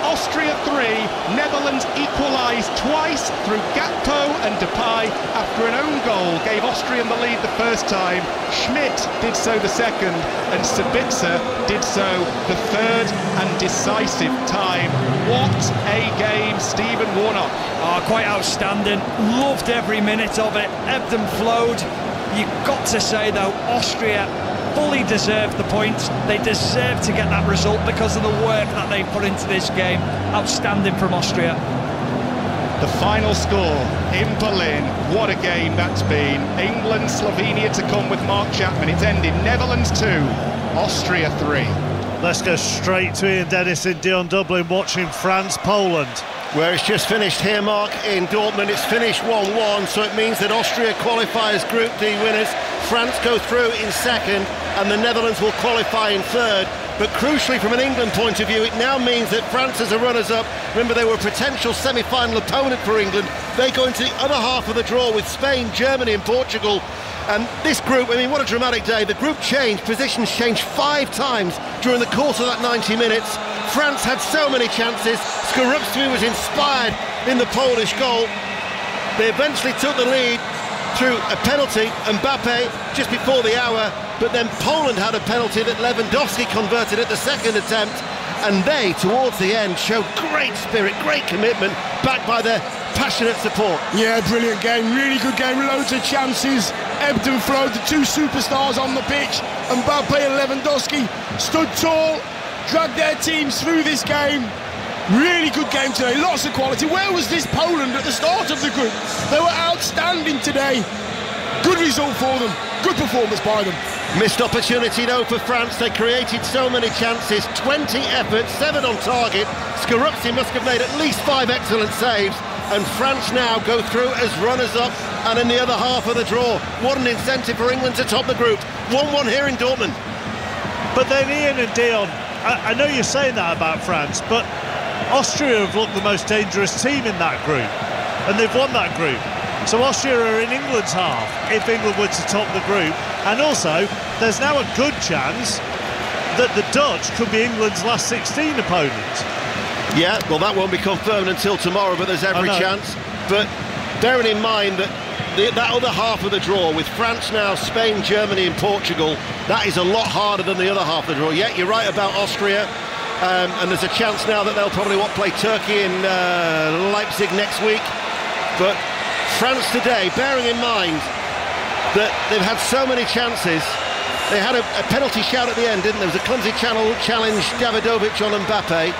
Speaker 2: Austria 3. Netherlands equalised twice through Gakpo and Depay after an own goal gave Austrian the lead the first time. Schmidt did so the second, and Sabitzer did so the third and decisive time. What a game, Stephen Warnock.
Speaker 1: Oh, quite outstanding. Loved every minute of it. Ebbed and flowed. You've got to say though, Austria fully deserved the points. They deserve to get that result because of the work that they put into this game. Outstanding from Austria.
Speaker 2: The final score in Berlin, what a game that's been. England, Slovenia to come with Mark Chapman. It's ended Netherlands 2, Austria 3.
Speaker 16: Let's go straight to Ian Dennis in Dion Dublin watching France-Poland.
Speaker 3: Where it's just finished here, Mark, in Dortmund. It's finished 1-1, so it means that Austria qualify as Group D winners. France go through in second, and the Netherlands will qualify in third. But crucially, from an England point of view, it now means that France as a runners-up, remember they were a potential semi-final opponent for England, they go into the other half of the draw with Spain, Germany and Portugal. And this group, I mean, what a dramatic day. The group changed, positions changed 5 times during the course of that 90 minutes. France had so many chances. Skorupski was inspired in the Polish goal. They eventually took the lead through a penalty, Mbappe, just before the hour, but then Poland had a penalty that Lewandowski converted at the second attempt, and they, towards the end, showed great spirit, great commitment, backed by their passionate support.
Speaker 4: Yeah, brilliant game, really good game, loads of chances, ebbed and flowed, the two superstars on the pitch, Mbappe and Lewandowski stood tall, dragged their teams through this game. Really good game today, lots of quality. Where was this Poland at the start of the group? They were outstanding today. Good result for them, good performance by them.
Speaker 3: Missed opportunity though for France. They created so many chances, 20 efforts, 7 on target. Skorupski must have made at least 5 excellent saves, and France now go through as runners-up and in the other half of the draw. What an incentive for England to top the group. 1-1 here in Dortmund.
Speaker 16: But then Ian and Dion, I know you're saying that about France, but Austria have looked the most dangerous team in that group, and they've won that group. So Austria are in England's half if England were to top the group, and also there's now a good chance that the Dutch could be England's last 16 opponent.
Speaker 3: Yeah, well that won't be confirmed until tomorrow, but there's every chance. But bearing in mind that that other half of the draw with France now, Spain, Germany and Portugal, that is a lot harder than the other half of the draw. Yeah, you're right about Austria. And there's a chance now that they'll probably play Turkey in Leipzig next week. But France today, bearing in mind that they've had so many chances, They had a penalty shout at the end, didn't there? There was a clumsy challenge, Davidovic on Mbappe.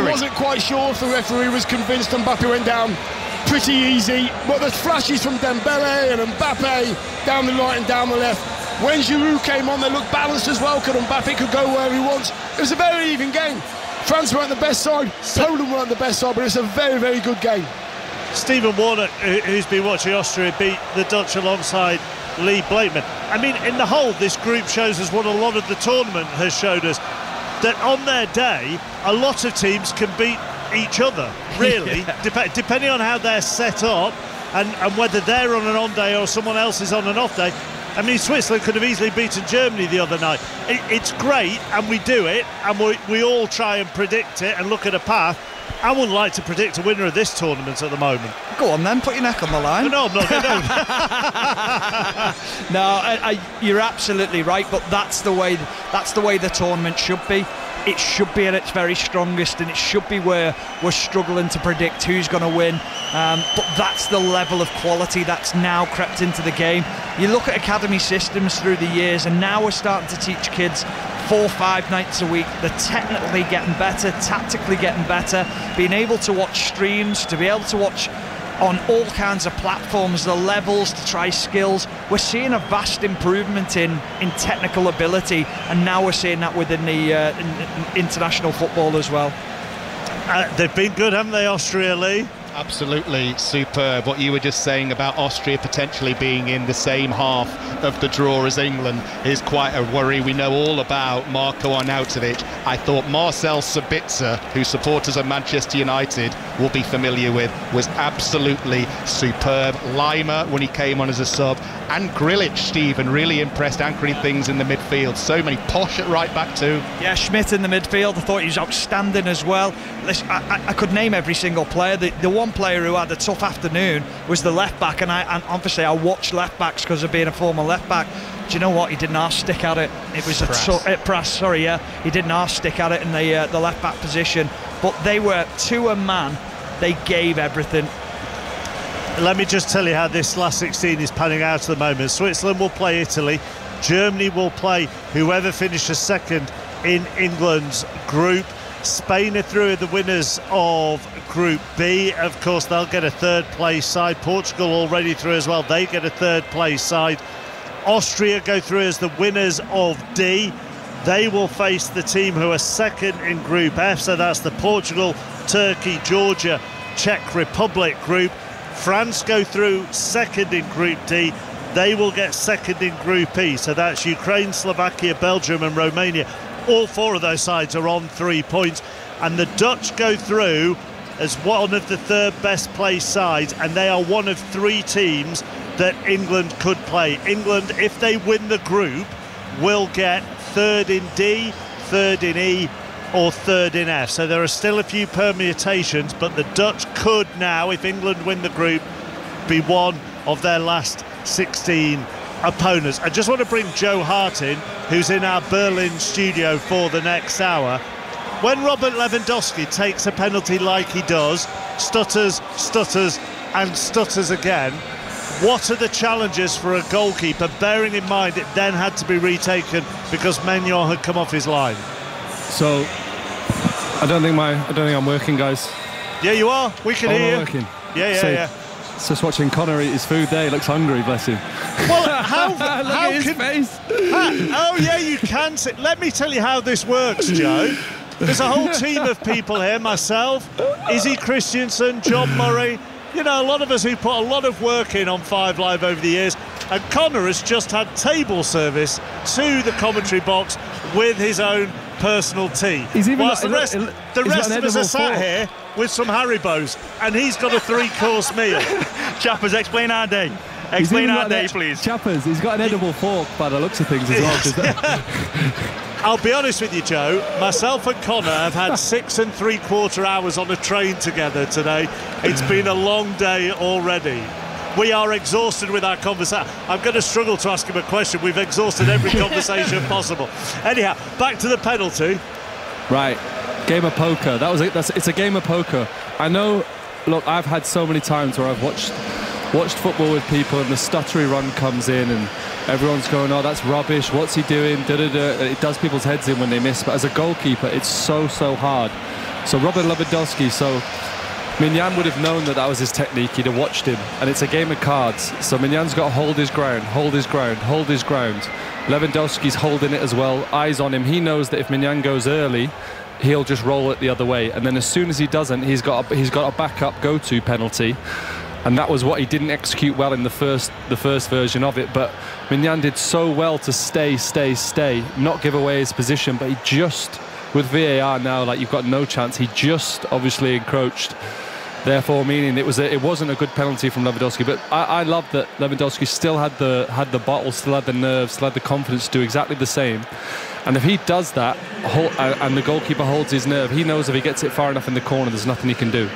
Speaker 4: Wasn't quite sure if the referee was convinced Mbappe went down pretty easy, but there's flashes from Dembele and Mbappe down the right and down the left. When Giroud came on, they looked balanced as well, because Mbappe could go where he wants. It was a very even game. France weren't the best side, Poland weren't the best side, but it's a very, very good game.
Speaker 16: Stephen Warnock, who's been watching Austria beat the Dutch alongside Lee Blakeman. I mean, in the whole, this group shows us what a lot of the tournament has showed us, that on their day, a lot of teams can beat each other, really, depending on how they're set up and whether they're on an on day or someone else is on an off day. I mean, Switzerland could have easily beaten Germany the other night. It's great, and we do it, and we all try and predict it and look at a path. I wouldn't like to predict a winner of this tournament at the moment.
Speaker 1: Go on then, put your neck on the line.
Speaker 16: No, I'm not going to.
Speaker 1: No, you're absolutely right, but that's the way the tournament should be. It should be at its very strongest, and it should be where we're struggling to predict who's going to win. But that's the level of quality that's now crept into the game. You look at academy systems through the years, and now we're starting to teach kids 4 or 5 nights a week. They're technically getting better, tactically getting better, being able to watch streams, to be able to watch on all kinds of platforms, the levels, to try skills. We're seeing a vast improvement in technical ability, and now we're seeing that within the international football as well.
Speaker 16: They've been good, haven't they, Austria, Lee?
Speaker 2: Absolutely superb. What you were just saying about Austria potentially being in the same half of the draw as England is quite a worry. We know all about Marko Arnautovic. I thought Marcel Sabitzer, who supporters of Manchester United will be familiar with, was absolutely superb. Lima, when he came on as a sub, and Grilic, Stephen, really impressed, anchoring things in the midfield. So many. Posh at right back too.
Speaker 1: Yeah, Schmidt in the midfield, I thought he was outstanding as well. Listen, I could name every single player. The one player who had a tough afternoon was the left back, and obviously I watch left backs because of being a former left back. Do you know what? He didn't half stick at it. It was Prass, sorry, yeah. He didn't half stick at it in the left back position. But they were to a man. They gave everything.
Speaker 16: Let me just tell you how this last 16 is panning out at the moment. Switzerland will play Italy. Germany will play whoever finishes second in England's group. Spain are through the winners of Group B. Of course, they'll get a third place side. Portugal already through as well. They get a third place side. Austria go through as the winners of D. They will face the team who are second in Group F. So that's the Portugal, Turkey, Georgia, Czech Republic group. France go through second in Group D. They will get second in Group E. So that's Ukraine, Slovakia, Belgium and Romania. All 4 of those sides are on 3 points. And the Dutch go through as one of the third best placed sides, and they are one of 3 teams that England could play. England, if they win the group, will get third in D, third in E or third in F. So there are still a few permutations, but the Dutch could now, if England win the group, be one of their last 16 opponents. I just want to bring Joe Hart in, who's in our Berlin studio for the next hour. When Robert Lewandowski takes a penalty like he does, stutters and stutters again, what are the challenges for a goalkeeper, bearing in mind it then had to be retaken because Maignan had come off his line?
Speaker 17: So I don't think I'm working, guys.
Speaker 16: Yeah, you are. We can hear you.
Speaker 17: Working.
Speaker 16: Yeah.
Speaker 17: It's just watching Connor eat his food there. He looks hungry, bless him.
Speaker 16: Well, how
Speaker 17: Look at his face.
Speaker 16: Oh yeah, you can see. Let me tell you how this works, Joe. There's a whole team of people here, myself, Izzy Christiansen, John Murray, you know, a lot of us who put a lot of work in on 5 Live over the years, and Connor has just had table service to the commentary box with his own personal tea. Whilst the rest of us are sat here with some Haribos, and he's got a 3-course meal.
Speaker 18: Chappers, explain our day. Explain our day, please.
Speaker 17: Chappers, he's got an edible fork by the looks of things as well.
Speaker 16: I'll be honest with you, Joe. Myself and Connor have had 6 3/4 hours on a train together today. It's been a long day already. We are exhausted with our conversation. I'm going to struggle to ask him a question. We've exhausted every conversation possible. Anyhow, back to the penalty.
Speaker 17: Right, game of poker. It's a game of poker. I know. Look, I've had so many times where I've watched watched football with people and the stuttery run comes in and everyone's going, oh, that's rubbish, what's he doing, da-da-da. It does people's heads in when they miss, but as a goalkeeper it's so hard. So Robert Lewandowski, Mignan would have known that was his technique. He'd have watched him, and it's a game of cards. So Mignan's got to hold his ground. Lewandowski's holding it as well, eyes on him. He knows that if Mignan goes early, he'll just roll it the other way, and then as soon as he doesn't, he's got a backup go-to penalty, and that was what he didn't execute well in the first version of it. But Mignan did so well to stay, not give away his position, but he just, with VAR now, like, you've got no chance. He just obviously encroached, therefore meaning it wasn't a good penalty from Lewandowski. But I love that Lewandowski still had the bottle, still had the nerve, still had the confidence to do exactly the same. And if he does that and the goalkeeper holds his nerve, he knows if he gets it far enough in the corner, there's nothing he can do.